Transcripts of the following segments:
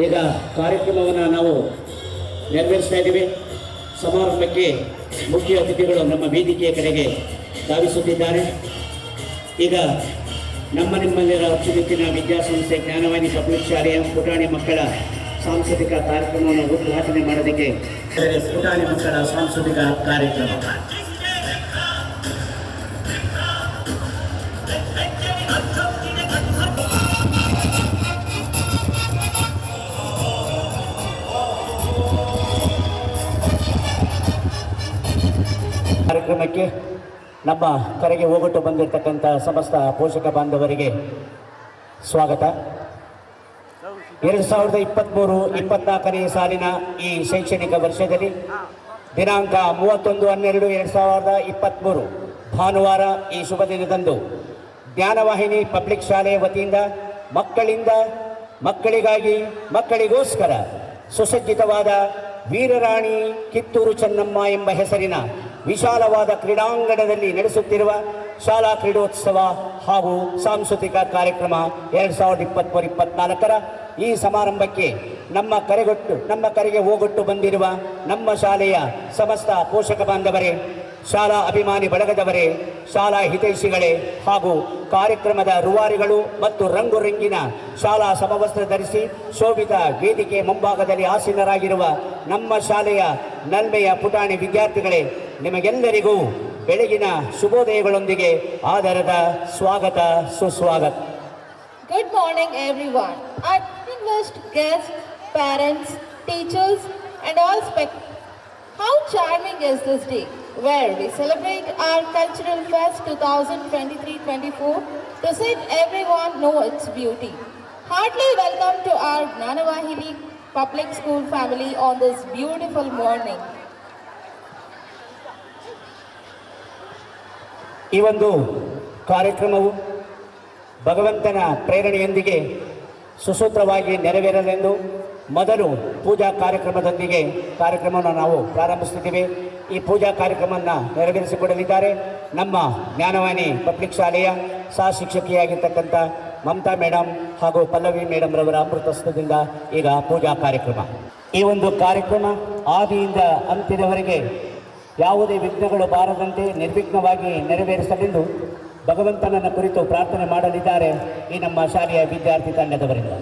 ಈಗ ಕಾರ್ಯಕ್ರಮವನ್ನು ನಾವು ನೆರವೇರಿಸ್ತಾ ಇದ್ದೀವಿ. ಸಮಾರಂಭಕ್ಕೆ ಮುಖ್ಯ ಅತಿಥಿಗಳು ನಮ್ಮ ವೇದಿಕೆಯ ಕಡೆಗೆ ಧಾವಿಸುತ್ತಿದ್ದಾರೆ. ಈಗ ನಿಮ್ಮಲ್ಲಿರ ಅಚ್ಚುಮೆಚ್ಚಿನ ವಿದ್ಯಾಸಂಸ್ಥೆ ಜ್ಞಾನವಾಣಿ ಪಬ್ಲಿಕ್ ಶಾಲೆಯ ಪುಟಾಣಿ ಮಕ್ಕಳ ಸಾಂಸ್ಕೃತಿಕ ಕಾರ್ಯಕ್ರಮವನ್ನು ಉದ್ಘಾಟನೆ ಮಾಡೋದಕ್ಕೆ ಪುಟಾಣಿ ಮಕ್ಕಳ ಸಾಂಸ್ಕೃತಿಕ ಕಾರ್ಯಕ್ರಮ. ಕಾರ್ಯಕ್ರಮಕ್ಕೆ ನಮ್ಮ ಕರೆಗೆ ಹೋಗೊಟ್ಟು ಬಂದಿರತಕ್ಕಂಥ ಸಮಸ್ತ ಪೋಷಕ ಬಾಂಧವರಿಗೆ ಸ್ವಾಗತ. 2023-24ನೇ ಸಾಲಿನ ಈ ಶೈಕ್ಷಣಿಕ ವರ್ಷದಲ್ಲಿ ದಿನಾಂಕ 31/12/2023 ಭಾನುವಾರ ಈ ಶುಭ ದಿನದಂದು ಜ್ಞಾನವಾಹಿನಿ ಪಬ್ಲಿಕ್ ಶಾಲೆ ವತಿಯಿಂದ ಮಕ್ಕಳಿಂದ ಮಕ್ಕಳಿಗಾಗಿ ಮಕ್ಕಳಿಗೋಸ್ಕರ ಸುಸಜ್ಜಿತವಾದ ವೀರರಾಣಿ ಕಿತ್ತೂರು ಚೆನ್ನಮ್ಮ ಎಂಬ ಹೆಸರಿನ ವಿಶಾಲವಾದ ಕ್ರೀಡಾಂಗಣದಲ್ಲಿ ನಡೆಸುತ್ತಿರುವ ಶಾಲಾ ಕ್ರೀಡೋತ್ಸವ ಹಾಗೂ ಸಾಂಸ್ಕೃತಿಕ ಕಾರ್ಯಕ್ರಮ 2023-24ರ ಈ ಸಮಾರಂಭಕ್ಕೆ ನಮ್ಮ ಕರೆಗೆ ಹೋಗೊಟ್ಟು ಬಂದಿರುವ ನಮ್ಮ ಶಾಲೆಯ ಸಮಸ್ತ ಪೋಷಕ ಬಾಂಧವರೇ, ಶಾಲಾ ಅಭಿಮಾನಿ ಬಳಗದವರೇ, ಶಾಲಾ ಹಿತೈಷಿಗಳೇ ಹಾಗೂ ಕಾರ್ಯಕ್ರಮದ ರೂವಾರಿಗಳು ಮತ್ತು ರಂಗುರಂಗಿನ ಶಾಲಾ ಸಮವಸ್ತ್ರ ಧರಿಸಿ ಶೋಭಿತ ವೇದಿಕೆ ಮುಂಭಾಗದಲ್ಲಿ ಆಸೀನರಾಗಿರುವ ನಮ್ಮ ಶಾಲೆಯ ನಲ್ಮೆಯ ಪುಟಾಣಿ ವಿದ್ಯಾರ್ಥಿಗಳೇ, ನಿಮಗೆಲ್ಲರಿಗೂ ಬೆಳಗಿನ ಶುಭೋದಯಗಳೊಂದಿಗೆ ಆದರದ ಸ್ವಾಗತ, ಸುಸ್ವಾಗತ. Good morning everyone. Our distinguished guests, parents, teachers and all how charming is this day where we celebrate our cultural fest 2023-24 to let everyone know its beauty. Heartily welcome to our Gnanavahini public school family on this beautiful morning. ಈ ಒಂದು ಕಾರ್ಯಕ್ರಮವು ಭಗವಂತನ ಪ್ರೇರಣೆಯೊಂದಿಗೆ ಸುಸೂತ್ರವಾಗಿ ನೆರವೇರಲೆಂದು ಮೊದಲು ಪೂಜಾ ಕಾರ್ಯಕ್ರಮವನ್ನು ನಾವು ಪ್ರಾರಂಭಿಸುತ್ತಿದ್ದೇವೆ. ಈ ಪೂಜಾ ಕಾರ್ಯಕ್ರಮವನ್ನು ನೆರವೇರಿಸಿಕೊಡಲಿದ್ದಾರೆ ನಮ್ಮ ಜ್ಞಾನವಾಣಿ ಪಬ್ಲಿಕ್ ಶಾಲೆಯ ಸಹ ಶಿಕ್ಷಕಿಯಾಗಿರ್ತಕ್ಕಂಥ ಮಮತಾ ಮೇಡಮ್ ಹಾಗೂ ಪಲ್ಲವಿ ಮೇಡಮ್ ರವರ ಅಮೃತಸ್ಥದಿಂದ ಈಗ ಪೂಜಾ ಕಾರ್ಯಕ್ರಮ. ಈ ಒಂದು ಕಾರ್ಯಕ್ರಮ ಆದಿಯಿಂದ ಅಂತ್ಯದವರೆಗೆ ಯಾವುದೇ ವಿಘ್ನಗಳು ಬಾರದಂತೆ ನಿರ್ವಿಘ್ನವಾಗಿ ನೆರವೇರಿಸಲೆಂದು ಭಗವಂತನನ್ನ ಕುರಿತು ಪ್ರಾರ್ಥನೆ ಮಾಡಲಿದ್ದಾರೆ ಈ ನಮ್ಮ ಶಾಲೆಯ ವಿದ್ಯಾರ್ಥಿ ತಂಡದವರಿಂದ.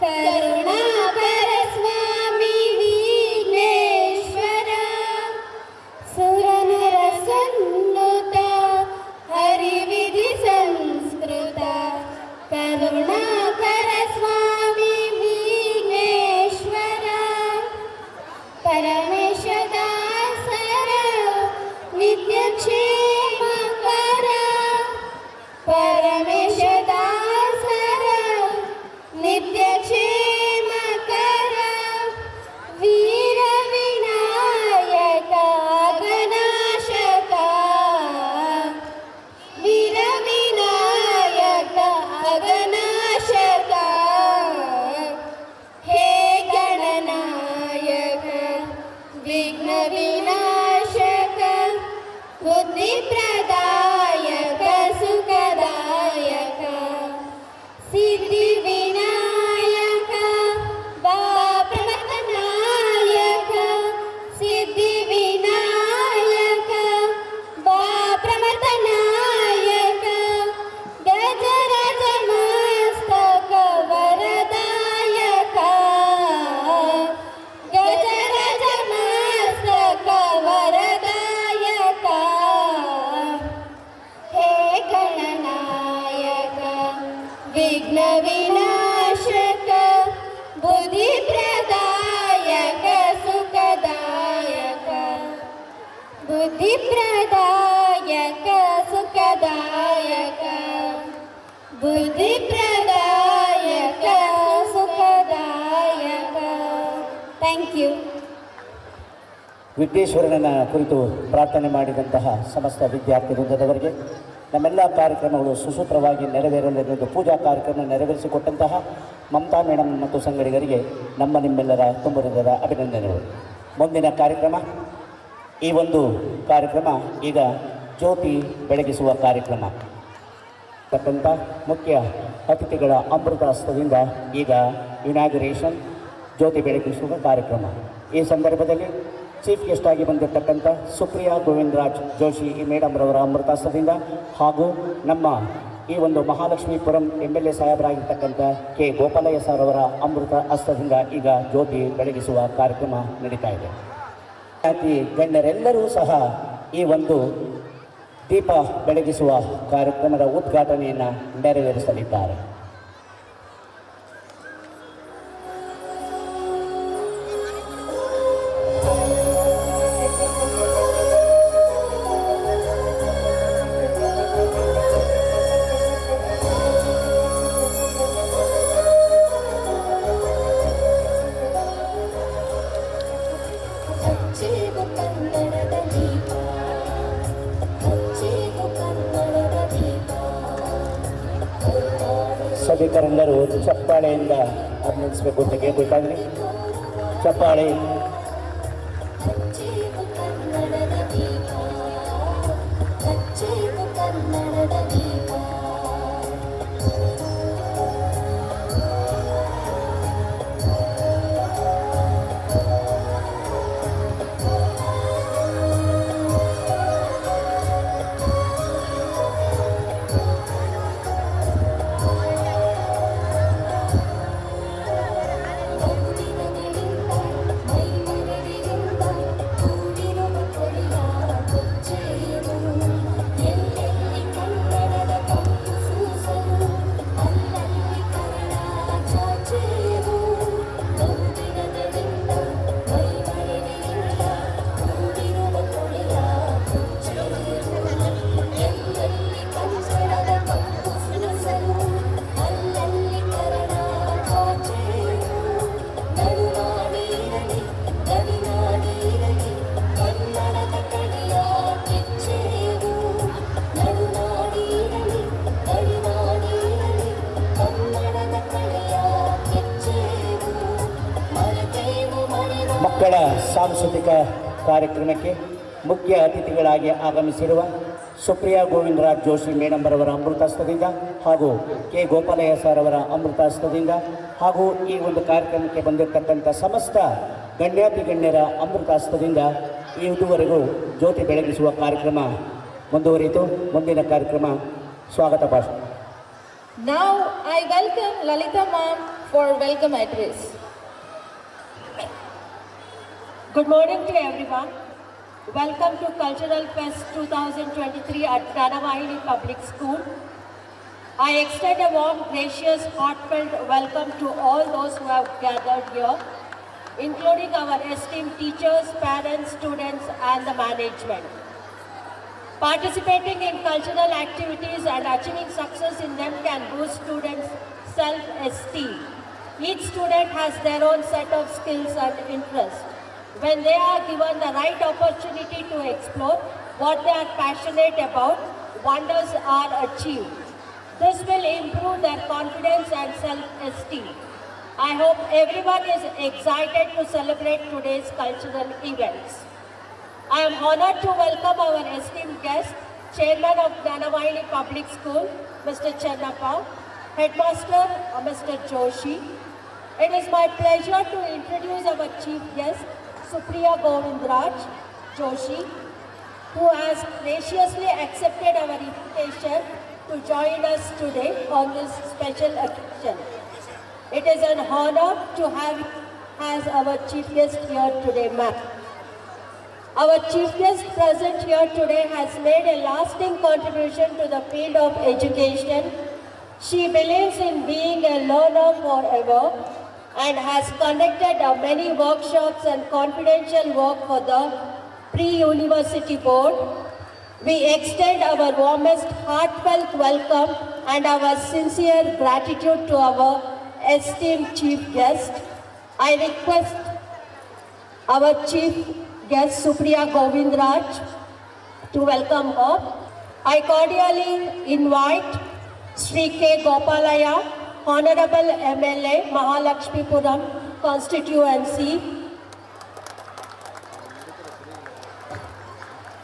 ಕರುಣಾಕರ ಸ್ವಾಮಿ ವಿಘ್ನೇಶ್ವರ ಯೋಗ್ಯಕ್ಷೇಮಕರ ವೀರ ವಿನಾಯಕ ಗಣಾಶಕ ವೀರ ವಿನಾಯಕ ಗಣಾಶಕ ಹೇ ಗಣನಾಯಕ ವಿಘ್ನ ವಿನಾಶಕ ಬುದ್ಧಿ ಪ್ರದಾಯಕ ಸುಖದಾಯಕ ಸಿದ್ಧಿ ವಿನಾಯಕ ಪ್ರಮಥನಾಯಕ ಸಿದ್ಧಿ ವಿನಾಯಕ ಪ್ರಮಥನಾಯಕ ಗಜರಾಜ ಮಸ್ತಕ ವರದಾಯಕ ಗಜರಾಜ ಮಸ್ತಕ ವರದಾಯಕ ಹೇ ಗಣನಾಯಕ ವಿಘ್ನ ವಿನಾಶಕ ಬುದ್ಧಿ ಪ್ರದಾಯಕ ಸುಖದಾಯಕ ಬುದ್ಧಿ ಪ್ರದಾಯಕ ಸುಖದಾಯಕ ಬುದ್ಧಿ ಪ್ರದಾಯಕ ಸುಖದಾಯಕ ಥ್ಯಾಂಕ್ ಯು. ವಿಘ್ನೇಶ್ವರನ ಕುರಿತು ಪ್ರಾರ್ಥನೆ ಮಾಡಿದಂತಹ ಸಮಸ್ತ ವಿದ್ಯಾರ್ಥಿ ವೃಂದದವರಿಗೆ ನಮ್ಮೆಲ್ಲ ಕಾರ್ಯಕ್ರಮಗಳು ಸುಸೂತ್ರವಾಗಿ ನೆರವೇರಲೆಂದು ಪೂಜಾ ಕಾರ್ಯಕ್ರಮ ನೆರವೇರಿಸಿಕೊಟ್ಟಂತಹ ಮಮತಾ ಮೇಡಮ್ ಮತ್ತು ಸಂಗಡಿಗರಿಗೆ ನಿಮ್ಮೆಲ್ಲರ ತುಂಬ ಹೃದಯದ ಅಭಿನಂದನೆಗಳು. ಮುಂದಿನ ಕಾರ್ಯಕ್ರಮ ಈ ಒಂದು ಕಾರ್ಯಕ್ರಮ ಈಗ ಜ್ಯೋತಿ ಬೆಳಗಿಸುವ ಕಾರ್ಯಕ್ರಮ ತಕ್ಕಂಥ ಮುಖ್ಯ ಅತಿಥಿಗಳ ಅಮೃತ ಹಸ್ತದಿಂದ ಈಗ ಇನಾಗ್ರೇಷನ್ ಜ್ಯೋತಿ ಬೆಳಗಿಸುವ ಕಾರ್ಯಕ್ರಮ. ಈ ಸಂದರ್ಭದಲ್ಲಿ ಚೀಫ್ ಗೆಸ್ಟ್ ಆಗಿ ಬಂದಿರತಕ್ಕಂಥ ಸುಪ್ರಿಯಾ ಗೋವಿಂದರಾಜ್ ಜೋಶಿ ಮೇಡಮ್ ರವರ ಅಮೃತಾಸ್ತದಿಂದ ಹಾಗೂ ನಮ್ಮ ಈ ಒಂದು ಮಹಾಲಕ್ಷ್ಮೀಪುರಂ MLA ಸಾಹೇಬರಾಗಿರ್ತಕ್ಕಂಥ ಕೆ ಗೋಪಾಲಯ್ಯ ಸರ್ ಅವರ ಅಮೃತ ಹಸ್ತದಿಂದ ಈಗ ಜ್ಯೋತಿ ಬೆಳಗಿಸುವ ಕಾರ್ಯಕ್ರಮ ನಡೀತಾ ಇದೆ. ಜಾತಿ ಗಣ್ಯರೆಲ್ಲರೂ ಸಹ ಈ ಒಂದು ದೀಪ ಬೆಳಗಿಸುವ ಕಾರ್ಯಕ್ರಮದ ಉದ್ಘಾಟನೆಯನ್ನು ನೆರವೇರಿಸಲಿದ್ದಾರೆ. ಸಭಿಕರೆಲ್ಲರೂ ಚಪ್ಪಾಳೆಯಿಂದ ಅಭಿನಂದಿಸಬೇಕು ಅಂತ ಕೇಳ್ಬೇಕಾದ್ರಿ. ಚಪ್ಪಾಳೆ. ಮಕ್ಕಳ ಸಾಂಸ್ಕೃತಿಕ ಕಾರ್ಯಕ್ರಮಕ್ಕೆ ಮುಖ್ಯ ಅತಿಥಿಗಳಾಗಿ ಆಗಮಿಸಿರುವ ಸುಪ್ರಿಯಾ ಗೋವಿಂದರಾಜ್ ಜೋಶಿ ಮೇಡಂಬರವರ ಅಮೃತಾಸ್ತದಿಂದ ಹಾಗೂ ಕೆ ಗೋಪಾಲಯ್ಯ ಸರ್ ಅವರ ಅಮೃತಾಸ್ತದಿಂದ ಹಾಗೂ ಈ ಒಂದು ಕಾರ್ಯಕ್ರಮಕ್ಕೆ ಬಂದಿರತಕ್ಕಂಥ ಸಮಸ್ತ ಗಣ್ಯಾತಿ ಗಣ್ಯರ ಅಮೃತಾಸ್ತದಿಂದ ಇದುವರೆಗೂ ಜ್ಯೋತಿ ಬೆಳಗಿಸುವ ಕಾರ್ಯಕ್ರಮ ಮುಂದುವರಿಯಿತು. ಮುಂದಿನ ಕಾರ್ಯಕ್ರಮ ಸ್ವಾಗತ ಭಾಷಣ. Now I welcome Lalita ma'am for welcome address. Good morning to everyone. Welcome to Cultural Fest 2023 at Pranavahini Public School. I extend a warm, gracious, heartfelt welcome to all those who have gathered here, including our esteemed teachers, parents, students, and the management. Participating in cultural activities and achieving success in them can boost students' self-esteem. Each student has their own set of skills and interests. When they are given the right opportunity to explore what they are passionate about, wonders are achieved. This will improve their confidence and self-esteem. I hope everyone is excited to celebrate today's cultural events. I am honored to welcome our esteemed guest, Chairman of Gnanavahini Public School, Mr. Chennappa, Headmaster Mr. Joshi. It is my pleasure to introduce our Chief Guest, Supriya Govindraj Joshi, who has graciously accepted our invitation to join us today on this special occasion. It is an honor to have you as our Chief Guest here today, ma'am. Our Chief Guest present here today has made a lasting contribution to the field of education. She believes in being a learner forever and has conducted many workshops and confidential work for the pre-university board. We extend our warmest heartfelt welcome and our sincere gratitude to our esteemed Chief Guest. I request our Chief Guest Supriya Govindraj to welcome her. I cordially invite Sri K. Gopalaya, Honorable MLA, Mahalakshmipuram constituency,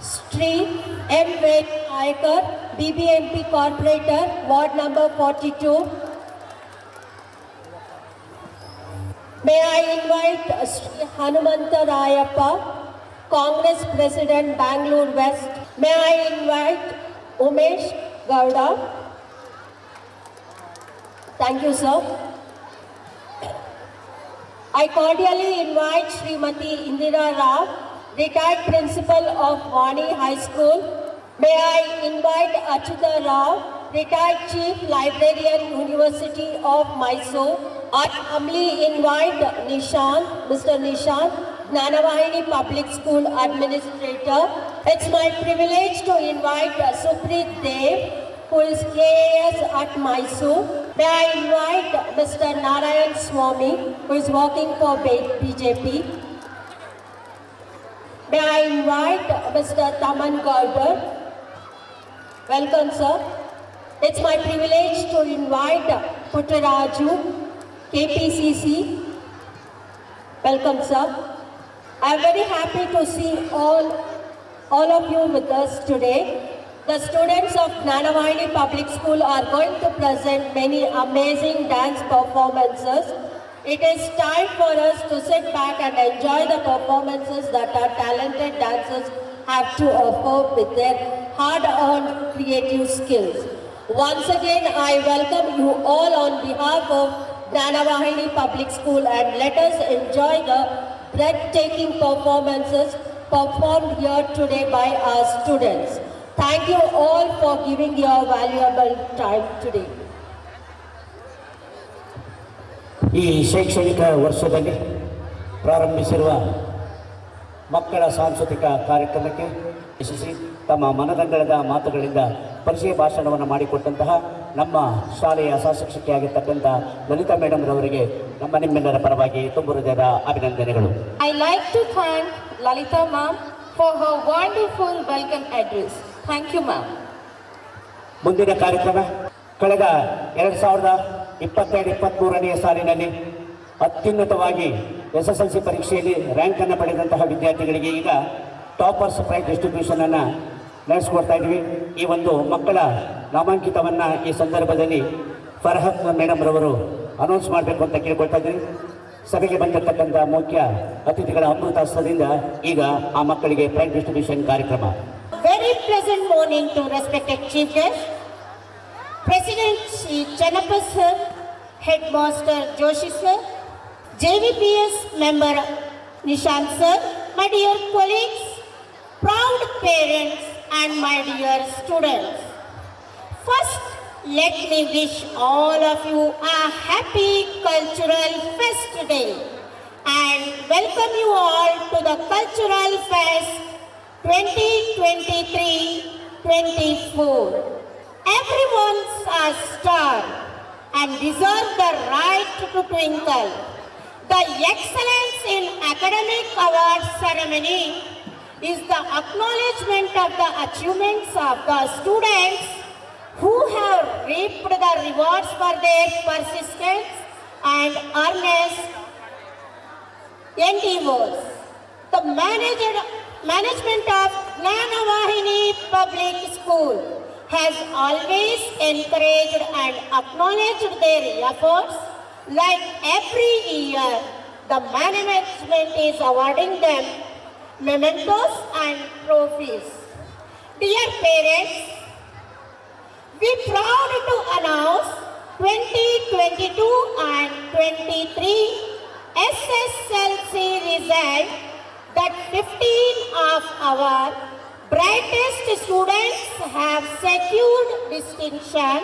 Sri M. Naikar, BBMP Corporator, Ward number 42. May I invite Sri Hanumanta Rayappa, Congress President, Bangalore West. May I invite Umesh Gowda. Thank you, sir. I cordially invite Srimati Indira Rao, retired principal of Vani High School. May I invite Achyuta Rao, retired chief librarian, University of Mysore. I humbly invite Mr. Nishant, Gnanavahini Public School Administrator. It's my privilege to invite Suprit Dev, who is KAS at Mysore. May I invite Mr. Narayan Swami, who is working for BJP. May I invite Mr. Taman Gowder. Welcome, sir. It's my privilege to invite Puttaraju, KPCC. Welcome, sir. I'm very happy to see all of you with us today. The students of Gnanavahini Public School are going to present many amazing dance performances. It is time for us to sit back and enjoy the performances that our talented dancers have to offer with their hard-earned creative skills. Once again, I welcome you all on behalf of Gnanavahini Public School, and let us enjoy the breathtaking performances performed here today by our students. Thank you all for giving your valuable time today. ಈ ಶೈಕ್ಷಣಿಕ ವರ್ಷದಲ್ಲಿ ಪ್ರಾರಂಭಿಸಿರುವ ಮಕ್ಕಳ ಸಾಂಸ್ಕೃತಿಕ ಕಾರ್ಯಕ್ರಮಕ್ಕೆ ಯಶಸ್ವಿ ತಮ್ಮ ಮನದಂಡದ ಮಾತುಗಳಿಂದ ಪರಿಚಯ ಭಾಷಣವನ್ನು ಮಾಡಿಕೊಟ್ಟಂತಹ ನಮ್ಮ ಶಾಲೆಯ ಸಹಶಿಕ್ಷಕಿಯಾಗಿರ್ತಕ್ಕಂಥ ಲಲಿತಾ ಮೇಡಮ್ ರವರಿಗೆ ನಿಮ್ಮೆಲ್ಲರ ಪರವಾಗಿ ತುಂಬು ಹೃದಯದ ಅಭಿನಂದನೆಗಳು. I like to thank Lalita ma'am for her wonderful welcome address. Thank you, ma'am. ಮುಂದಿನ ಕಾರ್ಯಕ್ರಮ ಕಳೆದ 2022-23ನೇ ಸಾಲಿನಲ್ಲಿ ಅತ್ಯುನ್ನತವಾಗಿ SSLC ಪರೀಕ್ಷೆಯಲ್ಲಿ ರ್ಯಾಂಕ್ ಅನ್ನು ಪಡೆದಂತಹ ವಿದ್ಯಾರ್ಥಿಗಳಿಗೆ ಈಗ ಟಾಪರ್ಸ್ ಪ್ರೈಸ್ ಡಿಸ್ಟ್ರಿಬ್ಯೂಷನ್ ಅನ್ನು ನಡೆಸಿಕೊಡ್ತಾ ಇದ್ವಿ. ಈ ಒಂದು ಮಕ್ಕಳ ನಾಮಾಂಕಿತವನ್ನು ಈ ಸಂದರ್ಭದಲ್ಲಿ ಫರ್ಹತ್ ಮೇಡಮ್ ರವರು ಅನೌನ್ಸ್ ಮಾಡಬೇಕು ಅಂತ ಕೇಳ್ಕೊಳ್ತಾ ಇದ್ವಿ. ಸಭೆಗೆ ಬಂದಿರತಕ್ಕಂಥ ಮುಖ್ಯ ಅತಿಥಿಗಳ ಅಮೃತ ಹಸ್ತದಿಂದ ಈಗ ಆ ಮಕ್ಕಳಿಗೆ ಪ್ರೈಸ್ ಡಿಸ್ಟ್ರಿಬ್ಯೂಷನ್ ಕಾರ್ಯಕ್ರಮ. Very pleasant morning to respected Chief Guest, President Sri Chennappa Sir, Headmaster Joshi Sir, JVPS Member Nishant Sir, my dear colleagues, proud parents and my dear students. First, let me wish all of you a happy cultural fest day and welcome you all to the Cultural Fest 2023-24. Everyone's a star and deserve the right to twinkle. The Excellence in Academic Awards ceremony is the acknowledgement of the achievements of the students who have reaped the rewards for their persistence and earnest endeavors. The management of Gnanavahini Public School has always encouraged and acknowledged their efforts. Like every year, the management is awarding them mementos and trophies. Dear parents, we proud to announce 2022 and 23 SSLC result that 15 of our brightest students have secured distinction,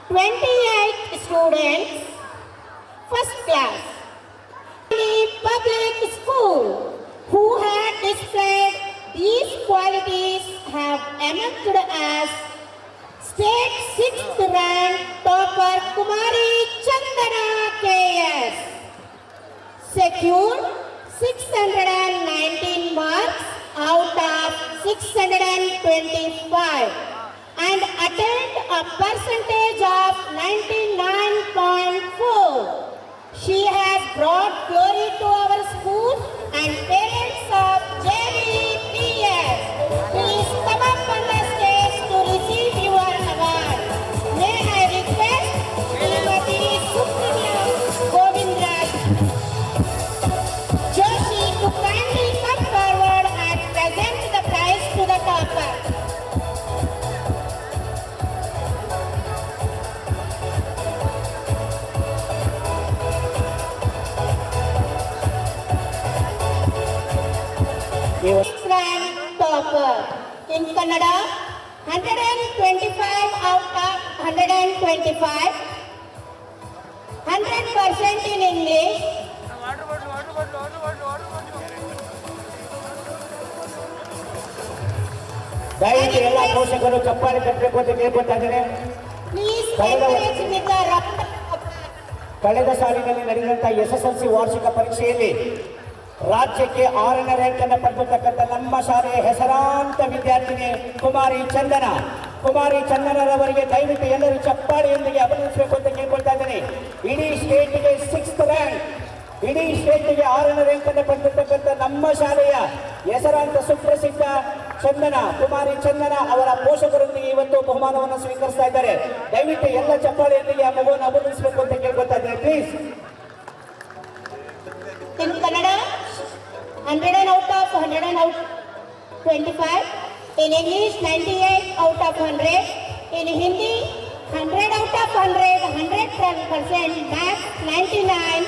28 students first class. The public school who had displayed these qualities have emerged as state 6th rank topper Kumari Chandana KS, secured 619 marks out of 625 and attained a percentage of 99.4. She has brought glory to our school and parents of JVPS. Please come up on the stage to receive your award. May I request Srimati Supriya Govindraj Joshi to kindly come forward and present the prize to the topper. Rank topper in Kannada, 125 out of 125, 100% in English. ದಯವಿಟ್ಟು ಎಲ್ಲ ಪೋಷಕರು ಚಪ್ಪಾಳೆ ತಟ್ಟಬೇಕು ಅಂತ ಕೇಳ್ಕೊತಾ ಇದ್ದೇನೆ. Please encourage with the round of ಕಳೆದ ಸಾಲಿನಲ್ಲಿ ನಡೆದಂತಹ SSLC ವಾರ್ಷಿಕ ಪರೀಕ್ಷೆಯಲ್ಲಿ ರಾಜ್ಯಕ್ಕೆ 6ನೇ ರ್ಯಾಂಕ್ ಅನ್ನು ಪಡೆದಿರ್ತಕ್ಕಂಥ ನಮ್ಮ ಶಾಲೆಯ ಹೆಸರಾಂತ ವಿದ್ಯಾರ್ಥಿನಿ ಕುಮಾರಿ ಚಂದನರವರಿಗೆ ದಯವಿಟ್ಟು ಎಲ್ಲರೂ ಚಪ್ಪಾಳೆಯೊಂದಿಗೆ ಅಭಿನಂದಿಸಬೇಕು ಅಂತ ಕೇಳ್ಕೊಳ್ತಾ ಇದ್ದೇನೆ. ಇಡೀ ಸ್ಟೇಟ್ಗೆ 6th ರ್ಯಾಂಕ್, ಇಡೀ ಸ್ಟೇಟ್ಗೆ 6ನೇ ರ್ಯಾಂಕ್ ಅನ್ನು ಪಡೆದಿರ್ತಕ್ಕಂಥ ನಮ್ಮ ಶಾಲೆಯ ಹೆಸರಾಂತ ಸುಪ್ರಸಿದ್ಧ ಕುಮಾರಿ ಚಂದನ ಅವರ ಪೋಷಕರೊಂದಿಗೆ ಇವತ್ತು ಬಹುಮಾನವನ್ನು ಸ್ವೀಕರಿಸ್ತಾ ಇದ್ದಾರೆ. ದಯವಿಟ್ಟು ಎಲ್ಲ ಚಪ್ಪಾಳೆಯೊಂದಿಗೆ ಆ ಮಗುವನ್ನು ಅಭಿನಂದಿಸಬೇಕು ಅಂತ ಕೇಳ್ಕೊಳ್ತಾ ಇದ್ದೇನೆ. Please. in Kannada, 100 out of 125. In English, 98 out of 100. In Hindi, 100 out of 100, 100%. Maths, 99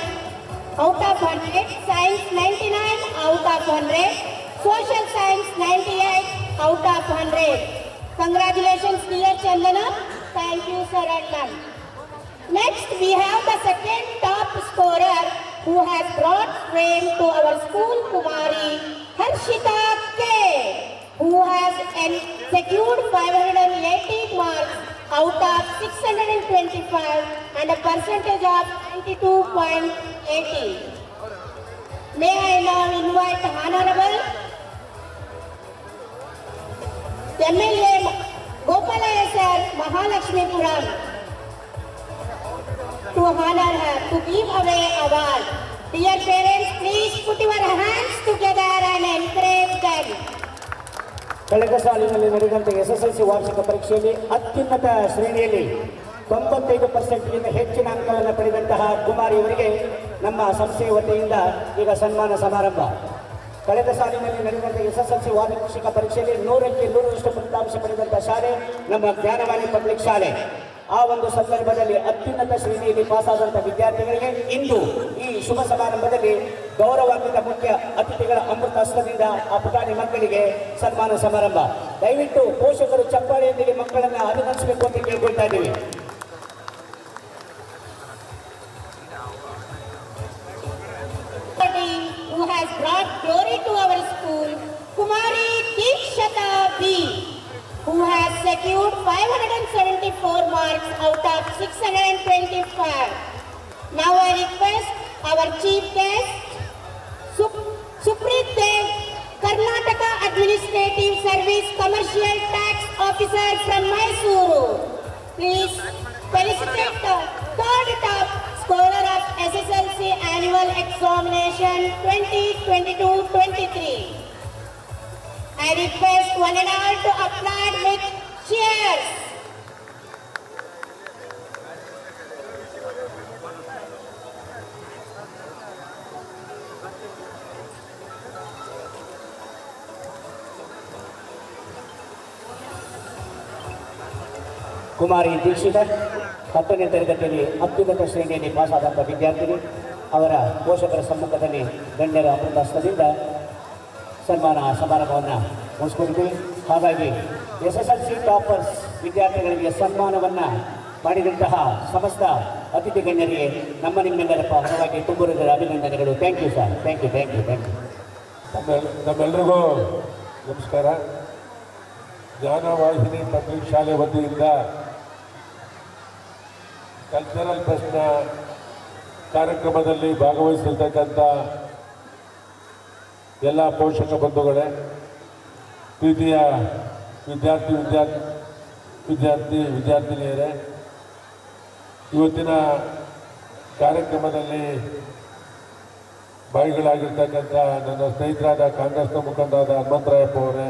out of 100. Science, 99 out of 100. Social Science, 98 out of 100. Congratulations, dear Chandana. Thank you, sir and ma'am. Next, we have the second top scorer who has brought fame to our school, Kumari Harshita K, who has secured 580 marks out of 625 and a percentage of 92.80. May I now invite Honorable MLA Gopalaya Sir, Mahalakshmipuram, to honor her, to give away award. Dear parents, please put your hands together and encourage them. ಕಳೆದ ಸಾಲಿನಲ್ಲಿ ನಡೆದಂಥ SSLC ವಾರ್ಷಿಕ ಪರೀಕ್ಷೆಯಲ್ಲಿ ಅತ್ಯುನ್ನತ ಶ್ರೇಣಿಯಲ್ಲಿ 95%ಗಿಂತ ಹೆಚ್ಚಿನ ಅಂಕವನ್ನು ಪಡೆದಂತಹ ಕುಮಾರಿಯವರಿಗೆ ನಮ್ಮ ಸಂಸ್ಥೆಯ ವತಿಯಿಂದ ಈಗ ಸನ್ಮಾನ ಸಮಾರಂಭ. ಕಳೆದ ಸಾಲಿನಲ್ಲಿ ನಡೆದಂಥ SSLC ವಾರ್ಷಿಕ ಪರೀಕ್ಷೆಯಲ್ಲಿ 100ಕ್ಕೆ 100ರಷ್ಟು ಫಲಿತಾಂಶ ಪಡೆದಂಥ ಶಾಲೆ ನಮ್ಮ ಜ್ಞಾನವಾಣಿ ಪಬ್ಲಿಕ್ ಶಾಲೆ. ಆ ಒಂದು ಸಂದರ್ಭದಲ್ಲಿ ಅತ್ಯುನ್ನತ ಶ್ರೇಣಿಯಲ್ಲಿ ಪಾಸಾದಂಥ ವಿದ್ಯಾರ್ಥಿಗಳಿಗೆ ಇಂದು ಈ ಶುಭ ಸಮಾರಂಭದಲ್ಲಿ ಗೌರವಾನ್ವಿತ ಮುಖ್ಯ ಅತಿಥಿಗಳ ಅಮೃತ ಹಸ್ತದಿಂದ ಆ ಪುಟಾಣಿ ಮಕ್ಕಳಿಗೆ ಸನ್ಮಾನ ಸಮಾರಂಭ. ದಯವಿಟ್ಟು ಪೋಷಕರು ಚಪ್ಪಾಳೆಯೊಂದಿಗೆ ಮಕ್ಕಳನ್ನು ಅಭಿನಂದಿಸಬೇಕು ಅಂತ ಕೇಳ್ಕೊಳ್ತಾ ಇದ್ದೀವಿ. Who has brought glory to our school, Kumari Deekshata B, who has secured 574 marks out of 625. Now I request our chief guest, Supreet Dev, Karnataka Administrative Service Commercial Tax Officer from Mysuru. Please felicitate the third top scorer of SSLC Annual Examination 2022-23. I request one and all to applaud with cheers. ಕುಮಾರಿ ದೀಕ್ಷಿತ 10ನೇ ತರಗತಿಯಲ್ಲಿ ಅತ್ಯುನ್ನತ ಶ್ರೇಣಿಯಲ್ಲಿ ಪಾಸಾದಂಥ ವಿದ್ಯಾರ್ಥಿನಿ ಅವರ ಪೋಷಕರ ಸಮ್ಮುಖದಲ್ಲಿ ಗಣ್ಯರ ಅಮೃತಹಸ್ತದಿಂದ ಸನ್ಮಾನ ಸಮಾರಂಭವನ್ನು ಮುಗಿಸ್ಕೊಡ್ತೀವಿ. ಹಾಗಾಗಿ SSLC ಟಾಪರ್ಸ್ ವಿದ್ಯಾರ್ಥಿಗಳಿಗೆ ಸನ್ಮಾನವನ್ನು ಮಾಡಿದಂತಹ ಸಮಸ್ತ ಅತಿಥಿ ಗಣ್ಯರಿಗೆ ನಿಮ್ಮೆಲ್ಲರ ಪರವಾಗಿ ತುಂಬ ಅಭಿನಂದನೆಗಳು. Thank you sir. Thank you. ನಮ್ಮೆಲ್ಲರಿಗೂ ನಮಸ್ಕಾರ. ಜ್ಞಾನವಾಹಿನಿ ಪಬ್ಲಿಕ್ ಶಾಲೆ ವತಿಯಿಂದ ಕಲ್ಚರಲ್ ಫೆಸ್ಟ್ನ ಕಾರ್ಯಕ್ರಮದಲ್ಲಿ ಭಾಗವಹಿಸಿರ್ತಕ್ಕಂಥ ಎಲ್ಲ ಪೋಷಕ ಬಂಧುಗಳೇ, ಪ್ರೀತಿಯ ವಿದ್ಯಾರ್ಥಿನಿಯರೇ, ಇವತ್ತಿನ ಕಾರ್ಯಕ್ರಮದಲ್ಲಿ ಭಾಗಿಗಳಾಗಿರ್ತಕ್ಕಂಥ ನನ್ನ ಸ್ನೇಹಿತರಾದ ಕಾಂಗ್ರೆಸ್ನ ಮುಖಂಡರಾದ ಹನುಮಂತರಾಯಪ್ಪ ಅವರೇ,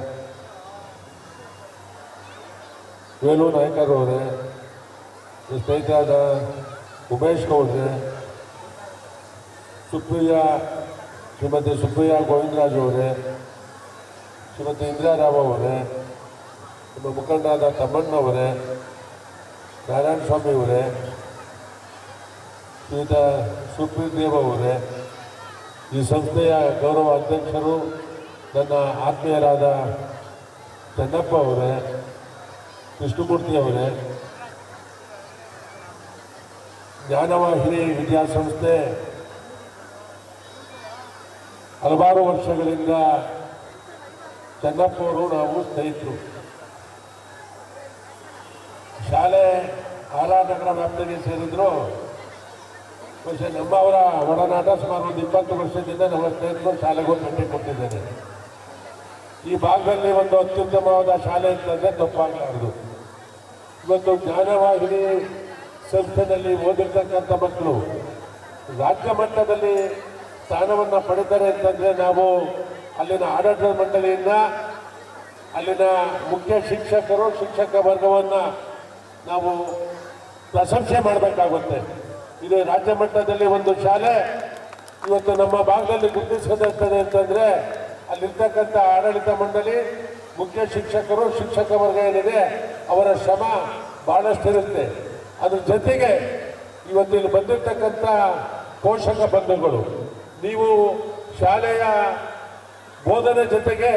ವೇಲು ನಾಯ್ಕರ್ ಅವರೇ, ಸ್ನೇಹಿತರಾದ ಉಮೇಶ್ ಗೌಡ್ರೆ, ಶ್ರೀಮತಿ ಸುಪ್ರಿಯಾ ಗೋವಿಂದರಾಜ್ ಅವರೇ, ಶ್ರೀಮತಿ ಇಂದಿರಾರಾವ್ ಅವರೇ, ನಮ್ಮ ಮುಖಂಡರಾದ ತಮ್ಮಣ್ಣವರೇ, ನಾರಾಯಣ ಸ್ವಾಮಿ ಅವರೇ, ಶ್ರೀಯುತ ಸುಪ್ರೀತ್ ದೇವ್ ಅವರೇ, ಈ ಸಂಸ್ಥೆಯ ಗೌರವ ಅಧ್ಯಕ್ಷರು ನನ್ನ ಆತ್ಮೀಯರಾದ ಚೆನ್ನಪ್ಪ ಅವರೇ, ಕೃಷ್ಣಮೂರ್ತಿ ಅವರೇ, ಜ್ಞಾನವಾಹಿನಿ ವಿದ್ಯಾಸಂಸ್ಥೆ ಹಲವಾರು ವರ್ಷಗಳಿಂದ ಚೆನ್ನಪ್ಪ ಅವರು ನಾವು ಸ್ನೇಹಿತರು. ಶಾಲೆ ಆರಾನಗರ ವ್ಯಾಪ್ತಿಗೆ ಸೇರಿದ್ರು. പക്ഷേ ನಮ್ಮವರ ಒಡನಾಟ ಸುಮಾರು ಒಂದು 20 ವರ್ಷದಿಂದ ನಮ್ಮ ಸ್ನೇಹಿತರು ಶಾಲೆಗೂ ಭೇಟಿ ಕೊಟ್ಟಿದ್ದೇನೆ. ಈ ಭಾಗದಲ್ಲಿ ಒಂದು ಅತ್ಯುತ್ತಮವಾದ ಶಾಲೆ ಅಂತಂದರೆ ತಪ್ಪಾಗಲಾರದು. ಇವತ್ತು ಜ್ಞಾನವಾಹಿನಿ ಸಂಸ್ಥೆಯಲ್ಲಿ ಓದಿರ್ತಕ್ಕಂಥ ಮಕ್ಕಳು ರಾಜ್ಯ ಮಟ್ಟದಲ್ಲಿ ಸ್ಥಾನವನ್ನು ಪಡಿತಾರೆ ಅಂತಂದರೆ ನಾವು ಅಲ್ಲಿನ ಆಡಳಿತ ಮಂಡಳಿಯಿಂದ ಅಲ್ಲಿನ ಮುಖ್ಯ ಶಿಕ್ಷಕರು ಶಿಕ್ಷಕ ವರ್ಗವನ್ನು ನಾವು ಪ್ರಶಂಸೆ ಮಾಡಬೇಕಾಗುತ್ತೆ. ಇದು ರಾಜ್ಯ ಮಟ್ಟದಲ್ಲಿ ಒಂದು ಶಾಲೆ ಇವತ್ತು ನಮ್ಮ ಭಾಗದಲ್ಲಿ ಗುರುತಿಸೋದಿರ್ತದೆ ಅಂತಂದರೆ ಅಲ್ಲಿರ್ತಕ್ಕಂಥ ಆಡಳಿತ ಮಂಡಳಿ, ಮುಖ್ಯ ಶಿಕ್ಷಕರು, ಶಿಕ್ಷಕ ವರ್ಗ ಏನಿದೆ ಅವರ ಶ್ರಮ ಭಾಳಷ್ಟಿರುತ್ತೆ. ಅದ್ರ ಜೊತೆಗೆ ಇವತ್ತು ಇಲ್ಲಿ ಬಂದಿರತಕ್ಕಂಥ ಪೋಷಕ ಬಂಧುಗಳು, ನೀವು ಶಾಲೆಯ ಬೋಧನೆ ಜೊತೆಗೆ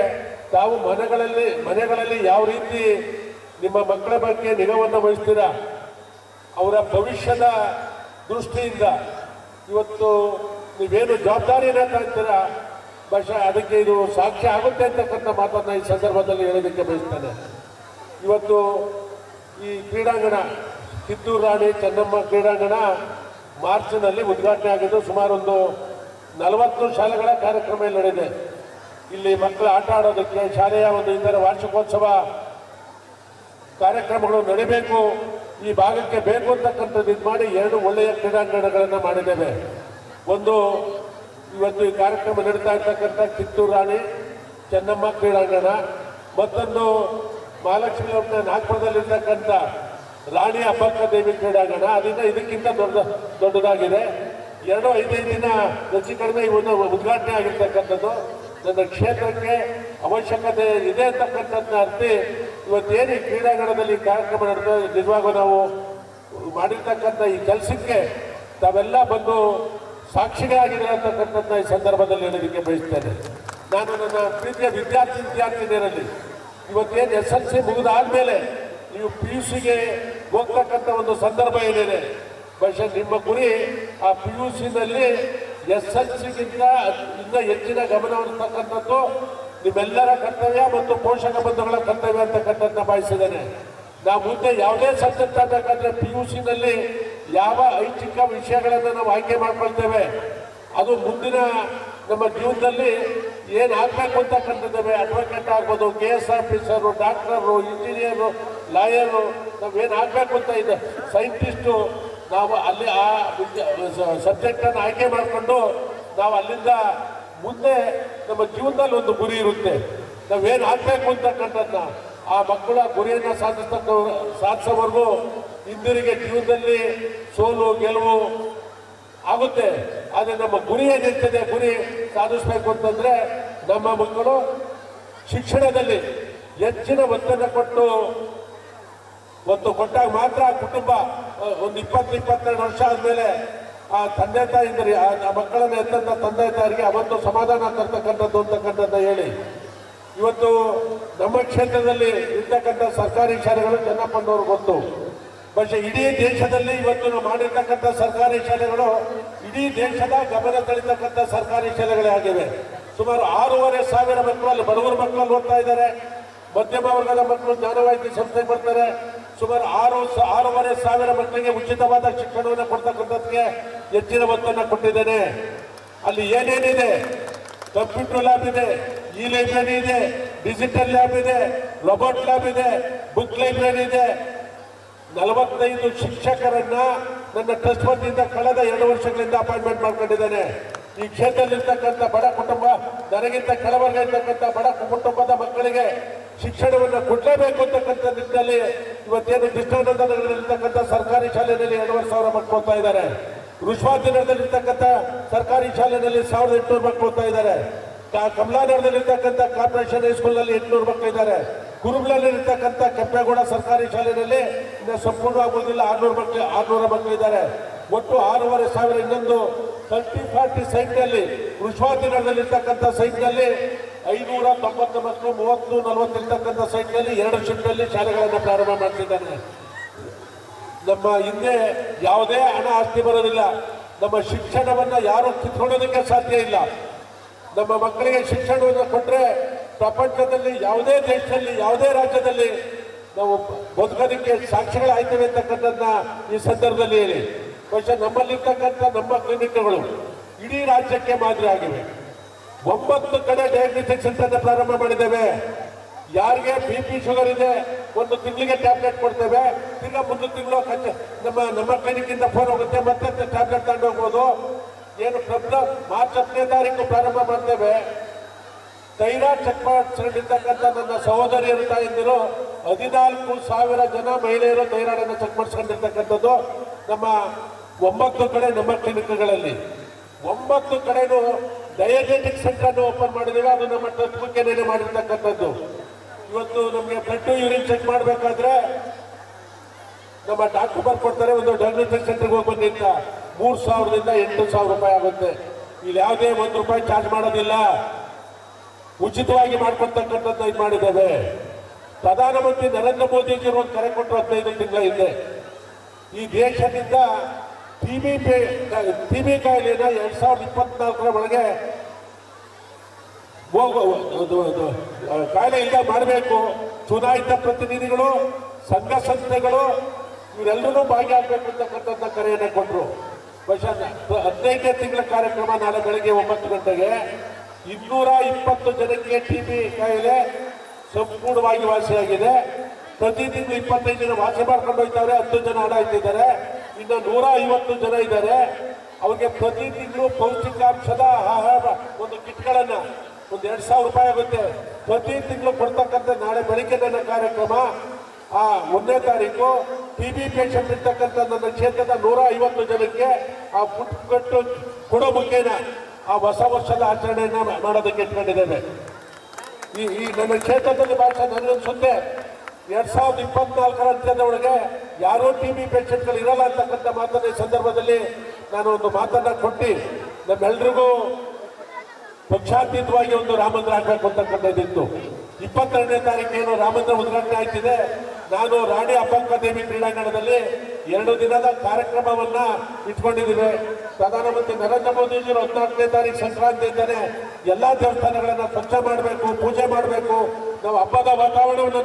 ತಾವು ಮನೆಗಳಲ್ಲಿ ಯಾವ ರೀತಿ ನಿಮ್ಮ ಮಕ್ಕಳ ಬಗ್ಗೆ ನಿಗಾವನ್ನು ವಹಿಸ್ತೀರಾ, ಅವರ ಭವಿಷ್ಯದ ದೃಷ್ಟಿಯಿಂದ ಇವತ್ತು ನೀವೇನು ಜವಾಬ್ದಾರಿಯನ್ನು ತಗೊಳ್ತೀರಾ, ಬಹುಶಃ ಅದಕ್ಕೆ ಇದು ಸಾಕ್ಷಿ ಆಗುತ್ತೆ ಅಂತಕ್ಕಂಥ ಮಾತನ್ನು ಈ ಸಂದರ್ಭದಲ್ಲಿ ಹೇಳೋದಕ್ಕೆ ಬಯಸ್ತೇನೆ. ಇವತ್ತು ಈ ಕ್ರೀಡಾಂಗಣ ಕಿತ್ತೂರು ರಾಣಿ ಚೆನ್ನಮ್ಮ ಕ್ರೀಡಾಂಗಣ ಮಾರ್ಚ್ನಲ್ಲಿ ಉದ್ಘಾಟನೆ ಆಗಿದ್ದು ಸುಮಾರು ಒಂದು 40 ಶಾಲೆಗಳ ಕಾರ್ಯಕ್ರಮ ಇಲ್ಲಿ ನಡೆದಿದೆ. ಇಲ್ಲಿ ಮಕ್ಕಳು ಆಟ ಆಡೋದಕ್ಕೆ ಶಾಲೆಯ ಒಂದು ಇದರ ವಾರ್ಷಿಕೋತ್ಸವ ಕಾರ್ಯಕ್ರಮಗಳು ನಡೀಬೇಕು, ಈ ಭಾಗಕ್ಕೆ ಬೇಕು ಅಂತಕ್ಕಂಥದ್ದು ಇದು ಮಾಡಿ 2 ಒಳ್ಳೆಯ ಕ್ರೀಡಾಂಗಣಗಳನ್ನು ಮಾಡಿದ್ದೇವೆ. ಒಂದು ಇವತ್ತು ಈ ಕಾರ್ಯಕ್ರಮ ನಡೀತಾ ಇರ್ತಕ್ಕಂಥ ಕಿತ್ತೂರು ರಾಣಿ ಚೆನ್ನಮ್ಮ ಕ್ರೀಡಾಂಗಣ, ಮತ್ತೊಂದು ಮಹಾಲಕ್ಷ್ಮಿ ಅವ್ರನ್ನ ನಾಗಪುರದಲ್ಲಿರ್ತಕ್ಕಂಥ ರಾಣಿ ಅಬ್ಬಕ್ಕ ದೇವಿ ಕ್ರೀಡಾಂಗಣ. ಅದರಿಂದ ಇದಕ್ಕಿಂತ ದೊಡ್ಡದಾಗಿದೆ. 2-5 ದಿನ ಹೆಚ್ಚು ಕಡಿಮೆ ಇವತ್ತು ಉದ್ಘಾಟನೆ ಆಗಿರ್ತಕ್ಕಂಥದ್ದು. ನನ್ನ ಕ್ಷೇತ್ರಕ್ಕೆ ಅವಶ್ಯಕತೆ ಇದೆ ಅಂತಕ್ಕಂಥದ್ದನ್ನ ಅರ್ಥಿ ಇವತ್ತೇನು ಈ ಕ್ರೀಡಾಂಗಣದಲ್ಲಿ ಕಾರ್ಯಕ್ರಮ ನಡೆದ ನಿಜವಾಗೂ ನಾವು ಮಾಡಿರ್ತಕ್ಕಂಥ ಈ ಕೆಲಸಕ್ಕೆ ತಾವೆಲ್ಲ ಬಂದು ಸಾಕ್ಷಿಗಳಾಗಿದ್ದಾರೆ ಅಂತಕ್ಕಂಥದ್ದನ್ನ ಈ ಸಂದರ್ಭದಲ್ಲಿ ಹೇಳೋದಕ್ಕೆ ಬಯಸ್ತೇನೆ. ನಾನು ನನ್ನ ಪ್ರೀತಿಯ ವಿದ್ಯಾರ್ಥಿನಿಯರಲ್ಲಿ ಇವತ್ತೇನು SSLC ಮುಗಿದಾದ್ಮೇಲೆ ನೀವು PUCಗೆ ಹೋಗ್ತಕ್ಕಂಥ ಒಂದು ಸಂದರ್ಭ ಏನಿದೆ, ಬಹುಶಃ ನಿಮ್ಮ ಗುರಿ ಆ PUCನಲ್ಲಿ SSLCಗಿಂತ ಇನ್ನೂ ಹೆಚ್ಚಿನ ಗಮನ ಹರಿಸ್ತಕ್ಕಂಥದ್ದು, ನಿಮ್ಮೆಲ್ಲರ ಕರ್ತವ್ಯ ಮತ್ತು ಪೋಷಕ ಬಂಧುಗಳ ಕರ್ತವ್ಯ ಅಂತಕ್ಕಂಥದ್ದನ್ನ ಭಾವಿಸಿದ್ದೇನೆ. ನಾವು ಮುಂದೆ ಯಾವುದೇ ಸಬ್ಜೆಕ್ಟ್ ಆಗಬೇಕಾದ್ರೆ PUC-ನಲ್ಲಿ ಯಾವ ಐಚ್ಛಿಕ ವಿಷಯಗಳನ್ನು ನಾವು ಆಯ್ಕೆ ಮಾಡ್ಕೊಳ್ತೇವೆ ಅದು ಮುಂದಿನ ನಮ್ಮ ಜೀವನದಲ್ಲಿ ಏನಾಗಬೇಕು ಅಂತಕ್ಕಂಥದ್ದೇವೆ. ಅಡ್ವೊಕೇಟ್ ಆಗ್ಬೋದು, KS officer, doctor, engineer, lawyer, ನಾವೇನಾಗಬೇಕು ಅಂತ ಇದೆ, ಸೈಂಟಿಸ್ಟು, ನಾವು ಅಲ್ಲಿ ಆ ಸಬ್ಜೆಕ್ಟನ್ನು ಆಯ್ಕೆ ಮಾಡಿಕೊಂಡು ನಾವು ಅಲ್ಲಿಂದ ಮುಂದೆ ನಮ್ಮ ಜೀವನದಲ್ಲಿ ಒಂದು ಗುರಿ ಇರುತ್ತೆ. ನಾವೇನು ಆಗಬೇಕು ಅಂತಕ್ಕಂಥದ್ದನ್ನ ಆ ಮಕ್ಕಳ ಗುರಿಯನ್ನು ಸಾಧಿಸೋವರೆಗೂ ಹಿಂದಿರುಗಿ ಜೀವನದಲ್ಲಿ ಸೋಲು ಗೆಲುವು ಆಗುತ್ತೆ. ಆದರೆ ನಮ್ಮ ಗುರಿ ಏನಿರ್ತದೆ, ಗುರಿ ಸಾಧಿಸಬೇಕು ಅಂತಂದ್ರೆ ನಮ್ಮ ಮಕ್ಕಳು ಶಿಕ್ಷಣದಲ್ಲಿ ಹೆಚ್ಚಿನ ಒತ್ತನ್ನು ಕೊಟ್ಟಾಗ ಮಾತ್ರ ಕುಟುಂಬ ಒಂದು 20-22 ವರ್ಷ ಆದಮೇಲೆ ಆ ತಂದೆ ತಾಯಿದ್ರೆ ಆ ಮಕ್ಕಳನ್ನ ಎತ್ತಂತ ತಂದೆ ತಾಯಿಗೆ ಅವತ್ತು ಸಮಾಧಾನ ತರ್ತಕ್ಕಂಥದ್ದು ಅಂತಕ್ಕಂಥದ್ದು ಹೇಳಿ ಇವತ್ತು ನಮ್ಮ ಕ್ಷೇತ್ರದಲ್ಲಿ ಇರ್ತಕ್ಕಂಥ ಸರ್ಕಾರಿ ಶಾಲೆಗಳು ಚೆನ್ನಪ್ಪನವರು ಗೊತ್ತು. പക്ഷേ ಇಡೀ ದೇಶದಲ್ಲಿ ಇವತ್ತು ನಾವು ಮಾಡಿರ್ತಕ್ಕಂಥ ಸರ್ಕಾರಿ ಶಾಲೆಗಳು ಇಡೀ ದೇಶದ ಗಮನ ಸೆಳೆತಕ್ಕಂಥ ಸರ್ಕಾರಿ ಶಾಲೆಗಳೇ ಆಗಿವೆ. ಸುಮಾರು 6,500 ಮಕ್ಕಳು ಅಲ್ಲಿ ಬಡವರ ಮಕ್ಕಳಲ್ಲಿ ಓದ್ತಾ ಇದ್ದಾರೆ. ಮಧ್ಯಮ ವರ್ಗದ ಮಕ್ಕಳು ಜ್ಞಾನವಾಹಿನಿ ಸಂಸ್ಥೆಗೆ ಬರ್ತಾರೆ. ಸುಮಾರು 6,500 ಮಕ್ಕಳಿಗೆ ಉಚಿತವಾದ ಶಿಕ್ಷಣವನ್ನು ಕೊಡ್ತಕ್ಕಂಥದ್ದಕ್ಕೆ ಹೆಚ್ಚಿನ ಒತ್ತನ್ನು ಕೊಟ್ಟಿದ್ದೇನೆ. ಅಲ್ಲಿ ಏನೇನಿದೆ, ಕಂಪ್ಯೂಟರ್ ಲ್ಯಾಬ್ ಇದೆ, ಲೈಬ್ರರಿ ಇದೆ, ಡಿಜಿಟಲ್ ಲ್ಯಾಬ್ ಇದೆ, ರೋಬೋಟ್ ಲ್ಯಾಬ್ ಇದೆ, ಬುಕ್ ಲೈಬ್ರರಿ ಇದೆ. 45 ಶಿಕ್ಷಕರನ್ನ ನನ್ನ ಟ್ರಸ್ಟ್ ವತಿಯಿಂದ ಕಳೆದ 2 ವರ್ಷಗಳಿಂದ ಅಪಾಯಿಂಟ್ಮೆಂಟ್ ಮಾಡ್ಕೊಂಡಿದ್ದೇನೆ. ಈ ಕ್ಷೇತ್ರದಲ್ಲಿರ್ತಕ್ಕಂಥ ಬಡ ಕುಟುಂಬ, ನನಗಿಂತ ಕೆಳವರ್ಗ ಇರ್ತಕ್ಕಂಥ ಬಡ ಕುಟುಂಬದ ಮಕ್ಕಳಿಗೆ ಶಿಕ್ಷಣವನ್ನು ಕೊಡಲೇಬೇಕು ಅಂತಕ್ಕಂಥ ನಿಟ್ಟಿನಲ್ಲಿ ಇವತ್ತೇನು ಕೃಷ್ಣಾನಂದ ನಗರದಲ್ಲಿರ್ತಕ್ಕಂಥ ಸರ್ಕಾರಿ ಶಾಲೆಯಲ್ಲಿ 2,500 ಮಕ್ಕಳು ಓದ್ತಾ ಇದ್ದಾರೆ. ರುಷ್ವಾತಿ ನಗರದಲ್ಲಿರ್ತಕ್ಕಂಥ ಸರ್ಕಾರಿ ಶಾಲೆಯಲ್ಲಿ 1,800 ಮಕ್ಕಳು ಓದ್ತಾ ಇದ್ದಾರೆ. ಕಮಲಾನಗರದಲ್ಲಿರ್ತಕ್ಕಂಥ ಕಾರ್ಪೊರೇಷನ್ ಹೈಸ್ಕೂಲ್ನಲ್ಲಿ 800 ಮಕ್ಕಳು ಇದ್ದಾರೆ. ಕುರುಬ್ಲಲ್ಲಿರ್ತಕ್ಕಂಥ ಕೆಂಪೇಗೌಡ ಸರ್ಕಾರಿ ಶಾಲೆಯಲ್ಲಿ ಇನ್ನು ಸಂಪೂರ್ಣವಾಗುವುದಿಲ್ಲ 600 ಮಕ್ಕಳು ಇದ್ದಾರೆ. ಒಟ್ಟು 6,500. ಇನ್ನೊಂದು 30-40 ಸೈಟ್ನಲ್ಲಿ ರುಷ್ವಾತಿ ನಗರದಲ್ಲಿರ್ತಕ್ಕಂಥ ಸೈಟ್ನಲ್ಲಿ 590 ಮಕ್ಕಳು 30-40 ಇರ್ತಕ್ಕಂಥ ಸೈಟ್ನಲ್ಲಿ 2 ಶಿಫ್ಟ್ನಲ್ಲಿ ಶಾಲೆಗಳನ್ನು ಪ್ರಾರಂಭ ಮಾಡ್ತಿದ್ದಾನೆ. ನಮ್ಮ ಹಿಂದೆ ಯಾವುದೇ ಹಣ ಆಸ್ತಿ ಬರೋದಿಲ್ಲ. ನಮ್ಮ ಶಿಕ್ಷಣವನ್ನು ಯಾರು ಕಿತ್ಕೊಳ್ಳೋದಕ್ಕೆ ಸಾಧ್ಯ ಇಲ್ಲ. ನಮ್ಮ ಮಕ್ಕಳಿಗೆ ಶಿಕ್ಷಣವನ್ನು ಕೊಟ್ಟರೆ ಪ್ರಪಂಚದಲ್ಲಿ ಯಾವುದೇ ದೇಶದಲ್ಲಿ ಯಾವುದೇ ರಾಜ್ಯದಲ್ಲಿ ನಾವು ಬದುಕೋದಕ್ಕೆ ಸಾಕ್ಷಿಗಳಾಯ್ತೇವೆ ಅಂತಕ್ಕಂಥದ್ದನ್ನ ಈ ಸಂದರ್ಭದಲ್ಲಿ ಹೇಳಿ. പക്ഷേ ನಮ್ಮಲ್ಲಿರ್ತಕ್ಕಂಥ ನಮ್ಮ ಕ್ಲಿನಿಕ್ಗಳು ಇಡೀ ರಾಜ್ಯಕ್ಕೆ ಮಾದರಿ ಆಗಿವೆ. 9 ಕಡೆ ಡಯಾಗ್ನೋಸ್ಟಿಕ್ ಸೆಂಟರ್ ಪ್ರಾರಂಭ ಮಾಡಿದ್ದೇವೆ. ಯಾರಿಗೆ BP ಶುಗರ್ ಇದೆ 1 ತಿಂಗಳಿಗೆ ಟ್ಯಾಬ್ಲೆಟ್ ಕೊಡ್ತೇವೆ. ತಿರ್ಗಾ 1 ತಿಂಗಳು ನಮ್ಮ ಕ್ಲಿನಿಕ್ ಇಂದ ಫೋನ್ ಹೋಗುತ್ತೆ, ಮತ್ತೆ ಟ್ಯಾಬ್ಲೆಟ್ ತಗೊಂಡು ಹೋಗ್ಬೋದು. ಏನು ಮಾರ್ಚ್ 10ನೇ ತಾರೀಕು ಪ್ರಾರಂಭ ಮಾಡ್ತೇವೆ. ಥೈರಾಯ್ಡ್ ಚೆಕ್ ಮಾಡಿರ್ತಕ್ಕಂಥ ನನ್ನ ಸಹೋದರಿಯರು ತಾಯಂದಿರು 14,000 ಜನ ಮಹಿಳೆಯರು ಥೈರಾಯ್ಡ್ ಅನ್ನು ಚೆಕ್ ಮಾಡಿಸ್ಕೊಂಡಿರ್ತಕ್ಕಂಥದ್ದು ನಮ್ಮ 9 ಕಡೆ ನಮ್ಮ ಕ್ಲಿನಿಕ್ಗಳಲ್ಲಿ. 9 ಕಡೆನೂ ಡಯಾಗ್ನೋಸ್ಟಿಕ್ ಸೆಂಟರ್ ಓಪನ್ ಮಾಡಿದ್ದೇವೆ. ಅದು ನಮ್ಮ ಟ್ರಸ್ಟ್ ಬುಕ್ಕಿನಲ್ಲಿ ಮಾಡಿರ್ತಕ್ಕಂಥದ್ದು. ಇವತ್ತು ನಮಗೆ ಬ್ಲಡ್ ಯೂರಿನ್ ಚೆಕ್ ಮಾಡಬೇಕಾದ್ರೆ ನಮ್ಮ ಡಾಕ್ಟರ್ ಬರ್ಕೊಡ್ತಾರೆ, ಒಂದು ಡಯಾಗ್ನೋಸ್ಟಿಕ್ ಸೆಂಟರ್ಗೆ ಹೋಗಿ ಬಂದಿದ್ದ 3,000ದಿಂದ 8,000 ರೂಪಾಯಿ ಆಗುತ್ತೆ. ಇಲ್ಲಿ ಯಾವುದೇ ₹1 ಚಾರ್ಜ್ ಮಾಡೋದಿಲ್ಲ, ಉಚಿತವಾಗಿ ಮಾಡ್ಕೊಳ್ತಕ್ಕಂಥದ್ದು ಇದು ಮಾಡಿದ್ದೇವೆ. ಪ್ರಧಾನಮಂತ್ರಿ ನರೇಂದ್ರ ಮೋದಿಜಿಯವರು ಒಂದು ಕರೆ ಕೊಟ್ಟರು 15 ತಿಂಗಳ ಹಿಂದೆ. ಈ ದೇಶದಿಂದ TB ಕಾಯಿಲೆನ 2024 ಒಳಗೆ ಕಾಯಿಲೆ ಇಲ್ಲ ಮಾಡಬೇಕು. ಚುನಾಯಿತ ಪ್ರತಿನಿಧಿಗಳು, ಸಂಘ ಸಂಸ್ಥೆಗಳು ಇವರೆಲ್ಲರೂ ಭಾಗಿಯಾಗಬೇಕು ಅಂತಕ್ಕಂಥ ಕರೆಯನ್ನು ಕೊಟ್ಟರು. 15ನೇ ತಿಂಗಳ ಕಾರ್ಯಕ್ರಮ ನಾಳೆ ಬೆಳಗ್ಗೆ 9 ಗಂಟೆಗೆ 220 ಜನಕ್ಕೆ TB ಕಾಯಿಲೆ ಸಂಪೂರ್ಣವಾಗಿ ವಾಸಿಯಾಗಿದೆ. ಪ್ರತಿ ತಿಂಗಳು 25 ಜನ ವಾಸಿ ಮಾಡ್ಕೊಂಡು ಹೋಗ್ತಾರೆ, 10 ಜನ ಹಣ ಇಟ್ಟಿದ್ದಾರೆ. ಇನ್ನು 150 ಜನ ಇದ್ದಾರೆ. ಅವ್ರಿಗೆ ಪ್ರತಿ ತಿಂಗಳು ಪೌಷ್ಟಿಕಾಂಶದ ಆಹಾರ ಒಂದು ಕಿಟ್ಗಳನ್ನು ಒಂದು 2,000 ರೂಪಾಯಿ ಆಗುತ್ತೆ. ಪ್ರತಿ ತಿಂಗಳು ಕೊಡ್ತಕ್ಕಂಥ ನಾಳೆ ಬೆಳಿಗ್ಗೆ ನನ್ನ ಕಾರ್ಯಕ್ರಮ 1ನೇ ತಾರೀಕು TB ಪೇಷಂಟ್ ಇರ್ತಕ್ಕಂಥ ನನ್ನ ಕ್ಷೇತ್ರದ 150 ಜನಕ್ಕೆ ಆ ಫುಡ್ ಕಟ್ಟು ಕೊಡೋ ಮುಖೇನ ಆ ಹೊಸ ವರ್ಷದ ಆಚರಣೆಯನ್ನ ಮಾಡೋದಕ್ಕೆ ಇಟ್ಕೊಂಡಿದ್ದೇವೆ. ಈ ನನ್ನ ಕ್ಷೇತ್ರದಲ್ಲಿ ಭಾಷೆ ನನಗನ್ಸುತ್ತೆ 2024 ಅಂತ್ಯದ ಒಳಗೆ ಯಾರೋ TB ಪೇಷಂಟ್ಗಳು ಇರಲ್ಲ ಅಂತಕ್ಕಂಥ ಮಾತನ್ನ ಈ ಸಂದರ್ಭದಲ್ಲಿ ನಾನು ಒಂದು ಮಾತನ್ನ ಕೊಟ್ಟು ನಮ್ಮೆಲ್ರಿಗೂ ಪಕ್ಷಾತೀತವಾಗಿ ಒಂದು ರಾಮ ಮಂದಿರ ಹಾಕಬೇಕು ಅಂತಕ್ಕಂಥದ್ದಿತ್ತು. 22ನೇ ತಾರೀಕೇನು ರಾಮಂದ್ರ ಉದ್ಘಾಟನೆ ಆಯ್ತಿದೆ. ನಾನು ರಾಣಿ ಅಬ್ಬಕ್ಕದೇವಿ ಕ್ರೀಡಾಂಗಣದಲ್ಲಿ 2 ದಿನದ ಕಾರ್ಯಕ್ರಮವನ್ನ ಇಟ್ಕೊಂಡಿದ್ದೀವಿ. ಪ್ರಧಾನಮಂತ್ರಿ ನರೇಂದ್ರ ಮೋದಿಜಿಯವರು 14ನೇ ತಾರೀಕು ಸಂಕ್ರಾಂತಿ ಇದ್ದಾನೆ ಎಲ್ಲಾ ದೇವಸ್ಥಾನಗಳನ್ನ ಸ್ವಚ್ಛ ಮಾಡಬೇಕು, ಪೂಜೆ ಮಾಡಬೇಕು, ನಾವು ಹಬ್ಬದ ವಾತಾವರಣವನ್ನು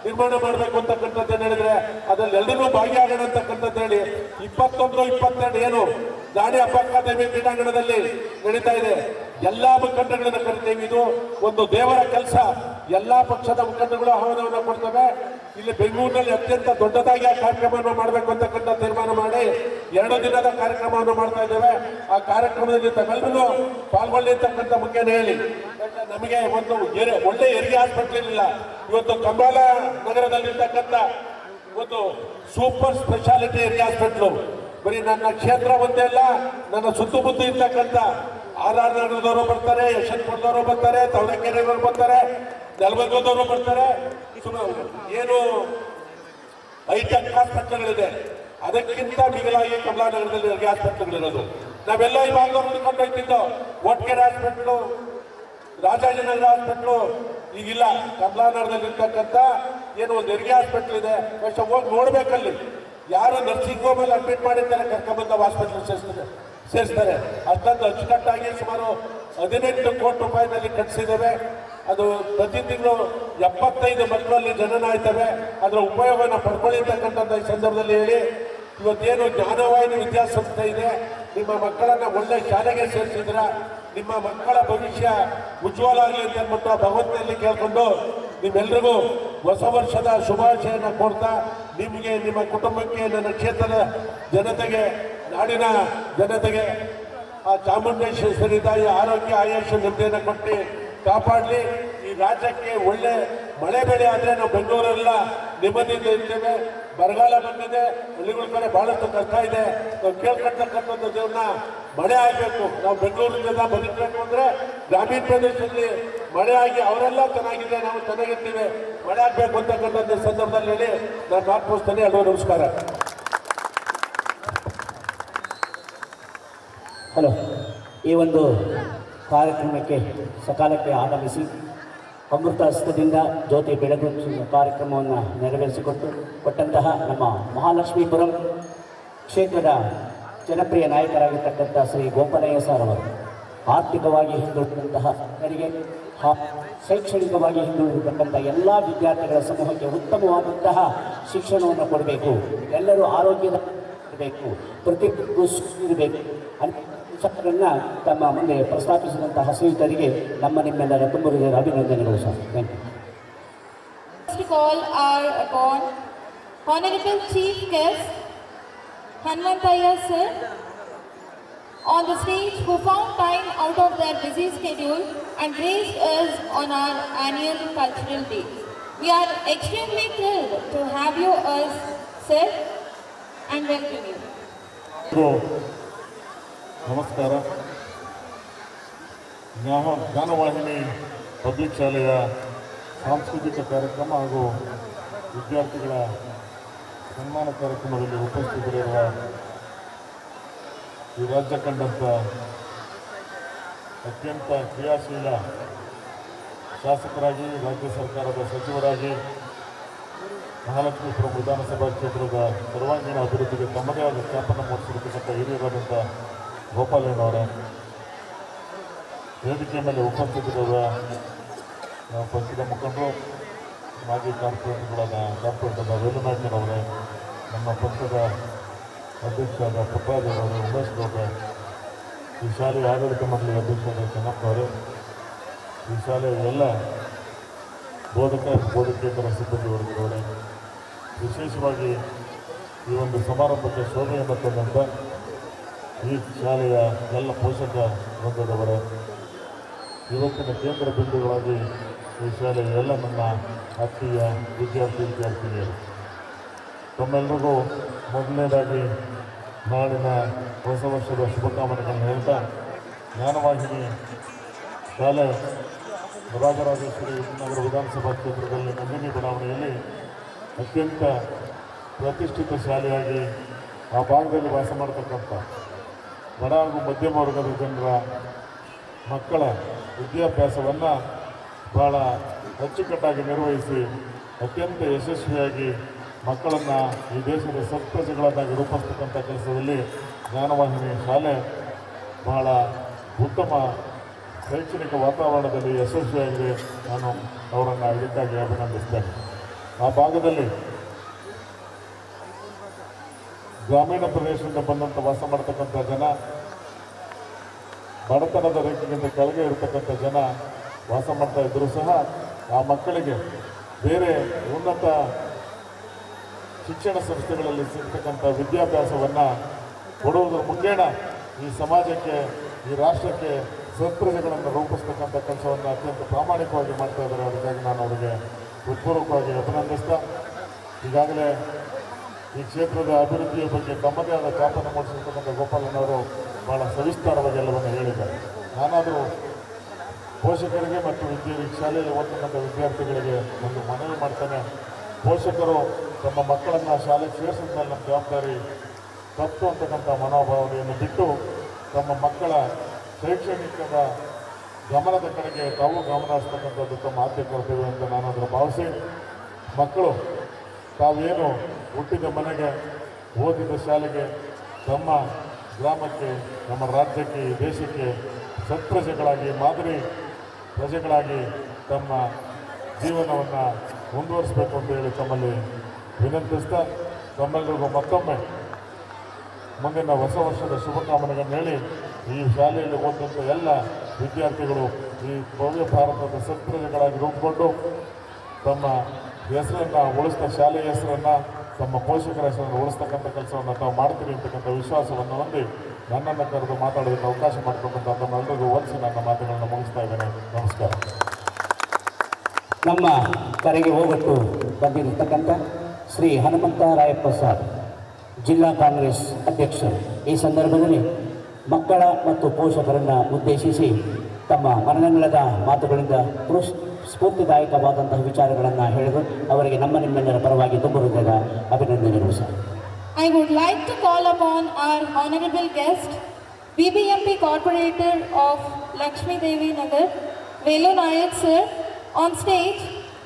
ನಿರ್ಮಾಣ ಮಾಡಬೇಕು ಅಂತಕ್ಕಂಥದ್ದು ಹೇಳಿದ್ರೆ ಅದ್ರಲ್ಲಿ ಎಲ್ಲರೂ ಭಾಗಿಯಾಗೋಣ ಅಂತಕ್ಕಂಥದ್ದು ಹೇಳಿ 21, 22 ಏನು ರಾಣಿ ಅಬ್ಬಕ್ಕದೇವಿ ಕ್ರೀಡಾಂಗಣದಲ್ಲಿ ನಡೀತಾ ಇದೆ. ಎಲ್ಲಾ ಮುಖಂಡಗಳನ್ನ ಕರಿತೇವೆ. ಇದು ಒಂದು ದೇವರ ಕೆಲಸ. ಎಲ್ಲಾ ಪಕ್ಷದ ಮುಖಂಡಗಳು ಆಹ್ವಾನವನ್ನು ಕೊಡ್ತವೆ. ಇಲ್ಲಿ ಬೆಂಗಳೂರಿನಲ್ಲಿ ಅತ್ಯಂತ ದೊಡ್ಡದಾಗಿ ಆ ಕಾರ್ಯಕ್ರಮವನ್ನು ಮಾಡಬೇಕು ಅಂತಕ್ಕಂಥ ತೀರ್ಮಾನ ಮಾಡಿ 2 ದಿನದ ಕಾರ್ಯಕ್ರಮವನ್ನು ಮಾಡ್ತಾ ಇದ್ದೇವೆ. ಆ ಕಾರ್ಯಕ್ರಮದಲ್ಲಿ ತಾವೆಲ್ಲರೂ ಪಾಲ್ಗೊಳ್ಳಿ ಅಂತಕ್ಕಂಥ ಮುಖ್ಯನ ಹೇಳಿ. ನಮಗೆ ಒಂದು ಒಳ್ಳೆ ಹೆರಿಗೆ ಹಾಸ್ಪಿಟಲ್ ಇಲ್ಲ. ಇವತ್ತು ಕಂಬಾಲ ನಗರದಲ್ಲಿರ್ತಕ್ಕಂಥ ಒಂದು ಸೂಪರ್ ಸ್ಪೆಷಾಲಿಟಿ ಹೆರಿಗೆ ಹಾಸ್ಪಿಟ್ಲು ಬರೀ ನನ್ನ ಕ್ಷೇತ್ರ ಒಂದೇ ಅಲ್ಲ, ನನ್ನ ಸುತ್ತಮುತ್ತ ಇರ್ತಕ್ಕಂಥ RR ನಗರದವರು ಬರ್ತಾರೆ, ಯಶವಂತಪುರದವರು ಬರ್ತಾರೆ, ತವರಕೆರೆಯವರು ಬರ್ತಾರೆ, ನೆಲಮಂಗಲದವರು ಬರ್ತಾರೆ. ಏನು ಹೈಟೆಕ್ ಹಾಸ್ಪಿಟಲ್ಗಳಿದೆ ಅದಕ್ಕಿಂತ ಮಿಗಿಲಾಗಿ ಕಮಲಾನಗರದಲ್ಲಿ ಹೆರಿಗೆ ಹಾಸ್ಪಿಟಲ್ಗಳಿರೋದು. ನಾವೆಲ್ಲ ಈ ಭಾಗದವರು ಹುಡ್ಕೊಂಡು ಹೋಗ್ತಿದ್ದೋ. ಒಟ್ಕೆರೆ ಹಾಸ್ಪಿಟ್ಲು, ರಾಜಾಜಿನಗರ ಹಾಸ್ಪಿಟ್ಲು ಈಗಿಲ್ಲ. ಕಮಲಾನಗರದಲ್ಲಿ ಇರ್ತಕ್ಕಂಥ ಏನು ಒಂದು ಹೆರಿಗೆ ಹಾಸ್ಪಿಟ್ಲ್ ಇದೆ, ಹೋಗಿ ನೋಡ್ಬೇಕಲ್ಲಿ. ಯಾರು ನರ್ಸಿಂಗ್ ಹೋಮಲ್ಲಿ ಅಡ್ಮಿಟ್ ಮಾಡಿರ್ತಾರೆ ಕರ್ಕೊಂಡ್ಬಂದ ಹಾಸ್ಪಿಟ್ಲ್ ಸೇರಿಸ್ತಾರೆ. ಅಷ್ಟೊಂದು ಅಚ್ಚುಕಟ್ಟಾಗಿ ಸುಮಾರು 18 ಕೋಟಿ ರೂಪಾಯಿನಲ್ಲಿ ಕಟ್ಟಿಸಿದ್ದೇವೆ. ಅದು ಪ್ರತಿ ತಿಂಗಳು 75 ಮಕ್ಕಳಲ್ಲಿ ಜನನ ಆಯ್ತವೆ. ಅದರ ಉಪಯೋಗನ ಪಡ್ಕೊಳ್ಳಿರ್ತಕ್ಕಂಥದ್ದು ಈ ಸಂದರ್ಭದಲ್ಲಿ ಹೇಳಿ, ಇವತ್ತೇನು ಜ್ಞಾನವಾಹಿನಿ ವಿದ್ಯಾಸಂಸ್ಥೆ ಇದೆ, ನಿಮ್ಮ ಮಕ್ಕಳನ್ನ ಒಳ್ಳೆ ಶಾಲೆಗೆ ಸೇರಿಸಿದ್ರ, ನಿಮ್ಮ ಮಕ್ಕಳ ಭವಿಷ್ಯ ಉಜ್ವಲ ಆಗಲಿ ಅಂತ ಅಂದ್ಬಿಟ್ಟು ಭಗವಂತನಲ್ಲಿ ಕೇಳ್ಕೊಂಡು ನಿಮ್ಮೆಲ್ರಿಗೂ ಹೊಸ ವರ್ಷದ ಶುಭಾಶಯನ ಕೊಡ್ತಾ, ನಿಮಗೆ, ನಿಮ್ಮ ಕುಟುಂಬಕ್ಕೆ, ನನ್ನ ಕ್ಷೇತ್ರದ ಜನತೆಗೆ, ನಾಡಿನ ಜನತೆಗೆ ಆ ಚಾಮುಂಡೇಶ್ವರಿ ತಾಯಿ ಆರೋಗ್ಯ ಆಯುಷ ನೆಮ್ಮದಿಯನ್ನು ಕೊಟ್ಟು ಕಾಪಾಡಲಿ. ಈ ರಾಜ್ಯಕ್ಕೆ ಒಳ್ಳೆ ಮಳೆ ಬೆಳೆ ಆದರೆ ನಾವು ಬೆಂಗಳೂರೆಲ್ಲ ನೆಮ್ಮದಿಯಿಂದ ಇರ್ತೇವೆ. ಬರಗಾಲ ಬಂದಿದೆ, ಹಳ್ಳಿಗಳ ಕಡೆ ಬಹಳಷ್ಟು ಕಷ್ಟ ಇದೆ. ನಾವು ಕೇಳ್ಕೊಳ್ತಕ್ಕಂಥದ್ದು ದೇವ್ರನ್ನ ಮಳೆ ಆಗಬೇಕು. ನಾವು ಬೆಂಗಳೂರಿನಿಂದ ಬದುಕಬೇಕು ಅಂದರೆ ಗ್ರಾಮೀಣ ಪ್ರದೇಶದಲ್ಲಿ ಮಳೆ ಆಗಿ ಅವರೆಲ್ಲ ಚೆನ್ನಾಗಿದೆ, ನಾವು ಚೆನ್ನಾಗಿರ್ತೀವಿ. ಮಳೆ ಆಗಬೇಕು ಅಂತಕ್ಕಂಥದ್ದು ಸಂದರ್ಭದಲ್ಲಿ ಹೇಳಿ ನಾನು ಮಾತು ಮುಗಿಸ್ತೇನೆ. ಎಲ್ಲರೂ ನಮಸ್ಕಾರ. ಹಲೋ, ಈ ಒಂದು ಕಾರ್ಯಕ್ರಮಕ್ಕೆ ಸಕಾಲಕ್ಕೆ ಆಗಮಿಸಿ ಅಮೃತ ಹಸ್ತದಿಂದ ಜ್ಯೋತಿ ಬೆಳಗುವ ಕಾರ್ಯಕ್ರಮವನ್ನು ನೆರವೇರಿಸಿಕೊಟ್ಟಂತಹ ನಮ್ಮ ಮಹಾಲಕ್ಷ್ಮೀಪುರಂ ಕ್ಷೇತ್ರದ ಜನಪ್ರಿಯ ನಾಯಕರಾಗಿರ್ತಕ್ಕಂಥ ಶ್ರೀ ಗೋಪಾಲಯ್ಯ ಸರ್ ಅವರು ಆರ್ಥಿಕವಾಗಿ ಹಿಂದುಳಿದಂತಹ ಜನರಿಗೆ ಶೈಕ್ಷಣಿಕವಾಗಿ ಹಿಂದುಳಿದಿರ್ತಕ್ಕಂಥ ಎಲ್ಲ ವಿದ್ಯಾರ್ಥಿಗಳ ಸಮೂಹಕ್ಕೆ ಉತ್ತಮವಾದಂತಹ ಶಿಕ್ಷಣವನ್ನು ಕೊಡಬೇಕು, ಎಲ್ಲರೂ ಆರೋಗ್ಯದ ಇರಬೇಕು, ಪ್ರತಿಯೊಬ್ಬರಿಗೂ ಇರಬೇಕು ವಿಚಾರಗಳನ್ನು ತಮ್ಮ ಮುಂದೆ ಪ್ರಸ್ತಾಪಿಸಿದಂತಹ ಶ್ರೀಯುತರಿಗೆ ನಮ್ಮ ನಿಮ್ಮೆಲ್ಲರ ತುಂಬ ಹೃದಯದ ಅಭಿನಂದನೆಗಳು sir. Thank you. To call our upon Honorable Chief Guest Hanmantaya sir on the stage, who found time out of their busy schedule and graced us on our annual cultural day. We are extremely thrilled to have you as sir and welcome you. ನಮಸ್ಕಾರ. Jnanavahini public ಶಾಲೆಯ ಸಾಂಸ್ಕೃತಿಕ ಕಾರ್ಯಕ್ರಮ ಹಾಗೂ ವಿದ್ಯಾರ್ಥಿಗಳ ಸನ್ಮಾನ ಕಾರ್ಯಕ್ರಮದಲ್ಲಿ ಉಪಸ್ಥಿತರಿರುವ ಈ ರಾಜ್ಯ ಕಂಡಂಥ ಅತ್ಯಂತ ಕ್ರಿಯಾಶೀಲ ಶಾಸಕರಾಗಿ, ರಾಜ್ಯ ಸರ್ಕಾರದ ಸಚಿವರಾಗಿ, ಮಹಾಲಕ್ಷ್ಮೀಪುರಂ ವಿಧಾನಸಭಾ ಕ್ಷೇತ್ರದ ಸರ್ವಾಂಗೀಣ ಅಭಿವೃದ್ಧಿಗೆ ತಮ್ಮದೇ ಆದ ಛಾಪನ್ನು ಮೂಡಿಸಿರ್ತಕ್ಕಂಥ ಹಿರಿಯರಾದಂಥ ಗೋಪಾಲಯ್ಯನವರ, ವೇದಿಕೆ ಮೇಲೆ ಉಪಸ್ಥಿತರಿರುವ ಪಕ್ಷದ ಮುಖಂಡರು, ಮಾಜಿ ಕಾರ್ಪೊರೇಟರ್ ವೇಲುನಾಯ್ಕರವರೇ, ನಮ್ಮ ಪಕ್ಷದ ಅಧ್ಯಕ್ಷರಾದ ಪುಟ್ರಾಜರವರೇ, ಉಮೇಶ್ ಗೌಡ್ರೆ, ಈ ಶಾಲೆಯ ಆಡಳಿತ ಮಂಡಳಿ ಅಧ್ಯಕ್ಷರಾದ ಚೆನ್ನಪ್ಪವರೇ, ಈ ಶಾಲೆಯ ಎಲ್ಲ ಬೋಧಕೇತರ ಸಿಬ್ಬಂದಿ ವರ್ಗದವರೇ, ವಿಶೇಷವಾಗಿ ಈ ಒಂದು ಸಮಾರಂಭಕ್ಕೆ ಶೋಭೆಯನ್ನು ತಂದಂಥ ಈ ಶಾಲೆಯ ಎಲ್ಲ ಪೋಷಕ ವರ್ಗದವರೇ, ಇವತ್ತಿನ ಕೇಂದ್ರ ಬಿಂದುಗಳಾಗಿ ಈ ಶಾಲೆಯ ಎಲ್ಲ ನನ್ನ ಆತ್ಮೀಯ ವಿದ್ಯಾರ್ಥಿನಿಯರು, ತಮ್ಮೆಲ್ಲರಿಗೂ ಮೊದಲನೇದಾಗಿ ನಾಳಿನ ಹೊಸ ವರ್ಷದ ಶುಭಕಾಮನೆಗಳನ್ನು ಹೇಳ್ತಾ, ಜ್ಞಾನವಾಹಿನಿ ಶಾಲೆ ರಾಜರಾಜೇಶ್ವರಿ ನಗರ ವಿಧಾನಸಭಾ ಕ್ಷೇತ್ರದಲ್ಲಿ ನಂದಿನಿ ಬಡಾವಣೆಯಲ್ಲಿ ಅತ್ಯಂತ ಪ್ರತಿಷ್ಠಿತ ಶಾಲೆಯಾಗಿ ಆ ಭಾಗದಲ್ಲಿ ವಾಸ ಮಾಡತಕ್ಕಂಥ ಬಡ ಹಾಗೂ ಮಧ್ಯಮ ವರ್ಗದ ಜನರ ಮಕ್ಕಳ ವಿದ್ಯಾಭ್ಯಾಸವನ್ನು ಬಹಳ ಅಚ್ಚುಕಟ್ಟಾಗಿ ನಿರ್ವಹಿಸಿ ಅತ್ಯಂತ ಯಶಸ್ವಿಯಾಗಿ ಮಕ್ಕಳನ್ನು ಈ ದೇಶದ ಸತ್ಪ್ರಜೆಗಳನ್ನಾಗಿ ರೂಪಿಸ್ತಕ್ಕಂಥ ಕೆಲಸದಲ್ಲಿ ಜ್ಞಾನವಾಹಿನಿ ಶಾಲೆ ಬಹಳ ಉತ್ತಮ ಶೈಕ್ಷಣಿಕ ವಾತಾವರಣದಲ್ಲಿ ಯಶಸ್ವಿಯಾಗಿದೆ. ನಾನು ಅವರನ್ನು ಇದಕ್ಕಾಗಿ ಅಭಿನಂದಿಸ್ತೇನೆ. ಆ ಭಾಗದಲ್ಲಿ ಗ್ರಾಮೀಣ ಪ್ರದೇಶದಿಂದ ಬಂದಂಥ ವಾಸ ಮಾಡ್ತಕ್ಕಂಥ ಜನ, ಬಡತನದ ರೇಖೆಗಿಂತ ಕೆಳಗೆ ಇರತಕ್ಕಂಥ ಜನ ವಾಸ ಮಾಡ್ತಾ ಇದ್ದರೂ ಸಹ ಆ ಮಕ್ಕಳಿಗೆ ಬೇರೆ ಉನ್ನತ ಶಿಕ್ಷಣ ಸಂಸ್ಥೆಗಳಲ್ಲಿ ಸಿಗ್ತಕ್ಕಂಥ ವಿದ್ಯಾಭ್ಯಾಸವನ್ನು ಕೊಡುವುದರ ಮುಖೇನ ಈ ಸಮಾಜಕ್ಕೆ, ಈ ರಾಷ್ಟ್ರಕ್ಕೆ ಸತ್ಪ್ರಜೆಗಳನ್ನು ರೂಪಿಸ್ತಕ್ಕಂಥ ಕೆಲಸವನ್ನು ಅತ್ಯಂತ ಪ್ರಾಮಾಣಿಕವಾಗಿ ಮಾಡ್ತಾ ಇದ್ದಾರೆ. ಅದಕ್ಕಾಗಿ ನಾನು ಅವರಿಗೆ ಹೃತ್ಪೂರ್ವಕವಾಗಿ ಅಭಿನಂದಿಸ್ತಾ, ಈಗಾಗಲೇ ಈ ಕ್ಷೇತ್ರದ ಅಭಿವೃದ್ಧಿಯ ಬಗ್ಗೆ ತಮ್ಮದೇ ಆದ ಛಾಪನ್ನು ಮೂಡಿಸಿರ್ತಕ್ಕಂಥ ಗೋಪಾಲನವರು ಬಹಳ ಸವಿಸ್ತಾರವಾಗಿ ಎಲ್ಲವನ್ನು ಹೇಳಿದ್ದಾರೆ. ನಾನಾದರೂ ಪೋಷಕರಿಗೆ ಮತ್ತು ಶಾಲೆಯಲ್ಲಿ ಓದ್ತಕ್ಕಂಥ ವಿದ್ಯಾರ್ಥಿಗಳಿಗೆ ಒಂದು ಮನವಿ ಮಾಡ್ತೇನೆ. ಪೋಷಕರು ತಮ್ಮ ಮಕ್ಕಳನ್ನು ಶಾಲೆಗೆ ಸೇರಿಸಿದ ಮೇಲೆ ನಮ್ಮ ಜವಾಬ್ದಾರಿ ತಪ್ಪು ಅಂತಕ್ಕಂಥ ಮನೋಭಾವನೆಯನ್ನು ಬಿಟ್ಟು ತಮ್ಮ ಮಕ್ಕಳ ಶೈಕ್ಷಣಿಕದ ಗಮನದ ಕಡೆಗೆ ತಾವು ಗಮನ ಹರಿಸ್ತಕ್ಕಂಥದ್ದು ತಮ್ಮ ಆದ್ಯ ಕರ್ತವ್ಯ ಅಂತ ನಾನು ಅದನ್ನು ಭಾವಿಸಿ, ಮಕ್ಕಳು ತಾವೇನು ಹುಟ್ಟಿದ ಮನೆಗೆ, ಓದಿದ ಶಾಲೆಗೆ, ನಮ್ಮ ಗ್ರಾಮಕ್ಕೆ, ನಮ್ಮ ರಾಜ್ಯಕ್ಕೆ, ಈ ದೇಶಕ್ಕೆ ಸತ್ಪ್ರಜೆಗಳಾಗಿ, ಮಾದರಿ ಪ್ರಜೆಗಳಾಗಿ ತಮ್ಮ ಜೀವನವನ್ನು ಮುಂದುವರಿಸಬೇಕು ಅಂತ ಹೇಳಿ ತಮ್ಮಲ್ಲಿ ವಿನಂತಿಸ್ತಾ, ತಮ್ಮೆಲ್ಲರಿಗೂ ಮತ್ತೊಮ್ಮೆ ಮುಂದಿನ ಹೊಸ ವರ್ಷದ ಶುಭಕಾಮನೆಗಳನ್ನು ಹೇಳಿ, ಈ ಶಾಲೆಯಲ್ಲಿ ಓದಂಥ ಎಲ್ಲ ವಿದ್ಯಾರ್ಥಿಗಳು ಈ ಭವ್ಯ ಭಾರತದ ಸತ್ಪ್ರಜೆಗಳಾಗಿ ರೂಪುಗೊಂಡು ತಮ್ಮ ಹೆಸರನ್ನು ಉಳಿಸ್ತಾ, ಶಾಲೆಯ ಹೆಸರನ್ನು, ತಮ್ಮ ಪೋಷಕರ ಹೆಸರನ್ನು ಉಳಿಸ್ತಕ್ಕಂಥ ಕೆಲಸವನ್ನು ತಾವು ಮಾಡ್ತೀರಿ ಅಂತಕ್ಕಂಥ ವಿಶ್ವಾಸವನ್ನು ಹೊಂದಿ ನನ್ನನ್ನು ಕರೆದು ಮಾತಾಡೋದಕ್ಕೆ ಅವಕಾಶ ಮಾಡಿಕೊಟ್ಟಂಥ ತಮ್ಮೆಲ್ಲರಿಗೂ ವಂದಿಸಿ ನನ್ನ ಮಾತುಗಳನ್ನು ಮುಗಿಸ್ತಾ ಇದ್ದೇನೆ. ನಮಸ್ಕಾರ. ನಮ್ಮ ಕರೆಗೆ ಹೋಗೊಟ್ಟು ಬಂದಿರತಕ್ಕಂಥ ಶ್ರೀ ಹನುಮಂತ ರಾಯಪ್ಪ ಸಾರ್, ಜಿಲ್ಲಾ ಕಾಂಗ್ರೆಸ್ ಅಧ್ಯಕ್ಷರು, ಈ ಸಂದರ್ಭದಲ್ಲಿ ಮಕ್ಕಳ ಮತ್ತು ಪೋಷಕರನ್ನು ಉದ್ದೇಶಿಸಿ ತಮ್ಮ ಮನರಂಗದ ಮಾತುಗಳಿಂದ ಸ್ಫೂರ್ತಿದಾಯಕವಾದಂತಹ ವಿಚಾರಗಳನ್ನು ಹೇಳಿದರು. ಅವರಿಗೆ ನಿಮ್ಮೆಲ್ಲರ ಪರವಾಗಿ ತುಂಬ ಹೃದಯದ ಅಭಿನಂದನೆಗಳು sir. I would like to call upon our honorable guest, BBMP Corporator of Lakshmi Devi Nagar, Velu Nayak sir, on stage,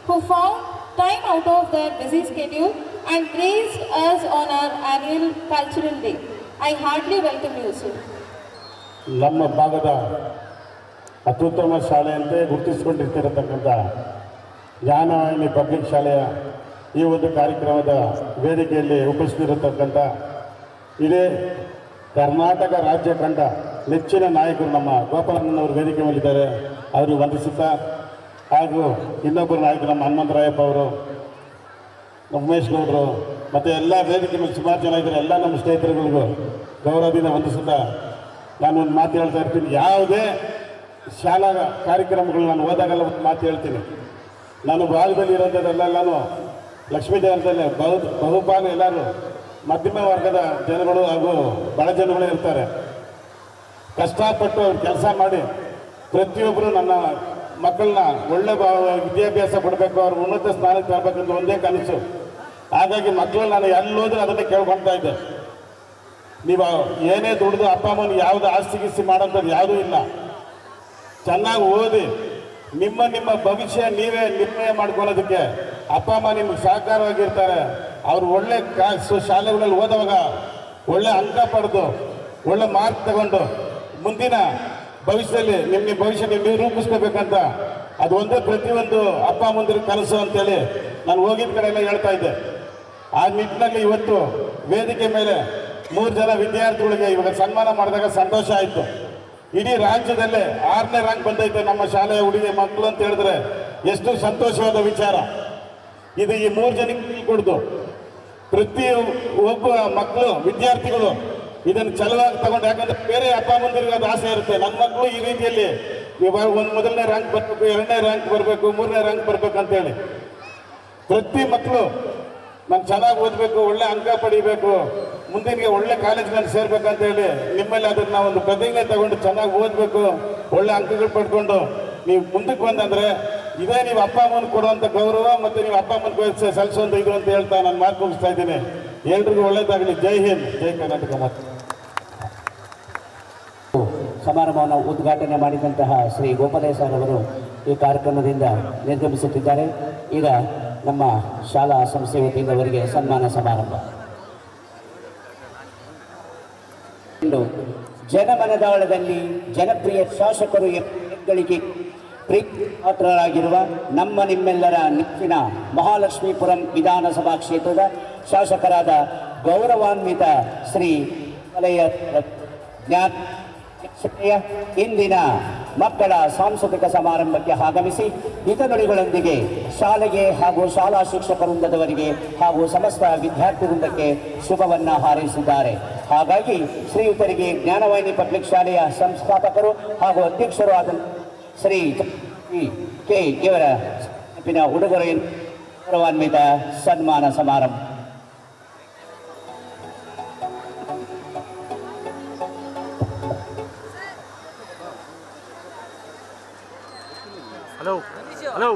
who found time out of their busy schedule and graced us on our annual cultural day. I heartily welcome you, sir. ನಮ್ಮ ಭಾಗದ ಅತ್ಯುತ್ತಮ ಶಾಲೆಯಂತೆ ಗುರುತಿಸಿಕೊಂಡಿರ್ತಿರತಕ್ಕಂಥ Jnanavahini public ಶಾಲೆಯ ಈ ಒಂದು ಕಾರ್ಯಕ್ರಮದ ವೇದಿಕೆಯಲ್ಲಿ ಉಪಸ್ಥಿತಿರತಕ್ಕಂಥ ಇದೇ ಕರ್ನಾಟಕ ರಾಜ್ಯ ಕಂಡ ನೆಚ್ಚಿನ ನಾಯಕರು ನಮ್ಮ ಗೋಪಾಲಣ್ಣನವರು ವೇದಿಕೆ ಮೇಲಿದ್ದಾರೆ. ಅವರು ವಂದಿಸುತ್ತಾ, ಹಾಗೂ ಇನ್ನೊಬ್ಬರು ನಾಯಕರು ನಮ್ಮ ಹನುಮಂತರಾಯಪ್ಪ ಅವರು, ಉಮೇಶ್ ಗೌಡರು ಮತ್ತು ಎಲ್ಲ ವೇದಿಕೆ ಮೇಲೆ ಸುಮಾರು ಜನ ಇದ್ದಾರೆ. ಎಲ್ಲ ನಮ್ಮ ಸ್ನೇಹಿತರುಗಳಿಗೂ ಗೌರವದಿಂದ ವಂದಿಸುತ್ತಾ ನಾನು ಒಂದು ಮಾತು ಹೇಳ್ತಾ ಇರ್ತೀನಿ. ಯಾವುದೇ ಶಾಲಾ ಕಾರ್ಯಕ್ರಮಗಳು ನಾನು ಹೋದಾಗೆಲ್ಲ ಒಂದು ಮಾತು ಹೇಳ್ತೀನಿ. ನಾನು ಭಾಗದಲ್ಲಿ ಇರೋದೆಲ್ಲನೂ ಲಕ್ಷ್ಮೀ ದೇವರದಲ್ಲಿ ಬಹುಪಾಲು ಎಲ್ಲರೂ ಮಧ್ಯಮ ವರ್ಗದ ಜನಗಳು ಹಾಗೂ ಬಡ ಜನಗಳು ಇರ್ತಾರೆ. ಕಷ್ಟಪಟ್ಟು ಅವ್ರು ಕೆಲಸ ಮಾಡಿ ಪ್ರತಿಯೊಬ್ಬರು ನನ್ನ ಮಕ್ಕಳನ್ನ ಒಳ್ಳೆ ವಿದ್ಯಾಭ್ಯಾಸ ಕೊಡಬೇಕು, ಅವ್ರು ಉನ್ನತ ಸ್ಥಾನಕ್ಕೆ ತರಬೇಕಂತ ಒಂದೇ ಕನಸು. ಹಾಗಾಗಿ ಮಕ್ಕಳು ನಾನು ಎಲ್ಲೋದ್ರೂ ಅದನ್ನೇ ಕೇಳ್ಕೊಳ್ತಾ ಇದ್ದೆ. ನೀವು ಏನೇ ದುಡಿದು ಅಪ್ಪ ಅಮ್ಮನ ಯಾವುದು ಆಸ್ತಿ ಗಿಸ್ತಿ ಮಾಡೋಂಥದ್ದು ಯಾವುದೂ ಇಲ್ಲ. ಚೆನ್ನಾಗಿ ಓದಿ ನಿಮ್ಮ ಭವಿಷ್ಯ ನೀವೇ ನಿರ್ಣಯ ಮಾಡ್ಕೊಳ್ಳೋದಕ್ಕೆ ಅಪ್ಪ ಅಮ್ಮ ನಿಮ್ಗೆ ಸಹಕಾರವಾಗಿರ್ತಾರೆ. ಅವರು ಒಳ್ಳೆ ಶಾಲೆಗಳಲ್ಲಿ ಓದುವಾಗ ಒಳ್ಳೆ ಅಂಕ ಪಡೆದು ಒಳ್ಳೆ ಮಾರ್ಕ್ ತಗೊಂಡು ಮುಂದಿನ ಭವಿಷ್ಯದಲ್ಲಿ ನಿಮ್ಮ ಭವಿಷ್ಯ ನೀವು ರೂಪಿಸ್ಕೋಬೇಕಂತ ಅದು ಒಂದೇ ಪ್ರತಿಯೊಂದು ಅಪ್ಪ ಅಮ್ಮಂದಿರ ಕನಸು ಅಂತೇಳಿ ನಾನು ಹೋಗಿದ್ದ ಕಡೆ ಎಲ್ಲ ಹೇಳ್ತಾ ಇದ್ದೆ. ಆ ನಿಟ್ಟಿನಲ್ಲಿ ಇವತ್ತು ವೇದಿಕೆ ಮೇಲೆ 3 ಜನ ವಿದ್ಯಾರ್ಥಿಗಳಿಗೆ ಇವಾಗ ಸನ್ಮಾನ ಮಾಡಿದಾಗ ಸಂತೋಷ ಆಯಿತು. ಇಡೀ ರಾಜ್ಯದಲ್ಲೇ 6ನೇ ರ್ಯಾಂಕ್ ಬಂದೈತೆ ನಮ್ಮ ಶಾಲೆಯ ಹುಡುಗಿ ಮಕ್ಕಳು ಅಂತ ಹೇಳಿದ್ರೆ ಎಷ್ಟು ಸಂತೋಷವಾದ ವಿಚಾರ ಇದು. ಈ 3 ಜನಕ್ಕೆ ಕೊಡ್ದು ಪ್ರತಿ ಒಬ್ಬ ಮಕ್ಕಳು ವಿದ್ಯಾರ್ಥಿಗಳು ಇದನ್ನು ಛಲವಾಗಿ ತಗೊಂಡು, ಯಾಕಂದ್ರೆ ಬೇರೆ ಅಪ್ಪ ಅಮ್ಮಂದಿರಿಗೆ ಅದು ಆಸೆ ಇರುತ್ತೆ, ನನ್ನ ಮಕ್ಕಳು ಈ ರೀತಿಯಲ್ಲಿ ಒಂದು 1ನೇ ರ್ಯಾಂಕ್ ಬರಬೇಕು, 2ನೇ ರ್ಯಾಂಕ್ ಬರಬೇಕು, 3ನೇ ರ್ಯಾಂಕ್ ಬರಬೇಕು ಅಂತೇಳಿ ಪ್ರತಿ ಮಕ್ಕಳು ನಾನು ಚೆನ್ನಾಗಿ ಓದಬೇಕು, ಒಳ್ಳೆ ಅಂಕ ಪಡಿಬೇಕು, ಮುಂದಿನ ಒಳ್ಳೆ ಕಾಲೇಜ್ನಲ್ಲಿ ಸೇರ್ಬೇಕಂತ ಹೇಳಿ ನಿಮ್ಮಲ್ಲಿ ಅದನ್ನು ಒಂದು ಪ್ರತಿಜ್ಞೆ ತಗೊಂಡು ಚೆನ್ನಾಗಿ ಓದಬೇಕು, ಒಳ್ಳೆ ಅಂಕಗಳು ಪಡ್ಕೊಂಡು ನೀವು ಮುಂದಕ್ಕೆ ಬಂದಂದರೆ ಇದೇ ನೀವು ಅಪ್ಪ ಅಮ್ಮನ ಕೊಡುವಂಥ ಗೌರವ ಮತ್ತು ನೀವು ಅಪ್ಪ ಅಮ್ಮನ ಸಲ್ಲಿಸುವಂಥ ಇದು ಅಂತ ಹೇಳ್ತಾ ನಾನು ಮಾತು ಮುಗಿಸ್ತಾ ಇದ್ದೀನಿ. ಎಲ್ರಿಗೂ ಒಳ್ಳೇದಾಗಲಿ. ಜೈ ಹಿಂದ್, ಜೈ ಕರ್ನಾಟಕ. ಮತ್ತು ಸಮಾರಂಭವನ್ನು ಉದ್ಘಾಟನೆ ಮಾಡಿದಂತಹ ಶ್ರೀ ಗೋಪಾಲೇಶ್ವರ ಅವರು ಈ ಕಾರ್ಯಕ್ರಮದಿಂದ ನಿರ್ಗಮಿಸುತ್ತಿದ್ದಾರೆ. ಈಗ ನಮ್ಮ ಶಾಲಾ ಸಂಸ್ಥೆ ವತಿಯಿಂದ ಅವರಿಗೆ ಸನ್ಮಾನ ಸಮಾರಂಭ. ಜನಮನದಾಳದಲ್ಲಿ ಜನಪ್ರಿಯ ಶಾಸಕರು ಎಂಬಗಳಿಗೆ ಪ್ರೀತಿಪಾತ್ರರಾಗಿರುವ ನಮ್ಮ ನಿಮ್ಮೆಲ್ಲರ ನೆಚ್ಚಿನ ಮಹಾಲಕ್ಷ್ಮೀಪುರಂ ವಿಧಾನಸಭಾ ಕ್ಷೇತ್ರದ ಶಾಸಕರಾದ ಗೌರವಾನ್ವಿತ ಶ್ರೀ ವಲಯ ಇಂದಿನ ಮಕ್ಕಳ ಸಾಂಸ್ಕೃತಿಕ ಸಮಾರಂಭಕ್ಕೆ ಆಗಮಿಸಿ ಹಿತನುಡಿಗಳೊಂದಿಗೆ ಶಾಲೆಗೆ ಹಾಗೂ ಶಾಲಾ ಶಿಕ್ಷಕ ವೃಂದದವರಿಗೆ ಹಾಗೂ ಸಮಸ್ತ ವಿದ್ಯಾರ್ಥಿ ವೃಂದಕ್ಕೆ ಶುಭವನ್ನು ಹಾರೈಸಿದ್ದಾರೆ. ಹಾಗಾಗಿ ಶ್ರೀಯುತರಿಗೆ ಜ್ಞಾನವಾಹಿನಿ ಪಬ್ಲಿಕ್ ಶಾಲೆಯ ಸಂಸ್ಥಾಪಕರು ಹಾಗೂ ಅಧ್ಯಕ್ಷರು ಆದ ಶ್ರೀ ಕೆ ಇವರ ಉಡುಗೊರೆ ಗೌರವಾನ್ವಿತ ಸನ್ಮಾನ ಸಮಾರಂಭ. ಹಲೋ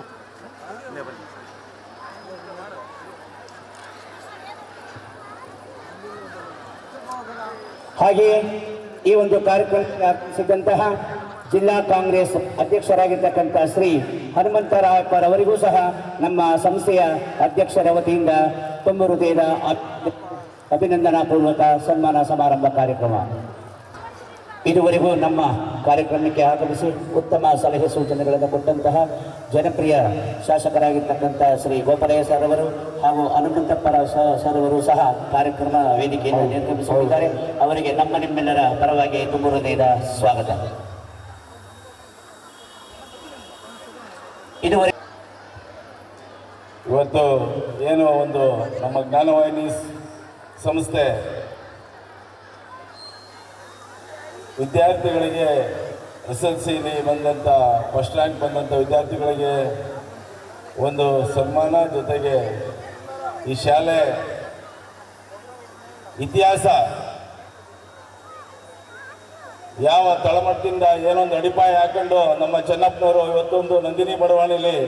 ಹಾಗೆಯೇ ಈ ಒಂದು ಕಾರ್ಯಕ್ರಮಕ್ಕೆ ಆಗಮಿಸಿದಂತಹ ಜಿಲ್ಲಾ ಕಾಂಗ್ರೆಸ್ ಅಧ್ಯಕ್ಷರಾಗಿರ್ತಕ್ಕಂಥ ಶ್ರೀ ಹನುಮಂತರಾಯಪ್ಪರವರಿಗೂ ಸಹ ನಮ್ಮ ಸಂಸ್ಥೆಯ ಅಧ್ಯಕ್ಷರ ವತಿಯಿಂದ ತುಂಬ ಹೃದಯದ ಅಭಿನಂದನಾಪೂರ್ವಕ ಸನ್ಮಾನ ಸಮಾರಂಭ ಕಾರ್ಯಕ್ರಮ. ಇದುವರೆಗೂ ನಮ್ಮ ಕಾರ್ಯಕ್ರಮಕ್ಕೆ ಆಗಮಿಸಿ ಉತ್ತಮ ಸಲಹೆ ಸೂಚನೆಗಳನ್ನು ಕೊಟ್ಟಂತಹ ಜನಪ್ರಿಯ ಶಾಸಕರಾಗಿರ್ತಕ್ಕಂಥ ಶ್ರೀ ಗೋಪಾಲಯ್ಯ ಸರ್ ಅವರು ಹಾಗೂ ಹನುಮಂತಪ್ಪರ ಸರ್ ಅವರು ಸಹ ಕಾರ್ಯಕ್ರಮ ವೇದಿಕೆಯನ್ನು ನಿರ್ಗಮಿಸುತ್ತಿದ್ದಾರೆ. ಅವರಿಗೆ ನಮ್ಮ ನಿಮ್ಮೆಲ್ಲರ ಪರವಾಗಿ ತುಂಬ ಹೃದಯದ ಸ್ವಾಗತ. ಇದುವರೆಗೆ ಇವತ್ತು ಏನು ಒಂದು ನಮ್ಮ ಜ್ಞಾನವಾಹಿನಿ ಸಂಸ್ಥೆ ವಿದ್ಯಾರ್ಥಿಗಳಿಗೆ SLCಲಿ ಬಂದಂಥ ಫಸ್ಟ್ ರ್ಯಾಂಕ್ ಬಂದಂಥ ವಿದ್ಯಾರ್ಥಿಗಳಿಗೆ ಒಂದು ಸನ್ಮಾನ, ಜೊತೆಗೆ ಈ ಶಾಲೆ ಇತಿಹಾಸ ಯಾವ ತಳಮಟ್ಟದಿಂದ ಏನೊಂದು ಅಡಿಪಾಯ ಹಾಕೊಂಡು ನಮ್ಮ ಚೆನ್ನಪ್ಪನವರು ಇವತ್ತೊಂದು ನಂದಿನಿ ಬಡಾವಣೆಯಲ್ಲಿ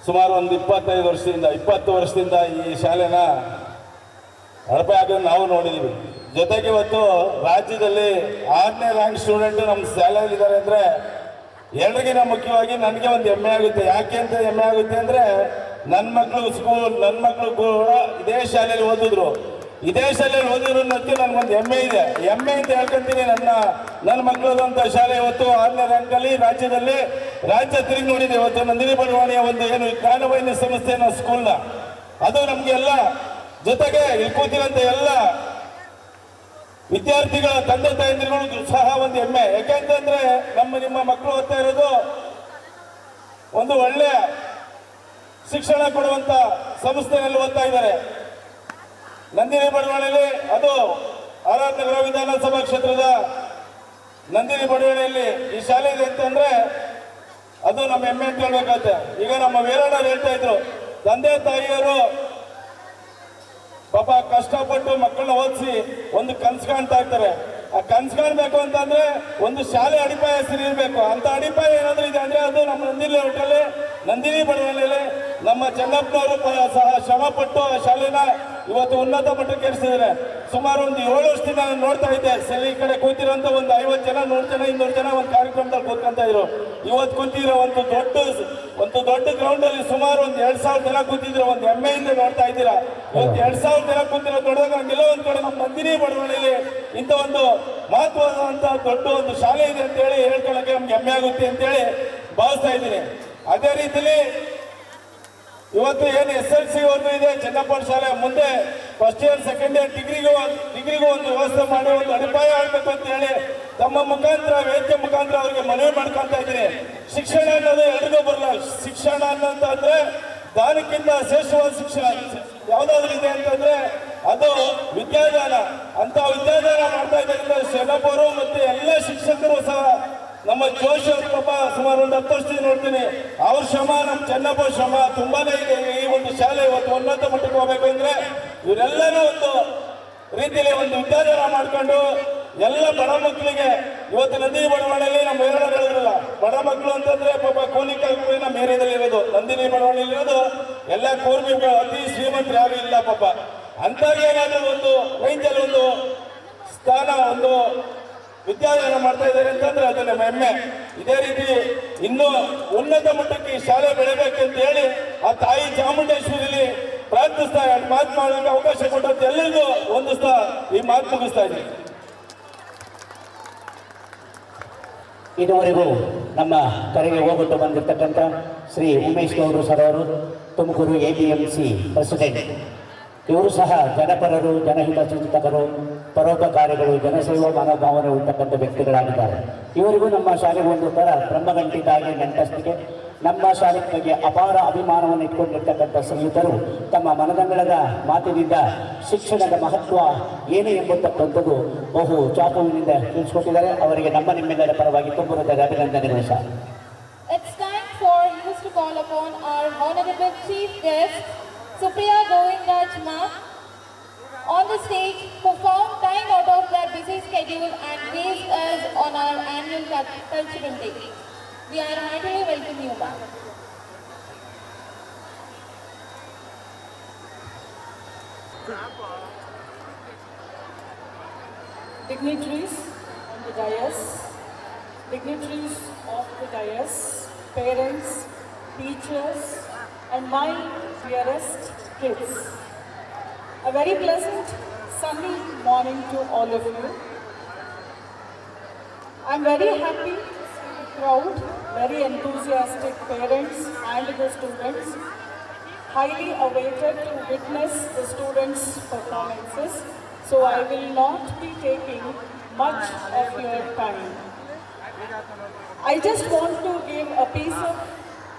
ಸುಮಾರು ಒಂದು 20 ವರ್ಷದಿಂದ ಈ ಶಾಲೆನ ಅಡಿಪಾಯ ಹಾಕೋದು ನಾವು ನೋಡಿದ್ದೀವಿ. ಜೊತೆಗೆ ಇವತ್ತು ರಾಜ್ಯದಲ್ಲಿ 6ನೇ ರ್ಯಾಂಕ್ ಸ್ಟೂಡೆಂಟ್ ನಮ್ಮ ಶಾಲೆಯಲ್ಲಿ ಇದ್ದಾರೆ ಅಂದರೆ ಎಲ್ರಿಗಿನ ಮುಖ್ಯವಾಗಿ ನನಗೆ ಒಂದು ಹೆಮ್ಮೆ ಆಗುತ್ತೆ. ಯಾಕೆ ಅಂತ ಹೆಮ್ಮೆ ಆಗುತ್ತೆ ಅಂದರೆ ನನ್ನ ಮಕ್ಕಳು ಕೂಡ ಇದೇ ಶಾಲೆಯಲ್ಲಿ ಓದಿದ್ರು ಅನ್ನೋದಕ್ಕೆ ನನಗೊಂದು ಹೆಮ್ಮೆ ಇದೆ. ಹೆಮ್ಮೆ ಅಂತ ಹೇಳ್ಕೊಂತೀನಿ. ನನ್ನ ಮಕ್ಕಳದಂಥ ಶಾಲೆ ಇವತ್ತು 6ನೇ ರ್ಯಾಂಕಲ್ಲಿ ರಾಜ್ಯ ತಿರುಗಿ ನೋಡಿದೆ. ಇವತ್ತು ನಂದಿನಿ ಬಡಾವಣೆಯ ಒಂದು ಏನು ಜ್ಞಾನವಾಹಿನಿ ಸಂಸ್ಥೆನ ಸ್ಕೂಲ್ನ ಅದು ನಮಗೆಲ್ಲ, ಜೊತೆಗೆ ಇಲ್ಲಿ ಕೂತಿರೋಂಥ ಎಲ್ಲ ವಿದ್ಯಾರ್ಥಿಗಳ ತಂದೆ ತಾಯಂದಿರುಗಳು ಸಹ ಒಂದು ಹೆಮ್ಮೆ. ಯಾಕೆಂತಂದ್ರೆ ನಿಮ್ಮ ಮಕ್ಕಳು ಓದ್ತಾ ಇರೋದು ಒಂದು ಒಳ್ಳೆಯ ಶಿಕ್ಷಣ ಕೊಡುವಂತ ಸಂಸ್ಥೆಯಲ್ಲಿ ಓದ್ತಾ ಇದ್ದಾರೆ. ನಂದಿನಿ ಬಡಾವಣೆಯಲ್ಲಿ, ಅದು ಆರ್.ಆರ್. ನಗರ ವಿಧಾನಸಭಾ ಕ್ಷೇತ್ರದ ನಂದಿನಿ ಬಡಾವಣೆಯಲ್ಲಿ ಈ ಶಾಲೆ ಇದೆ ಅಂತಂದ್ರೆ ಅದು ನಮ್ಮ ಹೆಮ್ಮೆ ಅಂತ ಹೇಳ್ಬೇಕಾಗುತ್ತೆ. ಈಗ ನಮ್ಮ ವೀರಣ್ಣವ್ರು ಹೇಳ್ತಾ ಇದ್ರು, ತಂದೆ ತಾಯಿಯರು ಪಾಪ ಕಷ್ಟಪಟ್ಟು ಮಕ್ಕಳನ್ನ ಓದಿಸಿ ಒಂದು ಕನಸು ಕಾಣ್ತಾ ಇರ್ತಾರೆ. ಆ ಕನಸು ಕಾಣಬೇಕು ಅಂತಂದ್ರೆ ಒಂದು ಶಾಲೆ ಅಡಿಪಾಯ ಇರಬೇಕು. ಅಂತ ಅಡಿಪಾಯ ಏನಾದರೂ ಇದೆ ಅಂದ್ರೆ ಅದು ನಮ್ಮ ನಂದಿನಿ ಬಡಾವಣೆಯಲ್ಲಿ ನಮ್ಮ ಚೆನ್ನಪ್ಪನವರು ಸಹ ಶ್ರಮಪಟ್ಟು ಆ ಶಾಲೆನ ಇವತ್ತು ಉನ್ನತ ಮಟ್ಟಕ್ಕೆ ಏರಿಸಿದ್ದಾರೆ. ಸುಮಾರು ಒಂದು 7 ವರ್ಷದಿಂದ ನಾನು ನೋಡ್ತಾ ಇದ್ದೆ. ಈ ಕಡೆ ಕೂತಿರೋಂಥ ಒಂದು 50 ಜನ, 100 ಜನ, 200 ಜನ ಒಂದು ಕಾರ್ಯಕ್ರಮದಲ್ಲಿ ಕೂತ್ಕೊಂತ ಇದ್ರು. ಇವತ್ತು ಕೂತಿರೋ ಒಂದು ದೊಡ್ಡ ಗ್ರೌಂಡ್ ಅಲ್ಲಿ ಸುಮಾರು ಒಂದು 2000 ಜನ ಕೂತಿದ್ರು. ಒಂದು ಹೆಮ್ಮೆಯಿಂದ ನೋಡ್ತಾ ಇದ್ದೀರಾ. ಇವತ್ತು 2000 ಜನ ಕೂತಿರೋ ದೊಡ್ಡದಾಗ ಹಂಗೆಲ್ಲ ಒಂದ್ ಕಡೆ ನಮ್ಮ ನಂದಿನಿ ಬಡಾವಣೆಯಲ್ಲಿ ಇಂಥ ಒಂದು ಮಹತ್ವದಂತ ದೊಡ್ಡ ಒಂದು ಶಾಲೆ ಇದೆ ಅಂತೇಳಿ ಹೇಳ್ಕೊಳ್ಳೋಕೆ ನಮ್ಗೆ ಹೆಮ್ಮೆ ಆಗುತ್ತೆ ಅಂತೇಳಿ ಭಾವಿಸ್ತಾ ಇದ್ದೀನಿ. ಅದೇ ರೀತಿಲಿ ಇವತ್ತು ಏನು SLC ಒಂದು ಇದೆ ಚೆನ್ನಪ್ಪ ಶಾಲೆ, ಮುಂದೆ ಫಸ್ಟ್ ಇಯರ್ ಸೆಕೆಂಡ್ ಇಯರ್ ಡಿಗ್ರಿಗೂ ಒಂದು ವ್ಯವಸ್ಥೆ ಮಾಡಿ ಒಂದು ಅಡಿಪಾಯ ಆಗಬೇಕು ಅಂತ ಹೇಳಿ ತಮ್ಮ ಮುಖಾಂತರ, ವೇದಿಕೆ ಮುಖಾಂತರ ಅವರಿಗೆ ಮನವಿ ಮಾಡ್ಕೊಂತ ಇದ್ದೀನಿ. ಶಿಕ್ಷಣ ಅನ್ನೋದು ಎಲ್ರಿಗೂ ಬರಲ್ಲ. ಶಿಕ್ಷಣ ಅನ್ನೋಂತಂದ್ರೆ ದಾನಕ್ಕಿಂತ ಶ್ರೇಷ್ಠವಾದ ಶಿಕ್ಷಣ ಯಾವ್ದಾದ್ರು ಇದೆ ಅಂತಂದ್ರೆ ಅದು ವಿದ್ಯಾದಾನ. ಅಂತ ವಿದ್ಯಾದಾನ ಮಾಡ್ತಾ ಇದ್ದರಿಂದ ಚೆನ್ನಪ್ಪ ಅವರು ಮತ್ತೆ ಎಲ್ಲ ಶಿಕ್ಷಕರು ಸಹ, ನಮ್ಮ ಜೋಶಿ ಅವ್ರ ಪಾಪ ಸುಮಾರು ಒಂದು 10 ವರ್ಷದಿಂದ ನೋಡ್ತೀನಿ. ಅವ್ರ ಶ್ರಮ, ನಮ್ಮ ಚೆನ್ನಪ್ಪ ಶ್ರಮ ತುಂಬಾನೇ ಇದೆ. ಈ ಒಂದು ಶಾಲೆ ಇವತ್ತು ಉನ್ನತ ಮಟ್ಟಕ್ಕೆ ಹೋಗ್ಬೇಕು ಅಂದ್ರೆ ಇವರೆಲ್ಲರೂ ಒಂದು ರೀತಿಯಲ್ಲಿ ಒಂದು ವಿದ್ಯಾದಾನ ಮಾಡ್ಕೊಂಡು ಎಲ್ಲ ಬಡ ಮಕ್ಕಳಿಗೆ ಇವತ್ತು ನಂದಿನಿ ಬಡಾವಣೆಯಲ್ಲಿ ನಮ್ಮ ಏರಿಯಾದಲ್ಲಿ ಹೇಳಿದ್ರಲ್ಲ, ಬಡ ಮಕ್ಕಳು ಅಂತಂದ್ರೆ ಪಾಪ ಕೂಲಿ ಕಾರ್ಮಿಕರು ನಮ್ಮ ಏರಿಯಾದಲ್ಲಿ ಇರೋದು. ನಂದಿನಿ ಬಡಾವಣೆಯಲ್ಲಿ ಇರೋದು ಎಲ್ಲ ಕೂರ್ಮಿಗಳು, ಅತಿ ಶ್ರೀಮಂತರು ಯಾರು ಇಲ್ಲ ಪಾಪ. ಅಂಥವ್ರಿಗೆ ಏನಾದರೂ ಒಂದು ರೇಂಜಲ್ಲಿ ಒಂದು ಸ್ಥಾನ, ಒಂದು ವಿದ್ಯಾದಾನ ಮಾಡ್ತಾ ಇದ್ದಾರೆ ಅಂತಂದ್ರೆ ಅದು ನಮ್ಮ ಹೆಮ್ಮೆ. ಇದೇ ರೀತಿ ಇನ್ನೂ ಉನ್ನತ ಮಟ್ಟಕ್ಕೆ ಈ ಶಾಲೆ ಬೆಳಿಬೇಕಂತ ಹೇಳಿ ಆ ತಾಯಿ ಚಾಮುಂಡೇಶ್ವರಿಲಿ ಪ್ರಾರ್ಥಿಸ್ತಾ ಮಾತು ಮಾಡೋಕೆ ಅವಕಾಶ ಕೊಟ್ಟಂತ ಎಲ್ಲರಿಗೂ ಹೊಂದಿಸ್ತಾ ಈ ಮಾತು ಮುಗಿಸ್ತಾ ಇದ್ದೀನಿ. ಇದುವರೆಗೂ ನಮ್ಮ ಕರೆಗೆ ಹೋಗುತ್ತಾ ಬಂದಿರತಕ್ಕಂಥ ಶ್ರೀ ಉಮೇಶ್ ಗೌಡ್ರು ಸರ್ ಅವರು ತುಮಕೂರು APMC ಪ್ರೆಸಿಡೆಂಟ್. ಇವರು ಸಹ ಜನಪರರು, ಜನಹಿತ ಚಿಂತಕರು, ಪರೋಪಕಾರಿಗಳು, ಜನಸೇವಾ ಮನೋಭಾವನೆ ಉಳ್ತಕ್ಕಂಥ ವ್ಯಕ್ತಿಗಳಾಗಿದ್ದಾರೆ. ಇವರಿಗೂ ನಮ್ಮ ಶಾಲೆಗೆ ಒಂದು ಥರ ಬ್ರಹ್ಮಗಂಟಿದ್ದಾಗಿ ನೆಂಟಸ್ತಿಗೆ ನಮ್ಮ ಶಾಲೆ ಬಗ್ಗೆ ಅಪಾರ ಅಭಿಮಾನವನ್ನು ಇಟ್ಕೊಂಡಿರ್ತಕ್ಕಂಥ ಶ್ರೀಯುತರು ತಮ್ಮ ಮನದಂಗಳದ ಮಾತಿನಿಂದ ಶಿಕ್ಷಣದ ಮಹತ್ವ ಏನು ಎಂಬತಕ್ಕಂಥದ್ದು ಬಹು ಚಾಪುವಿನಿಂದ ತಿಳಿಸ್ಕೊಟ್ಟಿದ್ದಾರೆ. ಅವರಿಗೆ ನಮ್ಮ ನಿಮ್ಮೆಲ್ಲರ ಪರವಾಗಿ ತುಂಬ ಅಭಿನಂದನೆಗಳು sir. It's time for you to call upon our honorable chief guest, Supriya Govindaj ma'am, on the stage, who found time out of their busy schedule and graced us on our annual cultural day. We are heartily welcome you, ma'am. Dignitaries on the dais, dignitaries of the dais, parents, teachers, and my dearest kids. A very pleasant sunny morning to all of you. I'm very happy, proud, very enthusiastic parents and the students, highly awaited to witness the students' performances, so I will not be taking much of your time. I just want to give a piece of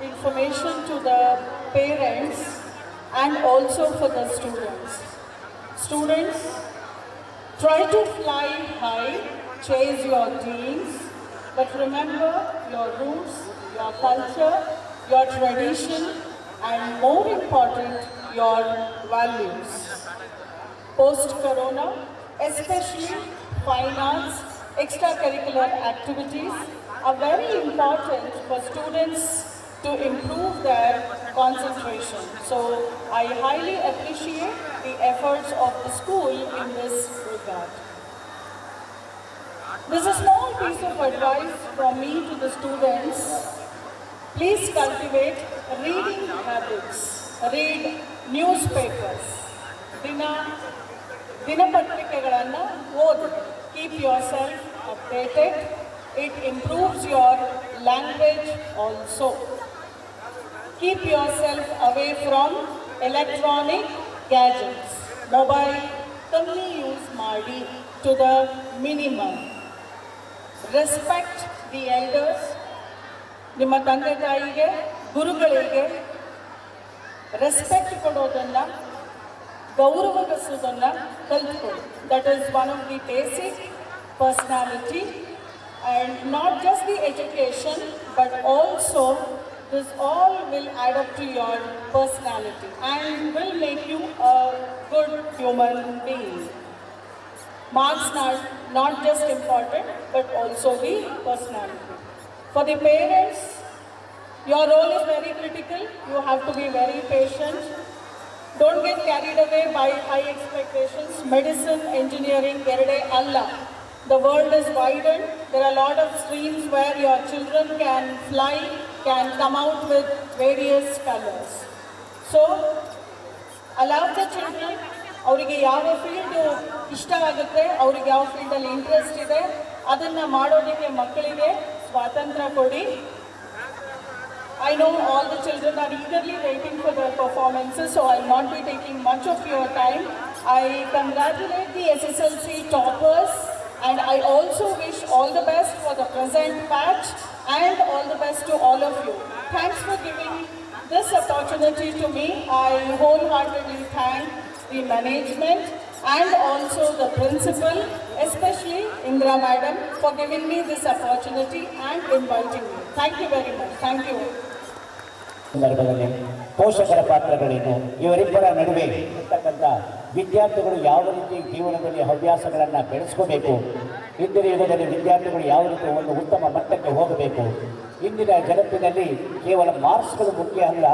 information to the parents and also for the students. Students, try to fly high, chase your dreams, but remember your roots, your culture, your tradition, and more important, your values. Post-corona, especially fine arts, extracurricular activities are very important for students to improve their concentration. So I highly appreciate the efforts of the school in this regard. There's a small piece of advice from me to the students. Please cultivate reading habits. Read newspapers. ದಿನಪತ್ರಿಕೆಗಳನ್ನು ಓದಿ. Keep yourself updated. It improves your language also. Keep yourself away from electronic gadgets. Mobile ಕಮ್ಮಿ use ಮಾಡಿ to the minimum. Respect the elders. ನಿಮ್ಮ ತಂದೆ ತಾಯಿಗೆ, ಗುರುಗಳಿಗೆ respect ಕೊಡೋದನ್ನು, ಗೌರವಿಸೋದನ್ನು ಕಲಿತ್ಕೊಳ್ಳಿ. That is one of the basic personality, and not just the education but also this all will add up to your personality and will make you a good human being. Marks are not just important but also the personality. For the parents, your role is very critical. You have to be very patient. Don't get carried away by high expectations. Medicine, engineering, erade alla. The world is widened. There are a lot of streams where your children can fly, can come out with various colors. So, allow the children, ಅವರಿಗೆ ಯಾವ field ಇಷ್ಟ ಆಗುತ್ತೆ, ಅವ್ರಿಗೆ ಯಾವ ಫೀಲ್ಡಲ್ಲಿ interest ಇದೆ, ಅದನ್ನು ಮಾಡೋದಕ್ಕೆ ಮಕ್ಕಳಿಗೆ ಸ್ವಾತಂತ್ರ್ಯ ಕೊಡಿ. I know all the children are eagerly waiting for their performances, so I will not be taking much of your time. I congratulate the SSLC toppers, and I also wish all the best for the present batch and all the best to all of you. Thanks for giving this opportunity to me. I wholeheartedly thank the management and also the principal, especially Indra Madam, for giving me this opportunity and inviting me. Thank you very much. Thank you. ಸಂದರ್ಭದಲ್ಲಿ ಪೋಷಕರ ಪಾತ್ರಗಳೇನು, ಇವರಿಬ್ಬರ ನಡುವೆ ಇರ್ತಕ್ಕಂಥ ವಿದ್ಯಾರ್ಥಿಗಳು ಯಾವ ರೀತಿ ಜೀವನದಲ್ಲಿ ಹವ್ಯಾಸಗಳನ್ನು ಬೆಳೆಸ್ಕೋಬೇಕು, ಇಂದಿನ ಯುಗದಲ್ಲಿ ವಿದ್ಯಾರ್ಥಿಗಳು ಯಾವ ರೀತಿ ಒಂದು ಉತ್ತಮ ಮಟ್ಟಕ್ಕೆ ಹೋಗಬೇಕು, ಇಂದಿನ ಜಗತ್ತಿನಲ್ಲಿ ಕೇವಲ ಮಾರ್ಕ್ಸ್ಗಳು ಮುಖ್ಯ ಅಲ್ಲ,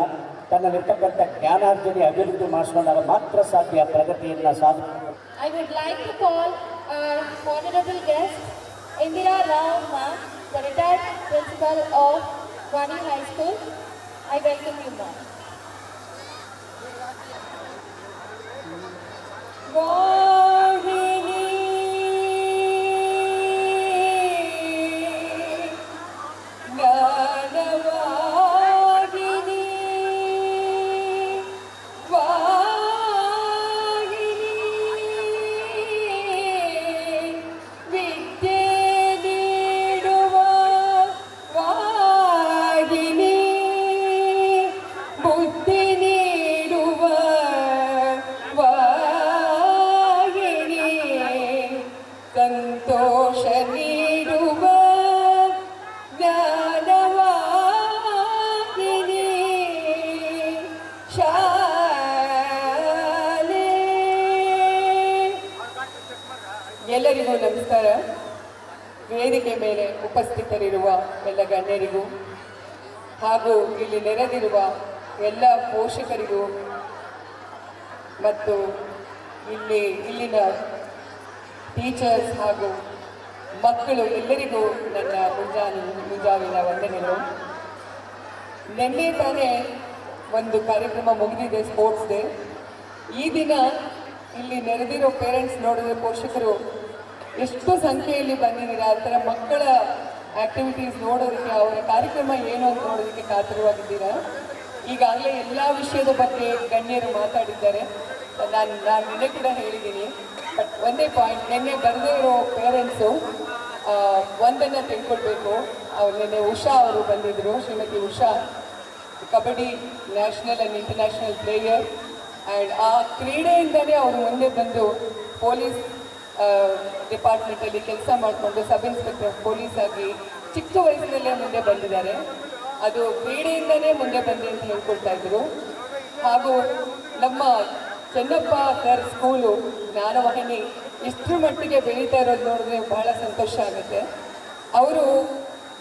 ತನ್ನಲ್ಲಿರ್ತಕ್ಕಂಥ ಜ್ಞಾನಾರ್ಜನೆ ಅಭಿವೃದ್ಧಿ ಮಾಡಿಸ್ಕೊಂಡಾಗ ಮಾತ್ರ ಸಾಧ್ಯ ಪ್ರಗತಿಯನ್ನು ಸಾಧಿಸಬೇಕು. I would like to call our honorable guest, Indira Rao ma'am, the retired principal of Vani High School. I welcome you, ma'am. ಸಂತೋಷ ನೀಡುವ ಜ್ಞಾನವಾಹಿನಿ ಶಾಲೆ. ಎಲ್ಲರಿಗೂ ನಮಸ್ಕಾರ. ವೇದಿಕೆ ಮೇಲೆ ಉಪಸ್ಥಿತರಿರುವ ಎಲ್ಲ ಗಣ್ಯರಿಗೂ ಹಾಗೂ ಇಲ್ಲಿ ನೆರೆದಿರುವ ಎಲ್ಲ ಪೋಷಕರಿಗೂ ಮತ್ತು ಇಲ್ಲಿನ ಟೀಚರ್ಸ್ ಹಾಗೂ ಮಕ್ಕಳು ಎಲ್ಲರಿಗೂ ನನ್ನ ಮುಂಜಾವಿನ ವಂದನೆಗಳು. ನಿನ್ನೆ ತಾನೇ ಒಂದು ಕಾರ್ಯಕ್ರಮ ಮುಗಿದಿದೆ, ಸ್ಪೋರ್ಟ್ಸ್ ಡೇ. ಈ ದಿನ ಇಲ್ಲಿ ನೆರೆದಿರೋ ಪೇರೆಂಟ್ಸ್ ನೋಡಿದ್ರೆ ಪೋಷಕರು ಎಷ್ಟು ಸಂಖ್ಯೆಯಲ್ಲಿ ಬಂದಿದ್ದೀರಾ, ಆ ಥರ ಮಕ್ಕಳ ಆ್ಯಕ್ಟಿವಿಟೀಸ್ ನೋಡೋದಕ್ಕೆ, ಅವರ ಕಾರ್ಯಕ್ರಮ ಏನು ಅಂತ ನೋಡೋದಕ್ಕೆ ಕಾತರವಾಗಿದ್ದೀರಾ. ಈಗಾಗಲೇ ಎಲ್ಲ ವಿಷಯದ ಬಗ್ಗೆ ಗಣ್ಯರು ಮಾತಾಡಿದ್ದಾರೆ. ನಾನು ನಿನ್ನೆ ಕೂಡ ಹೇಳಿದ್ದೀನಿ. ಬಟ್ ಒಂದೇ ಪಾಯಿಂಟ್, ನಿನ್ನೆ ಬರದೇ ಇರೋ ಪೇರೆಂಟ್ಸು ಒಂದನ್ನು ತಿಳ್ಕೊಳ್ಬೇಕು. ನಿನ್ನೆ ಉಷಾ ಅವರು ಬಂದಿದ್ದರು, Shrimati Usha, kabaddi national and international player. And ಆ ಕ್ರೀಡೆಯಿಂದಲೇ ಅವರು ಮುಂದೆ ಬಂದು ಪೊಲೀಸ್ ಡಿಪಾರ್ಟ್ಮೆಂಟಲ್ಲಿ ಕೆಲಸ ಮಾಡಿಕೊಂಡು ಸಬ್ ಇನ್ಸ್ಪೆಕ್ಟರ್ ಆಫ್ ಪೊಲೀಸ್ ಆಗಿ ಚಿಕ್ಕ ವಯಸ್ಸಿನಲ್ಲೇ ಮುಂದೆ ಬಂದಿದ್ದಾರೆ. ಅದು ಕ್ರೀಡೆಯಿಂದಲೇ ಮುಂದೆ ಬಂದೆ ಅಂತ ಹೇಳ್ಕೊಳ್ತಾ ಇದ್ರು. ಹಾಗೂ ನಮ್ಮ ಚೆನ್ನಪ್ಪ ಸರ್ ಸ್ಕೂಲು ಜ್ಞಾನವಾಹಿನಿ ಇಷ್ಟರ ಮಟ್ಟಿಗೆ ಬೆಳೀತಾ ಇರೋದು ನೋಡಿದ್ರೆ ಬಹಳ ಸಂತೋಷ ಆಗುತ್ತೆ. ಅವರು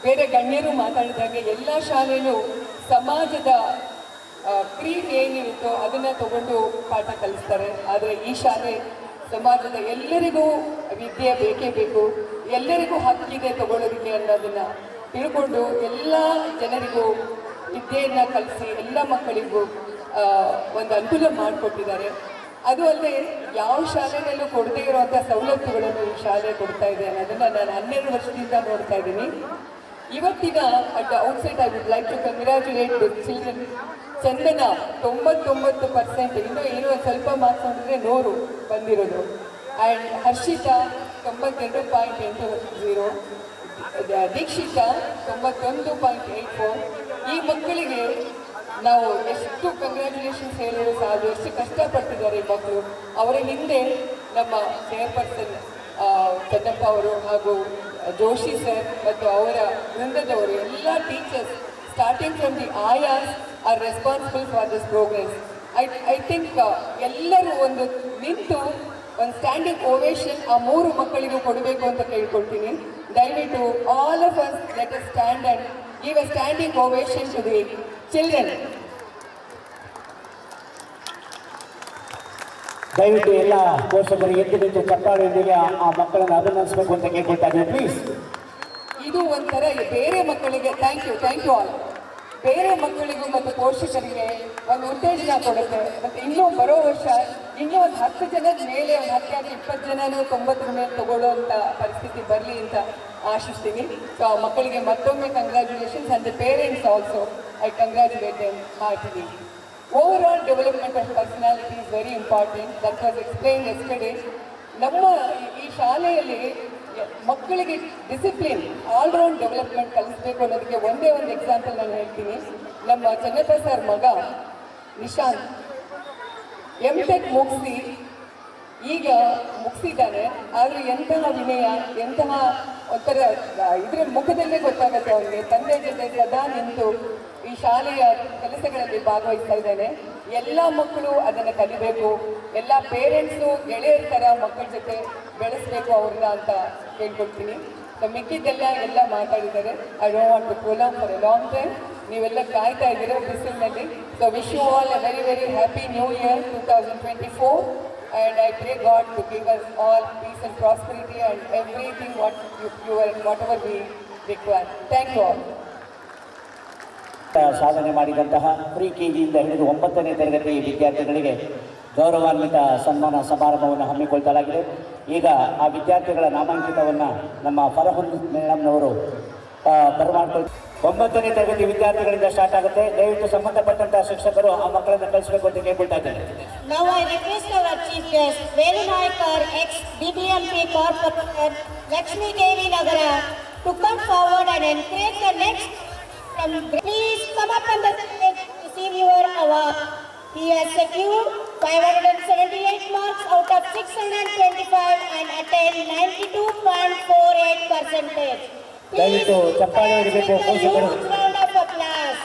ಬೇರೆ ಗಣ್ಯರು ಮಾತಾಡಿದಾಗೆ ಎಲ್ಲ ಶಾಲೆಯೂ ಸಮಾಜದ ಕ್ರೀಮ್ ಏನಿರುತ್ತೋ ಅದನ್ನು ತಗೊಂಡು ಪಾಠ ಕಲಿಸ್ತಾರೆ. ಆದರೆ ಈ ಶಾಲೆ ಸಮಾಜದ ಎಲ್ಲರಿಗೂ ವಿದ್ಯೆ ಬೇಕೇ ಬೇಕು, ಎಲ್ಲರಿಗೂ ಹಕ್ಕಿದೆ ತಗೊಳ್ಳೋದಕ್ಕೆ ಅನ್ನೋದನ್ನು ತಿಳ್ಕೊಂಡು ಎಲ್ಲ ಜನರಿಗೂ ವಿದ್ಯೆಯನ್ನು ಕಲಿಸಿ ಎಲ್ಲ ಮಕ್ಕಳಿಗೂ ಒಂದು ಅನುಕೂಲ ಮಾಡಿಕೊಟ್ಟಿದ್ದಾರೆ. ಅದು ಅಲ್ಲದೆ ಯಾವ ಶಾಲೆಯಲ್ಲೂ ಕೊಡದೇ ಇರುವಂಥ ಸವಲತ್ತುಗಳನ್ನು ಈ ಶಾಲೆ ಕೊಡ್ತಾ ಇದೆ ಅನ್ನೋದನ್ನು ನಾನು 12 ವರ್ಷದಿಂದ ನೋಡ್ತಾ ಇದ್ದೀನಿ. ಇವತ್ತಿನ at the outside I would like to congratulate the children. Chandana 99%, ಇನ್ನೂ ಏನೋ ಒಂದು ಸ್ವಲ್ಪ ಮಾರ್ಕ್ಸ್ ನೋಡಿದ್ರೆ 100 ಬಂದಿರೋದು. ಆ್ಯಂಡ್ ಹರ್ಷಿತಾ 92.80, ದೀಕ್ಷಿತಾ 91.84. ಈ ಮಕ್ಕಳಿಗೆ ನಾವು ಎಷ್ಟು ಕಂಗ್ರ್ಯಾಚುಲೇಷನ್ಸ್ ಹೇಳಿದ್ರು ಸಾಲು, ಎಷ್ಟು ಕಷ್ಟಪಟ್ಟಿದ್ದಾರೆ ಈ ಮಕ್ಕಳು. ಅವರ ಹಿಂದೆ ನಮ್ಮ ಚೇರ್ಪರ್ಸನ್ ಚೆನ್ನಪ್ಪ ಅವರು ಹಾಗೂ ಜೋಶಿ ಸರ್ ಮತ್ತು ಅವರ ವೃಂದದವರು, ಎಲ್ಲ teachers starting from the ayahs are responsible for this progress. I think ಎಲ್ಲರೂ ಒಂದು ನಿಂತು ಒಂದು ಸ್ಟ್ಯಾಂಡಿಂಗ್ ಓವೇಷನ್ ಆ 3 ಮಕ್ಕಳಿಗೂ ಕೊಡಬೇಕು ಅಂತ ಕೇಳ್ಕೊಳ್ತೀನಿ. ದಯವಿಟ್ಟು all of us let us stand and give a standing ovation to the children. ದಯವಿಟ್ಟು ಎಲ್ಲ ಪೋಷಕರು ಎದ್ದು ನಿಂತು ಚಪ್ಪಾಳೆಯೊಂದಿಗೆ ಆ ಮಕ್ಕಳನ್ನು ಅಭಿನಂದಿಸಬೇಕು ಅಂತ ಕೇಳ್ಕೊಳ್ತಾ ಇದ್ದೀವಿ, ಪ್ಲೀಸ್. ಇದು ಒಂಥರ ಬೇರೆ ಮಕ್ಕಳಿಗೆ ಥ್ಯಾಂಕ್ ಯು ಆಲ್, ಬೇರೆ ಮಕ್ಕಳಿಗೂ ಮತ್ತು ಪೋಷಕರಿಗೆ ಒಂದು ಉತ್ತೇಜನ ಕೊಡುತ್ತೆ. ಮತ್ತು ಇನ್ನೂ ಬರೋ ವರ್ಷ ಇನ್ನೂ ಒಂದು 10 ಜನದ ಮೇಲೆ, ಒಂದು 10 20 ಜನನೂ 90 ಮೇಲೆ ತಗೊಳ್ಳೋವಂಥ ಪರಿಸ್ಥಿತಿ ಬರಲಿ ಅಂತ ಆಶಿಸ್ತೀನಿ. ಸೊ ಆ ಮಕ್ಕಳಿಗೆ ಮತ್ತೊಮ್ಮೆ congratulations. And the parents also I congratulate them heartly. Overall development of personality is very important. That was explain yesterday. ನಮ್ಮ ಈ ಶಾಲೆಯಲ್ಲಿ ಮಕ್ಕಳಿಗೆ ಡಿಸಿಪ್ಲಿನ್, ಆಲ್ರೌಂಡ್ ಡೆವಲಪ್ಮೆಂಟ್ ಕಲಿಸ್ಬೇಕು ಅನ್ನೋದಕ್ಕೆ ಒಂದೇ ಒಂದು ಎಕ್ಸಾಂಪಲ್ ನಾನು ಹೇಳ್ತೀನಿ. ನಮ್ಮ ಚೆನ್ನಪ್ಪ ಸರ್ ಮಗ ನಿಶಾಂತ್ MTech ಮುಗಿಸಿದ್ದಾನೆ. ಆದರೆ ಎಂತಹ ವಿನಯ, ಎಂತಹ ಒಂಥರ ಇದ್ರ ಮುಖದಲ್ಲೇ ಗೊತ್ತಾಗುತ್ತೆ ಅವನಿಗೆ. ತಂದೆ ಜೊತೆ ಸದಾ ನಿಂತು ಈ ಶಾಲೆಯ ಕೆಲಸಗಳಲ್ಲಿ ಭಾಗವಹಿಸ್ತಾ ಇದ್ದಾನೆ. ಎಲ್ಲ ಮಕ್ಕಳು ಅದನ್ನು ಕಲಿಬೇಕು. ಎಲ್ಲ ಪೇರೆಂಟ್ಸು ಗೆಳೆಯರ ಥರ ಮಕ್ಕಳ ಜೊತೆ ಬೆಳೆಸಬೇಕು ಅವ್ರನ್ನ ಅಂತ ಕೇಳ್ಕೊಳ್ತೀನಿ. ಸೊ ಮಿಕ್ಕಿದ್ದೆಲ್ಲ ಎಲ್ಲ ಮಾತಾಡಿದ್ದಾರೆ. I don't want to prolong for a long time. ನೀವೆಲ್ಲ ಕಾಯ್ತಾ ಇದ್ದೀರಾ ಬಿಸಿಲಿನಲ್ಲಿ. So wish you all a very very happy new year 2024. And I pray God to give us all peace and prosperity and everything whatever we require. Thank you all. ಸಾಧನೆ ಮಾಡಿದಂತಹ pre KGಯಿಂದ ಹಿಡಿದು 9ನೇ ತರಗತಿ ವಿದ್ಯಾರ್ಥಿಗಳಿಗೆ ಗೌರವಾನ್ವಿತ ಸನ್ಮಾನ ಸಮಾರಂಭವನ್ನು ಹಮ್ಮಿಕೊಳ್ತಲಾಗಿದೆ. ಈಗ ಆ ವಿದ್ಯಾರ್ಥಿಗಳ ನಾಮಾಂಕಿತವನ್ನು ನಮ್ಮ ಫರಹುಲ್ ಮೇಡಮ್ನವರು ಬರಮಾಡ್ಕೊಳ್ತಾರೆ. 9ನೇ ತರಗತಿ ವಿದ್ಯಾರ್ಥಿಗಳಿಂದ ಸ್ಟಾರ್ಟ್ ಆಗುತ್ತೆ. ದಯವಿಟ್ಟು ಸಂಬಂಧಪಟ್ಟಂತಹ ಶಿಕ್ಷಕರು ಆ ಮಕ್ಕಳನ್ನು ಕಳಿಸಬೇಕು ಅಂತ ಕೇಳ್ಕೊಳ್ತಾ ಇದ್ದಾರೆ. Now I request our chief guest, Velu Naikar, ex-BBMP Corporator, Lakshmi Devi Nagara, to come forward and encourage the next. Please come up on the stage to receive your award. He has secured 578 marks out of 625 and attained 92.48%. ದಯವಿಟ್ಟು ಚಪ್ಪಾಳೆ ಹೊಡಿಬೇಕು ಪೋಷಕರು. Round of applause.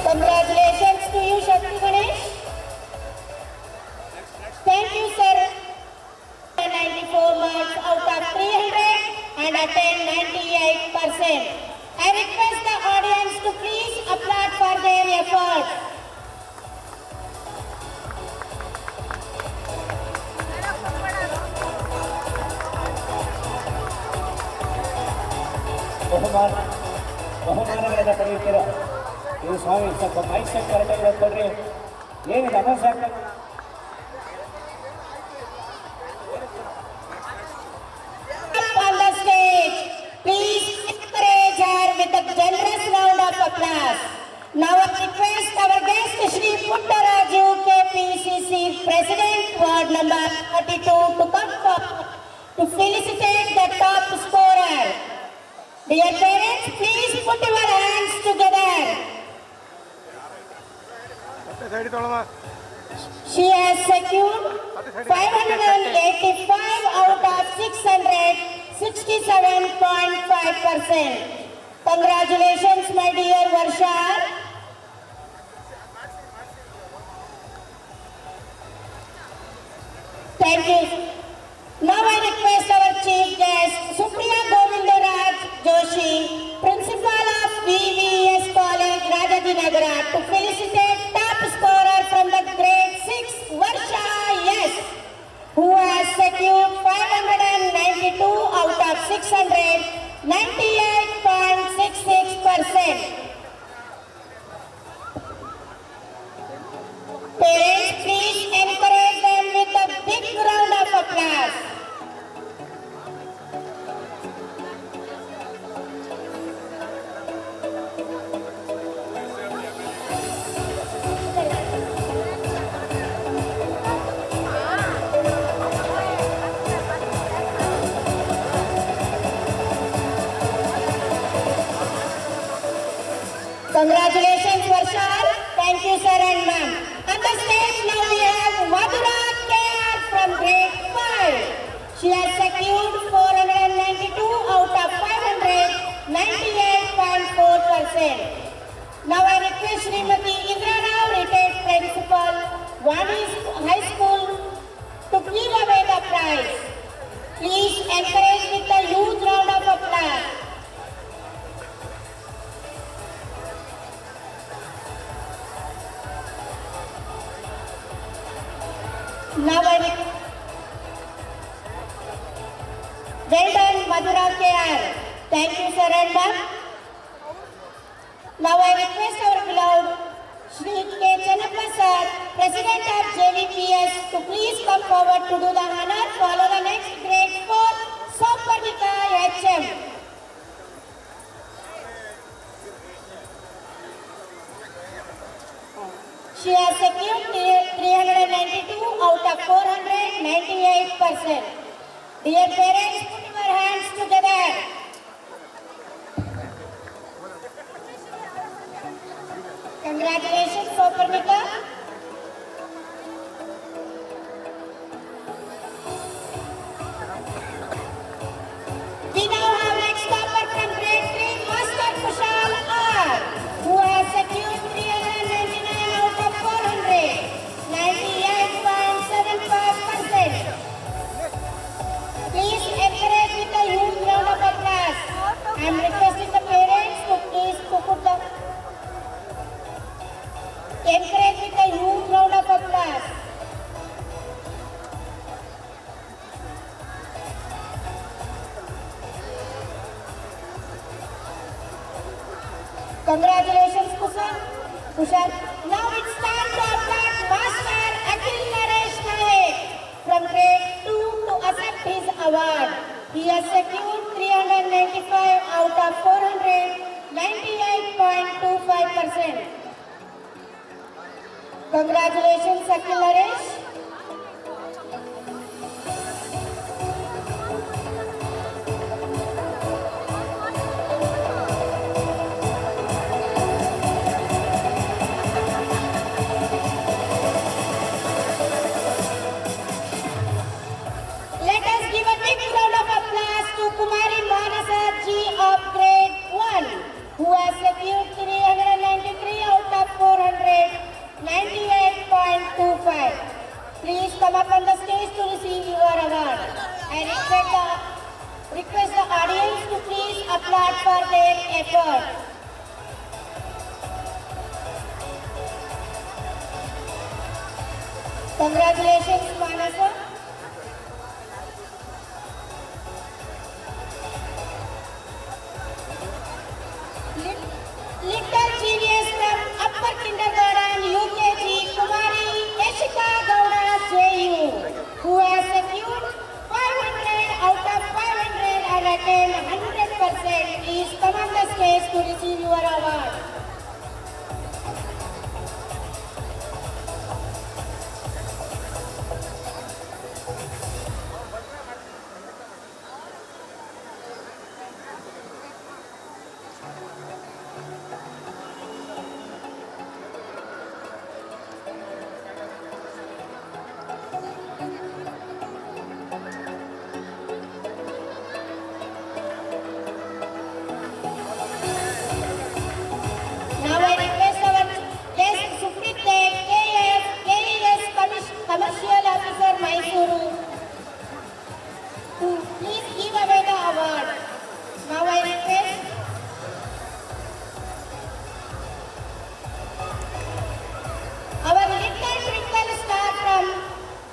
Congratulations to you, Shakti Ganesh. Thank you, sir. 94 marks out of 300 and attained 98%. I request the audience to please applaud for their efforts. ಬಹುಮಾನಗಳನ್ನು ಪಡೆಯುತ್ತೀರ. ಇದು ಸ್ವಾಮಿ ಸ್ವಲ್ಪ mic set ಕರೆಕ್ಟಾಗಿ ಕೊಡ್ರಿ. ಏನು ನಮಸ್ತೆ ಆಗ್ತದೆ. On the stage, please encourage her with a generous round of applause. Now I request our guest Shri Puttaraju, KPCC President, Ward number 32, to come forward to felicitate the top scorer. Dear parents, please put your hands together. She has secured 585 out of 667.5%. Congratulations, my dear Varsha. Thank you. Now I request our chief guest, Supriya Govindaraj Joshi, Principal of VVS College, Rajajinagara, to felicitate top scorer from the grade 6, Varsha Yes, who has secured 592 out of 600, 98.66%. Parents, please encourage them with a big round of applause. Congratulations, Varshal. Thank you, sir and ma'am. On the stage now we have Madhura KR from grade 5. She has secured 492 out of 500, 98.4%. Now I request Srimati Indra Rao, retired principal, Vani High School, to give away the prize. Please encourage with a huge round of applause. Now I well done, Madhura KR. Thank you, sir and ma'am. Now I request our beloved Shri K. Channappa sir, President of JVPS, to please come forward to do the honor. Follow the next grade 4, Saparnika HM. She has secured 392 out of 400, 98%. Dear parents, put your hands together. Congratulations, Saparnika. We now have next topper from grade 3, Master Kushal R, who has secured 399 out of 400, 98.75%. Please encourage with a huge round of applause. I am requesting the parents to please put the encouraged with a huge round of applause. Congratulations, Kushal. Now it's time to applaud Master Akhil Naresh Naik from grade 2 to accept his award. He has secured 395 out of 400, 98.25%. Congratulations, Akhil Naresh. Let us give a big round of applause to Kumari Manasa G of grade 1, who has secured 393 out of 400, 98.25. Please come up on the stage to receive your award. I request the audience to please applaud for their effort. Congratulations, Manasa. Little genius from upper kindergarten UKG Kumari Yashika Gowda JU, who has secured 500 out of 500 and attained 100%. Please come on the stage to receive your award. Now I request our guest Suprit KES Commercial Officer Mysuru to please give away the award. Now I request our little twinkle star from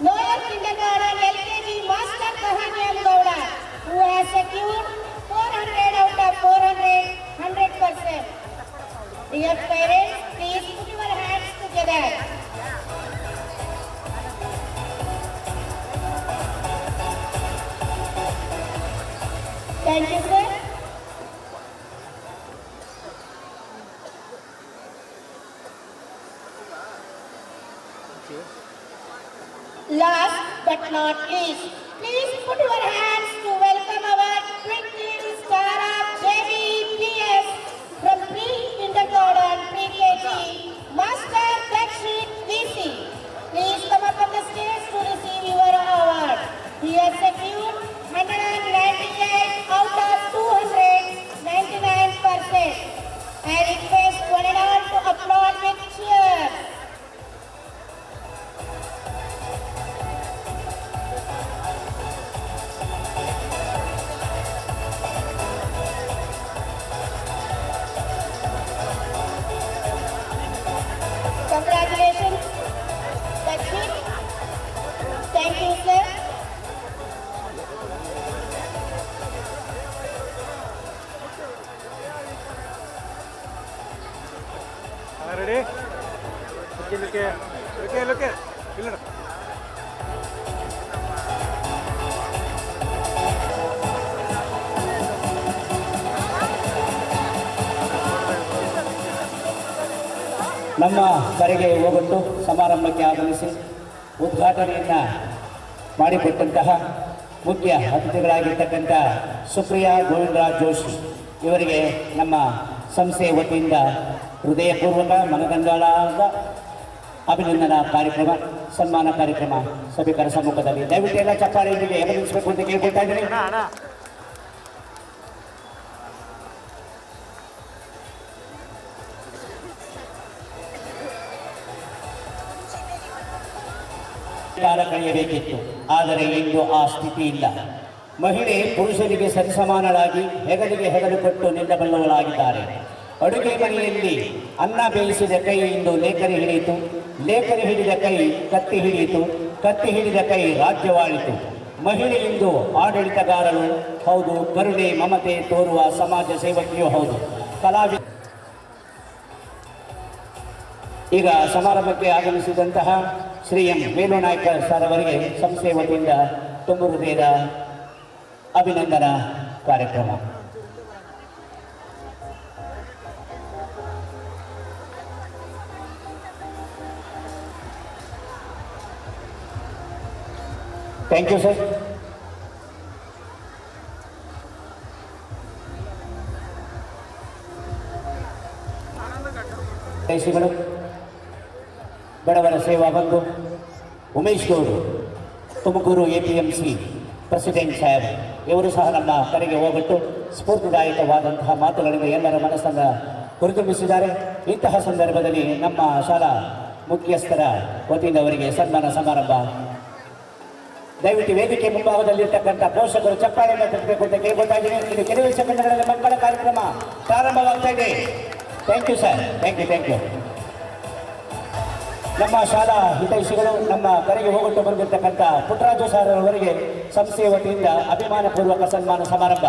lower kindergarten LKG Master Kahanyam Gowda, who has secured 400 out of 400, 100%. Dear parents, please put your hands together. Thank you, sir. Last but not least, please put your hands to welcome our twinkling star of JVPS from pre-kindergarten, pre-KG, Master Dakshit VC. Please come up on the stage to receive your award. He has secured 198 out of 200, 99%. I request one and all to applaud with cheers. Congratulations. That's it. Thank you, sir. Ready? Look here. ನಮ್ಮ ಕರೆಗೆ ಹೋಗೊಟ್ಟು ಸಮಾರಂಭಕ್ಕೆ ಆಗಮಿಸಿ ಉದ್ಘಾಟನೆಯನ್ನು ಮಾಡಿಕೊಟ್ಟಂತಹ ಮುಖ್ಯ ಅತಿಥಿಗಳಾಗಿರ್ತಕ್ಕಂಥ ಸುಪ್ರಿಯಾ ಗೋವಿಂದರಾಜ್ ಜೋಶಿ ಇವರಿಗೆ ನಮ್ಮ ಸಂಸ್ಥೆಯ ವತಿಯಿಂದ ಹೃದಯಪೂರ್ವಕ ಮನದಂಗಳಾದ ಅಭಿನಂದನಾ ಕಾರ್ಯಕ್ರಮ ಸನ್ಮಾನ ಕಾರ್ಯಕ್ರಮ ಸಭಿಕರ ಸಮ್ಮುಖದಲ್ಲಿ ದಯವಿಟ್ಟು ಎಲ್ಲ ಚಪ್ಪಾಳೆಯೊಂದಿಗೆ ಗಮನಿಸಬೇಕು ಅಂತ ಕೇಳ್ಕೊಳ್ತಾ ಇದ್ದೀನಿ. ಕಾಲ ಕಳೆಯಬೇಕಿತ್ತು, ಆದರೆ ಇಂದು ಆ ಸ್ಥಿತಿ ಇಲ್ಲ. ಮಹಿಳೆ ಪುರುಷರಿಗೆ ಸರಿಸಮಾನಳಾಗಿ ಹೆಗಲಿಗೆ ಹೆಗಲು ಕೊಟ್ಟು ನಿಲ್ಲಬಲ್ಲವಳಾಗಿದ್ದಾರೆ. ಅಡುಗೆ ಮನೆಯಲ್ಲಿ ಅನ್ನ ಬೇಯಿಸಿದ ಕೈ ಇಂದು ಲೇಖನಿ ಹಿಡಿಯಿತು, ಲೇಖನಿ ಹಿಡಿದ ಕೈ ಕತ್ತಿ ಹಿಡಿಯಿತು, ಕತ್ತಿ ಹಿಡಿದ ಕೈ ರಾಜ್ಯವಾಳಿತು. ಮಹಿಳೆ ಇಂದು ಆಡಳಿತಗಾರಳು ಹೌದು, ಕರುಣೆ ಮಮತೆ ತೋರುವ ಸಮಾಜ ಸೇವಕಿಯೂ ಹೌದು. ಈಗ ಸಮಾರಂಭಕ್ಕೆ ಆಗಮಿಸಿದಂತಹ ಶ್ರೀ ಎಂ ವೇಣುನಾಯ್ಕ ಸರ್ ಅವರಿಗೆ ಸಂಸ್ಥೆ ವತಿಯಿಂದ ತುಂಬು ಹೃದಯದ ಅಭಿನಂದನಾ ಕಾರ್ಯಕ್ರಮ. Thank you sir. ದೇಶಿಗಳು ಬಡವರ ಸೇವಾ ಬಂಧು ಉಮೇಶ್ ಗೌಡರು, ತುಮಕೂರು APMC ಪ್ರೆಸಿಡೆಂಟ್ ಸಾಹೇಬ್ ಇವರು ಸಹ ನಮ್ಮ ಕರೆಗೆ ಹೋಗ್ಬಿಟ್ಟು ಸ್ಫೂರ್ತಿದಾಯಕವಾದಂತಹ ಮಾತುಗಳಿಂದ ಎಲ್ಲರ ಮನಸ್ಸನ್ನು ಹುರಿದುಂಬಿಸಿದ್ದಾರೆ. ಇಂತಹ ಸಂದರ್ಭದಲ್ಲಿ ನಮ್ಮ ಶಾಲಾ ಮುಖ್ಯಸ್ಥರ ವತಿಯಿಂದ ಅವರಿಗೆ ಸನ್ಮಾನ ಸಮಾರಂಭ. ದಯವಿಟ್ಟು ವೇದಿಕೆ ಮುಂಭಾಗದಲ್ಲಿರ್ತಕ್ಕಂಥ ಪೋಷಕರು ಚಪ್ಪಾಳೆಯನ್ನು ತಟ್ಟಬೇಕು ಅಂತ ಕೇಳ್ಕೊಳ್ತಾ ಇದ್ದೀನಿ. ಇದು ಕೆಲವೇ ಸೆಕೆಂಡ್ಗಳಲ್ಲಿ ಮಕ್ಕಳ ಕಾರ್ಯಕ್ರಮ ಪ್ರಾರಂಭವಾಗ್ತಾ ಇದೆ. Thank you sir, thank you. ನಮ್ಮ ಶಾಲಾ ಹಿತೈಷಿಗಳು ನಮ್ಮ ಕರೆಗೆ ಹೋಗುತ್ತಾ ಬಂದಿರತಕ್ಕಂಥ ಪುಟ್ಟರಾಜು ಸರ್ ಅವರಿಗೆ ಸಂಸ್ಥೆಯ ವತಿಯಿಂದ ಅಭಿಮಾನಪೂರ್ವಕ ಸನ್ಮಾನ ಸಮಾರಂಭ.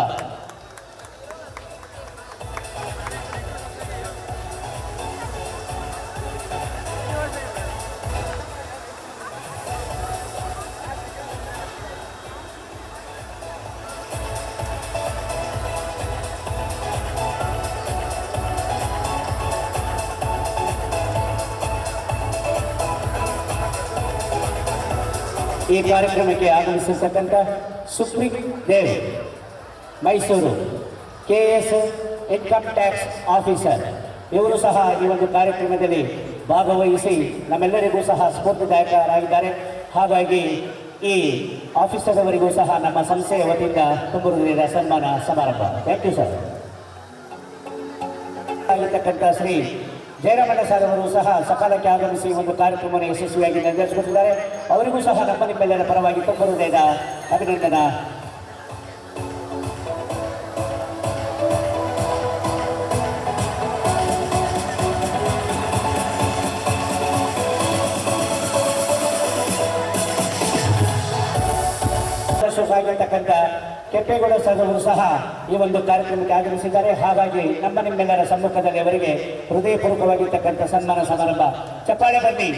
ಈ ಕಾರ್ಯಕ್ರಮಕ್ಕೆ ಆಗಮಿಸಿರ್ತಕ್ಕಂಥ supreme Dev Mysuru KS income tax officer ಇವರು ಸಹ ಈ ಒಂದು ಕಾರ್ಯಕ್ರಮದಲ್ಲಿ ಭಾಗವಹಿಸಿ ನಮ್ಮೆಲ್ಲರಿಗೂ ಸಹ ಸ್ಫೂರ್ತಿದಾಯಕರಾಗಿದ್ದಾರೆ. ಹಾಗಾಗಿ ಈ ಆಫೀಸರ್ ಅವರಿಗೂ ಸಹ ನಮ್ಮ ಸಂಸ್ಥೆಯ ವತಿಯಿಂದ ತುಂಬು ಹೃದಯದ ಸನ್ಮಾನ ಸಮಾರಂಭ. Thank you sir. ಆಗಿರ್ತಕ್ಕಂಥ ಶ್ರೀ ಜಯರಾಮಣ್ಣ ಸರ್ ಅವರು ಸಹ ಸಕಾಲಕ್ಕೆ ಆಗಮಿಸಿ ಒಂದು ಕಾರ್ಯಕ್ರಮವನ್ನು ಯಶಸ್ವಿಯಾಗಿ ನೆರವೇರಿಸಿಕೊಟ್ಟಿದ್ದಾರೆ. ಅವರಿಗೂ ಸಹ ನಮ್ಮ ನಿಮ್ಮೆಲ್ಲರ ಪರವಾಗಿ ತುಂಬು ಹೃದಯದ ಅಭಿನಂದನಾ. ಆಗಿರ್ತಕ್ಕಂಥ ಕೆಂಪೇಗೌಡ ಸರ್ ಅವರು ಸಹ ಈ ಒಂದು ಕಾರ್ಯಕ್ರಮಕ್ಕೆ ಆಗಮಿಸಿದ್ದಾರೆ. ಹಾಗಾಗಿ ನಮ್ಮ ನಿಮ್ಮೆಲ್ಲರ ಸಮ್ಮುಖದಲ್ಲಿ ಅವರಿಗೆ ಹೃದಯಪೂರ್ವಕವಾಗಿರ್ತಕ್ಕಂಥ ಸನ್ಮಾನ ಸಮಾರಂಭ. ಚಪ್ಪಾಳೆ ಬನ್ನಿ.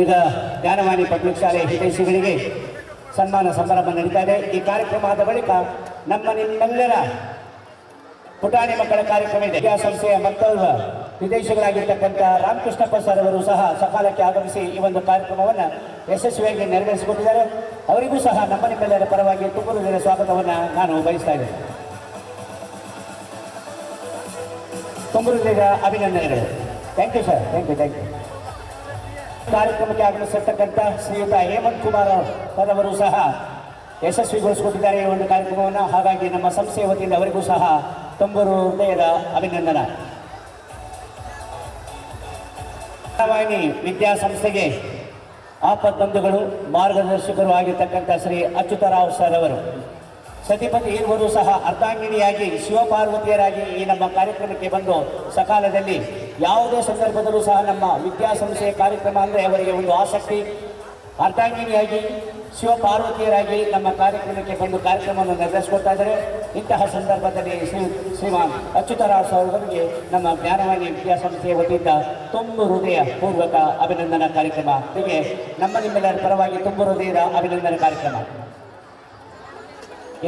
ಈಗ ಜ್ಞಾನವಾಣಿ ಪಬ್ಲಿಕ್ ಶಾಲೆ ಹಿತೈಷಿಗಳಿಗೆ ಸನ್ಮಾನ ಸಮಾರಂಭ ನಡೀತಾ ಇದೆ. ಈ ಕಾರ್ಯಕ್ರಮ ಆದ ಬಳಿಕ ನಮ್ಮ ನಿಮ್ಮೆಲ್ಲರ ಪುಟಾಣಿ ಮಕ್ಕಳ ಕಾರ್ಯಕ್ರಮ ಇದೆ. ಸಂಸ್ಥೆಯ ಮತ್ತೊಬ್ಬ ವಿದೇಶಿಗಳಾಗಿರ್ತಕ್ಕಂಥ ರಾಮಕೃಷ್ಣಪ್ಪ ಸರ್ ಅವರು ಸಹ ಸಕಾಲಕ್ಕೆ ಆಗಮಿಸಿ ಈ ಒಂದು ಕಾರ್ಯಕ್ರಮವನ್ನು ಯಶಸ್ವಿಯಾಗಿ ನೆರವೇರಿಸಿಕೊಟ್ಟಿದ್ದಾರೆ. ಅವರಿಗೂ ಸಹ ನಮ್ಮ ನಿಮ್ಮೆಲ್ಲರ ಪರವಾಗಿ ತುಂಬು ಹೃದಯದ ಸ್ವಾಗತವನ್ನು ನಾನು ಬಯಸ್ತಾ ಇದ್ದೇನೆ. ತುಂಬು ಹೃದಯದ ಅಭಿನಂದನೆಗಳು. Thank you sir, thank you. ಕಾರ್ಯಕ್ರಮಕ್ಕೆ ಆಗಮಿಸಿರ್ತಕ್ಕಂಥ ಶ್ರೀಯುತ ಹೇಮಂತ್ ಕುಮಾರ್ ಸರ್ ಅವರು ಸಹ ಯಶಸ್ವಿಗೊಳಿಸಿಕೊಟ್ಟಿದ್ದಾರೆ ಈ ಒಂದು ಕಾರ್ಯಕ್ರಮವನ್ನು. ಹಾಗಾಗಿ ನಮ್ಮ ಸಂಸ್ಥೆಯ ವತಿಯಿಂದ ಅವರಿಗೂ ಸಹ ತುಂಬು ಹೃದಯದ ಅಭಿನಂದನ. ಜ್ಞಾನವಾಹಿನಿ ವಿದ್ಯಾಸಂಸ್ಥೆಗೆ ಆಪದ್ಬಂಧುಗಳು ಮಾರ್ಗದರ್ಶಕರು ಆಗಿರ್ತಕ್ಕಂಥ ಶ್ರೀ ಅಚ್ಯುತರಾವ್ ಸರ್ ಅವರು ಸತಿಪತಿ ಇರುವರು ಸಹ ಅರ್ಧಾಂಗಿಣಿಯಾಗಿ ಶಿವಪಾರ್ವತಿಯರಾಗಿ ಈ ನಮ್ಮ ಕಾರ್ಯಕ್ರಮಕ್ಕೆ ಬಂದು ಸಕಾಲದಲ್ಲಿ ಯಾವುದೇ ಸಂದರ್ಭದಲ್ಲೂ ಸಹ ನಮ್ಮ ವಿದ್ಯಾಸಂಸ್ಥೆಯ ಕಾರ್ಯಕ್ರಮ ಅಂದರೆ ಅವರಿಗೆ ಒಂದು ಆಸಕ್ತಿ. ಅರ್ಧಾಂಗಿಣಿಯಾಗಿ ಶಿವಪಾರ್ವತಿಯರಾಗಿ ನಮ್ಮ ಕಾರ್ಯಕ್ರಮಕ್ಕೆ ಬಂದು ಕಾರ್ಯಕ್ರಮವನ್ನು ನೆರವೇರಿಸಿಕೊಡ್ತಾ ಇದ್ದಾರೆ. ಇಂತಹ ಸಂದರ್ಭದಲ್ಲಿ ಶ್ರೀಮಾನ್ ಅಚ್ಯುತರಾವ್ ಸರ್ ಅವರಿಗೆ ನಮ್ಮ ಜ್ಞಾನವಾಣಿ ವಿದ್ಯಾಸಂಸ್ಥೆಯ ವತಿಯಿಂದ ತುಂಬು ಹೃದಯ ಪೂರ್ವಕ ಅಭಿನಂದನಾ ಕಾರ್ಯಕ್ರಮ. ಹೀಗೆ ನಮ್ಮ ನಿಮ್ಮೆಲ್ಲರ ಪರವಾಗಿ ತುಂಬು ಹೃದಯದ ಅಭಿನಂದನಾ ಕಾರ್ಯಕ್ರಮ.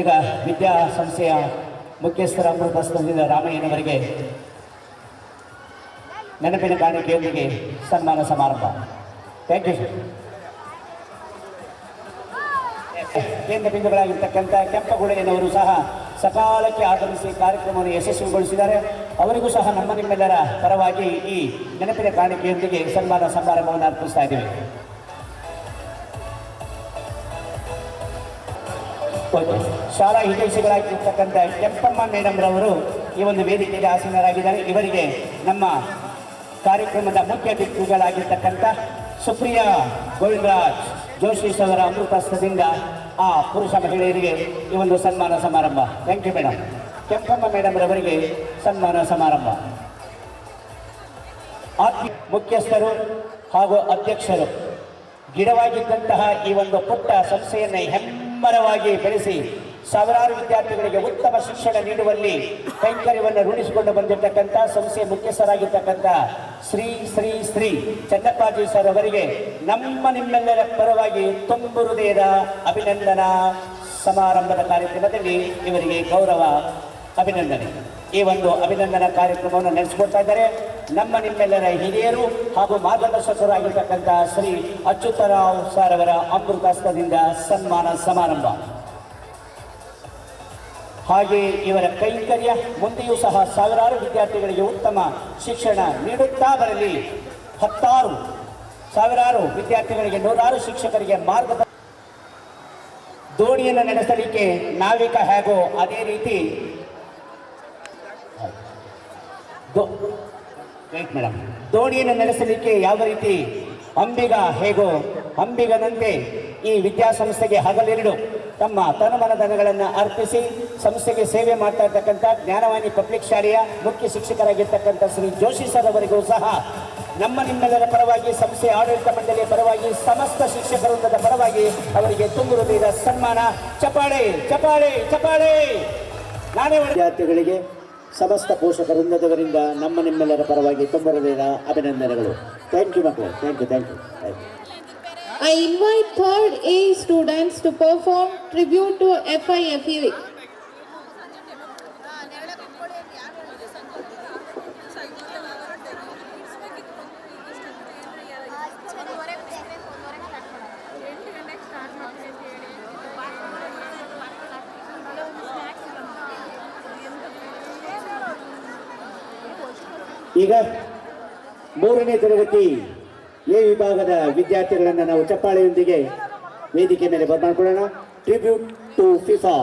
ಈಗ ವಿದ್ಯಾಸಂಸ್ಥೆಯ ಮುಖ್ಯಸ್ಥರ ಅಮೃತಸ್ಥದಿಂದ ರಾಮಯ್ಯನವರಿಗೆ ನೆನಪಿನ ಕಾಣಿಕೆಯೊಂದಿಗೆ ಸನ್ಮಾನ ಸಮಾರಂಭ. Thank you sir. ಕೇಂದ್ರ ಬಿಂದುಗಳಾಗಿರ್ತಕ್ಕಂಥ ಕೆಂಪಗುಳೆಯನವರು ಸಹ ಸಕಾಲಕ್ಕೆ ಆಗಮಿಸಿ ಕಾರ್ಯಕ್ರಮವನ್ನು ಯಶಸ್ವಿಗೊಳಿಸಿದ್ದಾರೆ. ಅವರಿಗೂ ಸಹ ನಮ್ಮ ನಿಮ್ಮೆಲ್ಲರ ಪರವಾಗಿ ಈ ನೆನಪಿನ ಕಾಣಿಕೆಯೊಂದಿಗೆ ಸನ್ಮಾನ ಸಮಾರಂಭವನ್ನು ಅರ್ಪಿಸ್ತಾ ಇದ್ದೀವಿ. ಶಾಲಾ ಹಿತೈಷಿಗಳಾಗಿರ್ತಕ್ಕಂಥ ಕೆಂಪಮ್ಮ ಮೇಡಮ್ ರವರು ಈ ಒಂದು ವೇದಿಕೆಗೆ ಆಸೀನರಾಗಿದ್ದಾರೆ. ಇವರಿಗೆ ನಮ್ಮ ಕಾರ್ಯಕ್ರಮದ ಮುಖ್ಯ ಅತಿಥಿಗಳಾಗಿರ್ತಕ್ಕಂಥ ಸುಪ್ರಿಯಾ ಗೋವಿಂದರಾಜ್ ಜೋಶಿ ಅವರ ಅಮೃತಸ್ಥದಿಂದ ಆ ಪುರುಷ ಮಹಿಳೆಯರಿಗೆ ಈ ಒಂದು ಸನ್ಮಾನ ಸಮಾರಂಭ. Thank you madam. Kempamma madam ರವರಿಗೆ ಸನ್ಮಾನ ಸಮಾರಂಭ. ಮುಖ್ಯಸ್ಥರು ಹಾಗೂ ಅಧ್ಯಕ್ಷರು ಗಿಡವಾಗಿದ್ದಂತಹ ಈ ಒಂದು ಪುಟ್ಟ ಸಂಸ್ಥೆಯನ್ನು ಹೆಮ್ಮರವಾಗಿ ಬೆಳೆಸಿ ಸಾವಿರಾರು ವಿದ್ಯಾರ್ಥಿಗಳಿಗೆ ಉತ್ತಮ ಶಿಕ್ಷಣ ನೀಡುವಲ್ಲಿ ಕೈಂಕರ್ಯವನ್ನು ರೂಢಿಸಿಕೊಂಡು ಬಂದಿರತಕ್ಕಂಥ ಸಂಸ್ಥೆಯ ಮುಖ್ಯಸ್ಥರಾಗಿರ್ತಕ್ಕಂಥ ಶ್ರೀ ಶ್ರೀ ಶ್ರೀ ಚನ್ನಪ್ಪಾಜಿ ಸರ್ ಅವರಿಗೆ ನಿಮ್ಮೆಲ್ಲರ ಪರವಾಗಿ ತುಂಬು ಹೃದಯದ ಅಭಿನಂದನಾ ಸಮಾರಂಭದ ಕಾರ್ಯಕ್ರಮದಲ್ಲಿ ಇವರಿಗೆ ಗೌರವ ಅಭಿನಂದನೆ. ಈ ಒಂದು ಅಭಿನಂದನಾ ಕಾರ್ಯಕ್ರಮವನ್ನು ನಡೆಸಿಕೊಡ್ತಾ ಇದ್ದಾರೆ ನಿಮ್ಮೆಲ್ಲರ ಹಿರಿಯರು ಹಾಗೂ ಮಾರ್ಗದರ್ಶಕರಾಗಿರ್ತಕ್ಕಂಥ ಶ್ರೀ ಅಚ್ಯುತರಾವ್ ಸರ್ ಅವರ ಅಮೃತಾಸ್ತ್ರದಿಂದ ಸನ್ಮಾನ ಸಮಾರಂಭ. ಹಾಗೆ ಇವರ ಕೈಂಕರ್ಯ ಮುಂದೆಯೂ ಸಹ ಸಾವಿರಾರು ವಿದ್ಯಾರ್ಥಿಗಳಿಗೆ ಉತ್ತಮ ಶಿಕ್ಷಣ ನೀಡುತ್ತಾ ಬರಲಿ. ಸಾವಿರಾರು ವಿದ್ಯಾರ್ಥಿಗಳಿಗೆ ನೂರಾರು ಶಿಕ್ಷಕರಿಗೆ ದೋಣಿಯನ್ನು ನಡೆಸಲಿಕ್ಕೆ ನಾವಿಕ ಹೇಗೋ ಅದೇ ರೀತಿ ದೋಣಿಯನ್ನು ನಡೆಸಲಿಕ್ಕೆ ಯಾವ ರೀತಿ ಅಂಬಿಗ ಹೇಗೋ ಅಂಬಿಗನಂತೆ ಈ ವಿದ್ಯಾಸಂಸ್ಥೆಗೆ ಹಗಲಿರುಳು ತಮ್ಮ ತನುಮನಧನಗಳನ್ನು ಅರ್ಪಿಸಿ ಸಂಸ್ಥೆಗೆ ಸೇವೆ ಮಾಡ್ತಾ ಇರ್ತಕ್ಕಂಥ ಜ್ಞಾನವಾಣಿ ಪಬ್ಲಿಕ್ ಶಾಲೆಯ ಮುಖ್ಯ ಶಿಕ್ಷಕರಾಗಿರ್ತಕ್ಕಂಥ ಶ್ರೀ ಜೋಶಿ ಸರ್ ಅವರಿಗೂ ಸಹ ನಿಮ್ಮೆಲ್ಲರ ಪರವಾಗಿ ಸಂಸ್ಥೆಯ ಆಡಳಿತ ಮಂಡಳಿಯ ಪರವಾಗಿ ಸಮಸ್ತ ಶಿಕ್ಷಕ ವೃಂದದ ಪರವಾಗಿ ಅವರಿಗೆ ತುಂಬು ಹೃದಯದ ಸನ್ಮಾನ. ಚಪಾಳೆ ಚಪಾಳೆ ಚಪಾಳೆ. ನಾನೇ ವಿದ್ಯಾರ್ಥಿಗಳಿಗೆ ಸಮಸ್ತ ಪೋಷಕ ವೃಂದದವರಿಂದ ನಿಮ್ಮೆಲ್ಲರ ಪರವಾಗಿ ತುಂಬು ಹೃದಯದ ಅಭಿನಂದನೆಗಳು. ಥ್ಯಾಂಕ್ ಯು ಮಕ್ಕಳು. Thank you thank you thank you. I invite third A students to perform tribute to FIFE. ಈಗ 3ನೇ ತರಗತಿ ಎ ವಿಭಾಗದ ವಿದ್ಯಾರ್ಥಿಗಳನ್ನು ನಾವು ಚಪ್ಪಾಳೆಯೊಂದಿಗೆ ವೇದಿಕೆ ಮೇಲೆ ಬರ್ಮಾಡ್ಕೊಳ್ಳೋಣ. ಟ್ರಿಬ್ಯೂಟ್ ಟು ಫಿಫಾ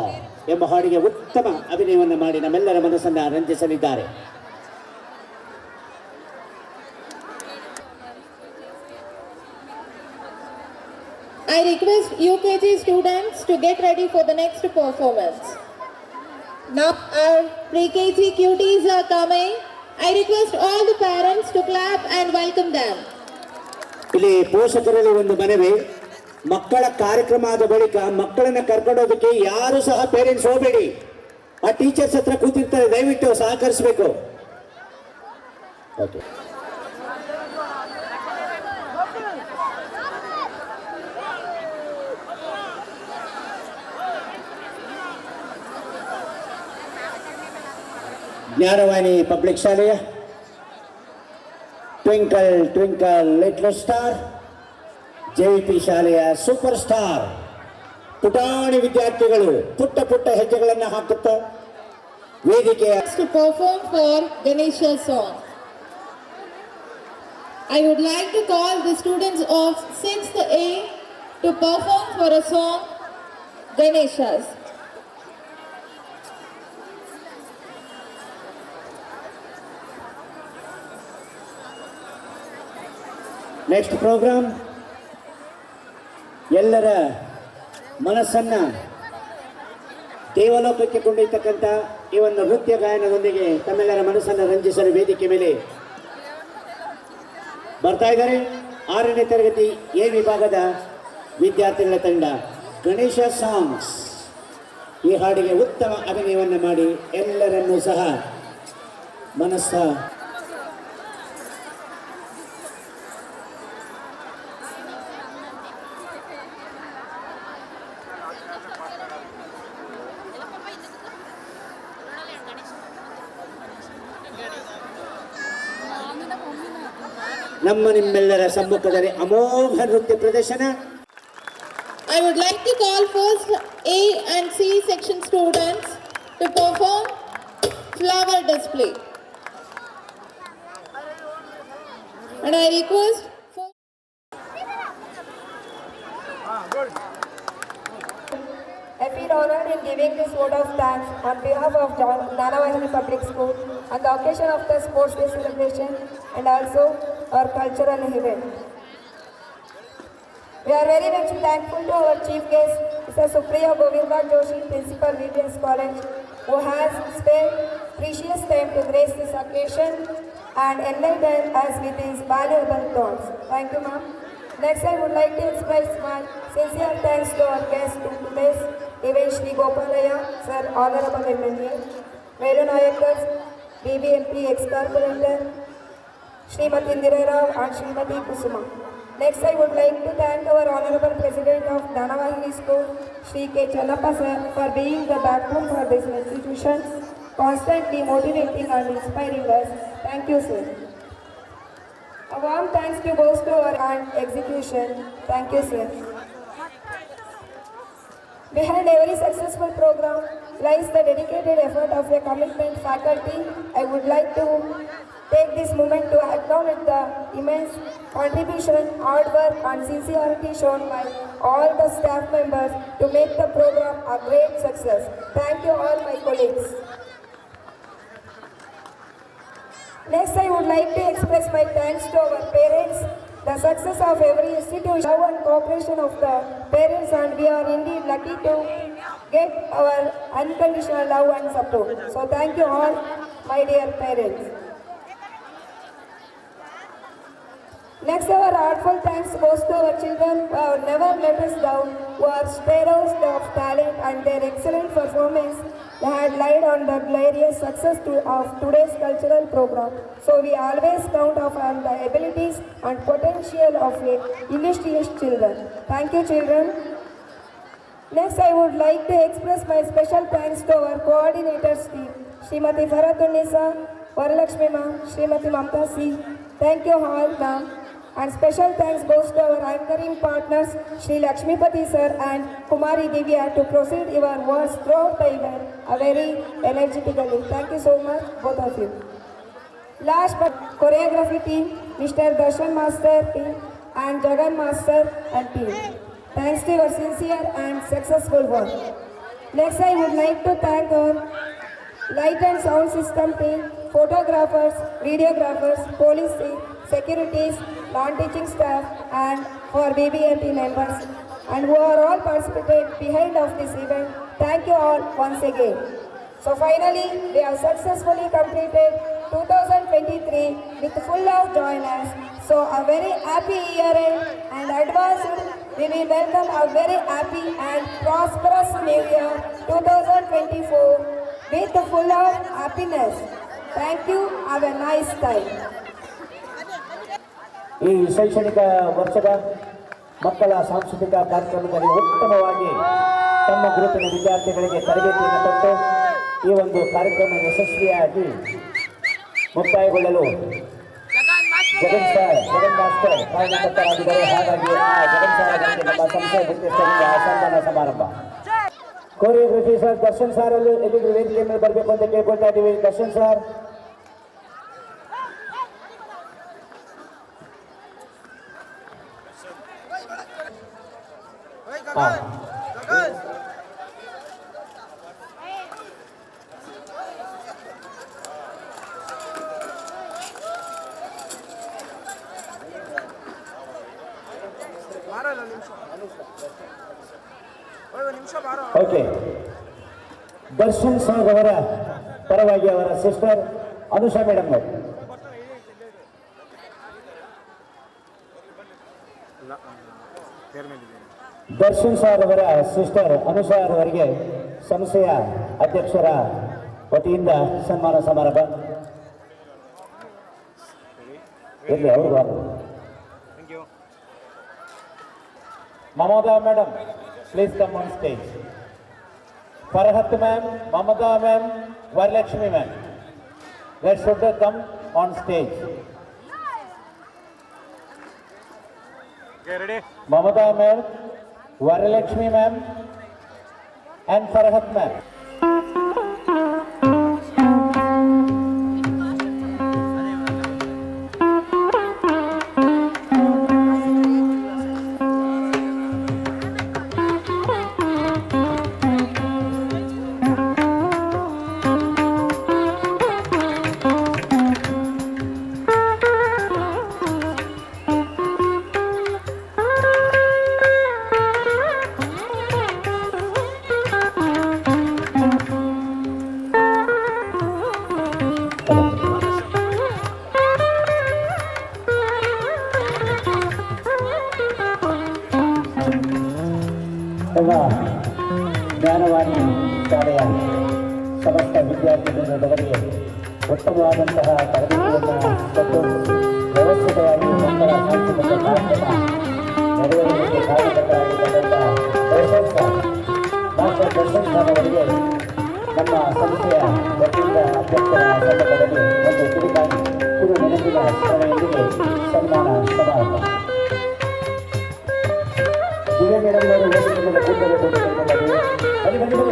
ಎಂಬ ಹಾಡಿಗೆ ಉತ್ತಮ ಅಭಿನಯವನ್ನು ಮಾಡಿ ನಮ್ಮೆಲ್ಲರ ಮನಸ್ಸನ್ನು ರಂಜಿಸಲಿದ್ದಾರೆ. I request UKG students to get ready for the next performance. Now our pre-KG cuties are coming. I request all the parents to clap and welcome them. ಇಲ್ಲಿ ಪೋಷಕರಲ್ಲಿ ಒಂದು ಮನವಿ, ಮಕ್ಕಳ ಕಾರ್ಯಕ್ರಮ ಆದ ಬಳಿಕ ಮಕ್ಕಳನ್ನ ಕರ್ಕೊಂಡೋದಕ್ಕೆ ಯಾರು ಸಹ ಪೇರೆಂಟ್ಸ್ ಹೋಗಬೇಡಿ. ಆ ಟೀಚರ್ಸ್ ಹತ್ರ ಕೂತಿರ್ತಾರೆ, ದಯವಿಟ್ಟು ಸಹಕರಿಸಬೇಕು. ಓಕೆ. ಜ್ಞಾನವಾಣಿ ಪಬ್ಲಿಕ್ ಶಾಲೆಯ twinkle twinkle little star, JVP ಶಾಲೆಯ ಸೂಪರ್ ಸ್ಟಾರ್ ಪುಟಾಣಿ ವಿದ್ಯಾರ್ಥಿಗಳು ಪುಟ್ಟ ಪುಟ್ಟ ಹೆಜ್ಜೆಗಳನ್ನು ಹಾಕುತ್ತಾ ವೇದಿಕೆಯ To perform for Ganesha song. I would like to call the students of 6th A to perform for a song Ganeshas. Next programme ಎಲ್ಲರ ಮನಸ್ಸನ್ನು ದೇವಲೋಕಕ್ಕೆ ಕೊಂಡೊಯ್ತಕ್ಕಂಥ ಈ ಒಂದು ನೃತ್ಯ ಗಾಯನದೊಂದಿಗೆ ತಮ್ಮೆಲ್ಲರ ಮನಸ್ಸನ್ನು ರಂಜಿಸಲು ವೇದಿಕೆ ಮೇಲೆ ಬರ್ತಾ ಇದ್ದಾರೆ. 6ನೇ ತರಗತಿ ಎ ವಿಭಾಗದ ವಿದ್ಯಾರ್ಥಿಗಳ ತಂಡ ಗಣೇಶ ಸಾಂಗ್ಸ್ ಈ ಹಾಡಿಗೆ ಉತ್ತಮ ಅಭಿನಯವನ್ನು ಮಾಡಿ ಎಲ್ಲರನ್ನೂ ಸಹ ಮನಸ್ಸ ನಿಮ್ಮೆಲ್ಲರ ಸಮ್ಮುಖದಲ್ಲಿ ಅಮೋಘ ನೃತ್ಯ ಪ್ರದರ್ಶನ. I would like to call first A and C section students to perform flower display. And I request I feel honored in giving this vote of thanks on behalf of Nanavahini Public School on the occasion of the Sports Day celebration and also our cultural event. We are very much thankful to our chief guest, Mr. Supriya Govinda Joshi, Principal VBS College, who has spent precious time to grace this occasion and enlighten us with his valuable thoughts. Thank you, ma'am. Next, I would like to express my sincere thanks to our guest to today's event, Shri Gopalaya, Sir, Honorable MLA, Velu Nayakkar, BBMP ex-corporator, Srimati Indira Rao and Srimati Kusuma. Next, I would like to thank our Honorable President of Danavahini School, Shri K. Channappa sir, for being the backbone for this institution, constantly motivating and inspiring us. Thank you, sir. A warm thanks to goes to our and execution. Thank you, sir. Behind every successful program lies the dedicated effort of a commitment faculty. I would like to take this moment to acknowledge the immense contribution, hard work and sincerity shown by all the staff members to make the program a great success. Thank you all my colleagues. Next, I would like to express my thanks to our parents. The success of every institution, love and cooperation of the parents, and we are indeed lucky to get our unconditional love and support. So thank you all, my dear parents. Next, our heartfelt thanks goes to our children who have never let us down, who are sparrows of talent, and their excellent performance had lied on the glorious success of today's cultural program. So we always count on the abilities and potential of illustrious children. Thank you, children. Next, I would like to express my special thanks to our coordinators team, Srimati Faratunnisa, Varalakshmi ma'am, Srimati Mamta C. Thank you all, ma'am. And special thanks goes to our anchoring partners, Shri Lakshmipati sir and Kumari Divya, to proceed your words throughout the event very energetically. Thank you so much, both of you. Last but choreography team, Mr. Darshan Master team and Jagan Master and team. Thanks to your sincere and successful work. Next, I would like to thank our light and sound system team, photographers, videographers, police team, securities, non-teaching staff, and for BBMP members, and who are all participated behind of this event. Thank you all once again. So finally, we have successfully completed 2023 with full of joiners. So a very happy year end, and advanced, we will welcome a very happy and prosperous new year 2024 with full of happiness. Thank you. Have a nice time. ಈ ಶೈಕ್ಷಣಿಕ ವರ್ಷದ ಮಕ್ಕಳ ಸಾಂಸ್ಕೃತಿಕ ಕಾರ್ಯಕ್ರಮದಲ್ಲಿ ಉತ್ತಮವಾಗಿ ತಮ್ಮ ಗ್ರೂಪಿನ ವಿದ್ಯಾರ್ಥಿಗಳಿಗೆ ತರಬೇತಿಯನ್ನು ಕೊಟ್ಟು ಈ ಒಂದು ಕಾರ್ಯಕ್ರಮ ಯಶಸ್ವಿಯಾಗಿ ಮುಕ್ತಾಯಗೊಳ್ಳಲು ಜಗನ್ ಮಾಸ್ಟರ್ ಕಾರಣಕರ್ತರಾಗಿದ್ದಾರೆ. ಹಾಗಾಗಿ ಆ ಜಗನ್ ಸರ್ ಅವರಿಗೆ ನಮ್ಮ ಸಂಸ್ಥೆಯ ಮುಖ್ಯಸ್ಥರಿಂದ ಸನ್ಮಾನ ಸಮಾರಂಭ. ಕೋರಿಯೋಗ್ರಫಿ ಸರ್ ದರ್ಶನ್ ಸರ್ ಅಲ್ಲಿ ಎಲ್ಲಿಗೂ ವೇದಿಕೆ ಮೇಲೆ ಬರಬೇಕು ಅಂತ ಕೇಳ್ಕೊಳ್ತಾ ಇದ್ದೀವಿ. Darshan sir. Okay, Darshan sir ಅವರ ಪರವಾಗಿ ಅವರ ಸಿಸ್ಟರ್ ಅನುಷಾ ಮೇಡಮ್ ಅವರು. ದರ್ಶನ್ ಸರ್ ಅವರ ಸಿಸ್ಟರ್ ಅನುಷಾ ಅವರಿಗೆ ಸಂಸ್ಥೆಯ ಅಧ್ಯಕ್ಷರ ವತಿಯಿಂದ ಸನ್ಮಾನ ಸಮಾರಂಭ. ಇರಲಿ ಅವರು. Mamata madam, please come on stage. Farhat ma'am, Mamata ma'am, Varalakshmi ma'am, they should come on stage. Okay, ready? Mamata ma'am, Varalakshmi ma'am and Farhat ma'am. ವಿದ್ಯಾರ್ಥಿಗಳಿಂದವರಿಗೆ ಉತ್ತಮವಾದಂತಹ ತರಬೇತಿಯನ್ನು ಕೊಟ್ಟು ವ್ಯವಸ್ಥಿತವಾಗಿ ಮಕ್ಕಳ ಸಾಂಸ್ಕೃತಿಕ ಕಾರ್ಯಕ್ರಮ ನೆರವೇರಿಸಲಿಕ್ಕೆ ಕಾರ್ಯಕರ್ತರಾಗಿರ್ತಕ್ಕಂಥ ಡಾಕ್ಟರ್ ದರ್ಶನ್ ಖಾನ್ ಅವರಿಗೆ ನಮ್ಮ ಸಂಸ್ಥೆಯ ವತಿಯಿಂದ ಅಧ್ಯಕ್ಷರ ಸಮ್ಮುಖದಲ್ಲಿ ಒಂದು ಕಿರು ನೆನಪಿನ ಸ್ಮರಣೆಯೊಂದಿಗೆ ಸನ್ಮಾನ ಸಮಾರಂಭ. ದಿವ್ಯ ಮೇಡಮ್ ಅವರು ವೇದಿಕೆಯಿಂದ ಕೂಡಲೇ ಅಲ್ಲಿ ಬಂದು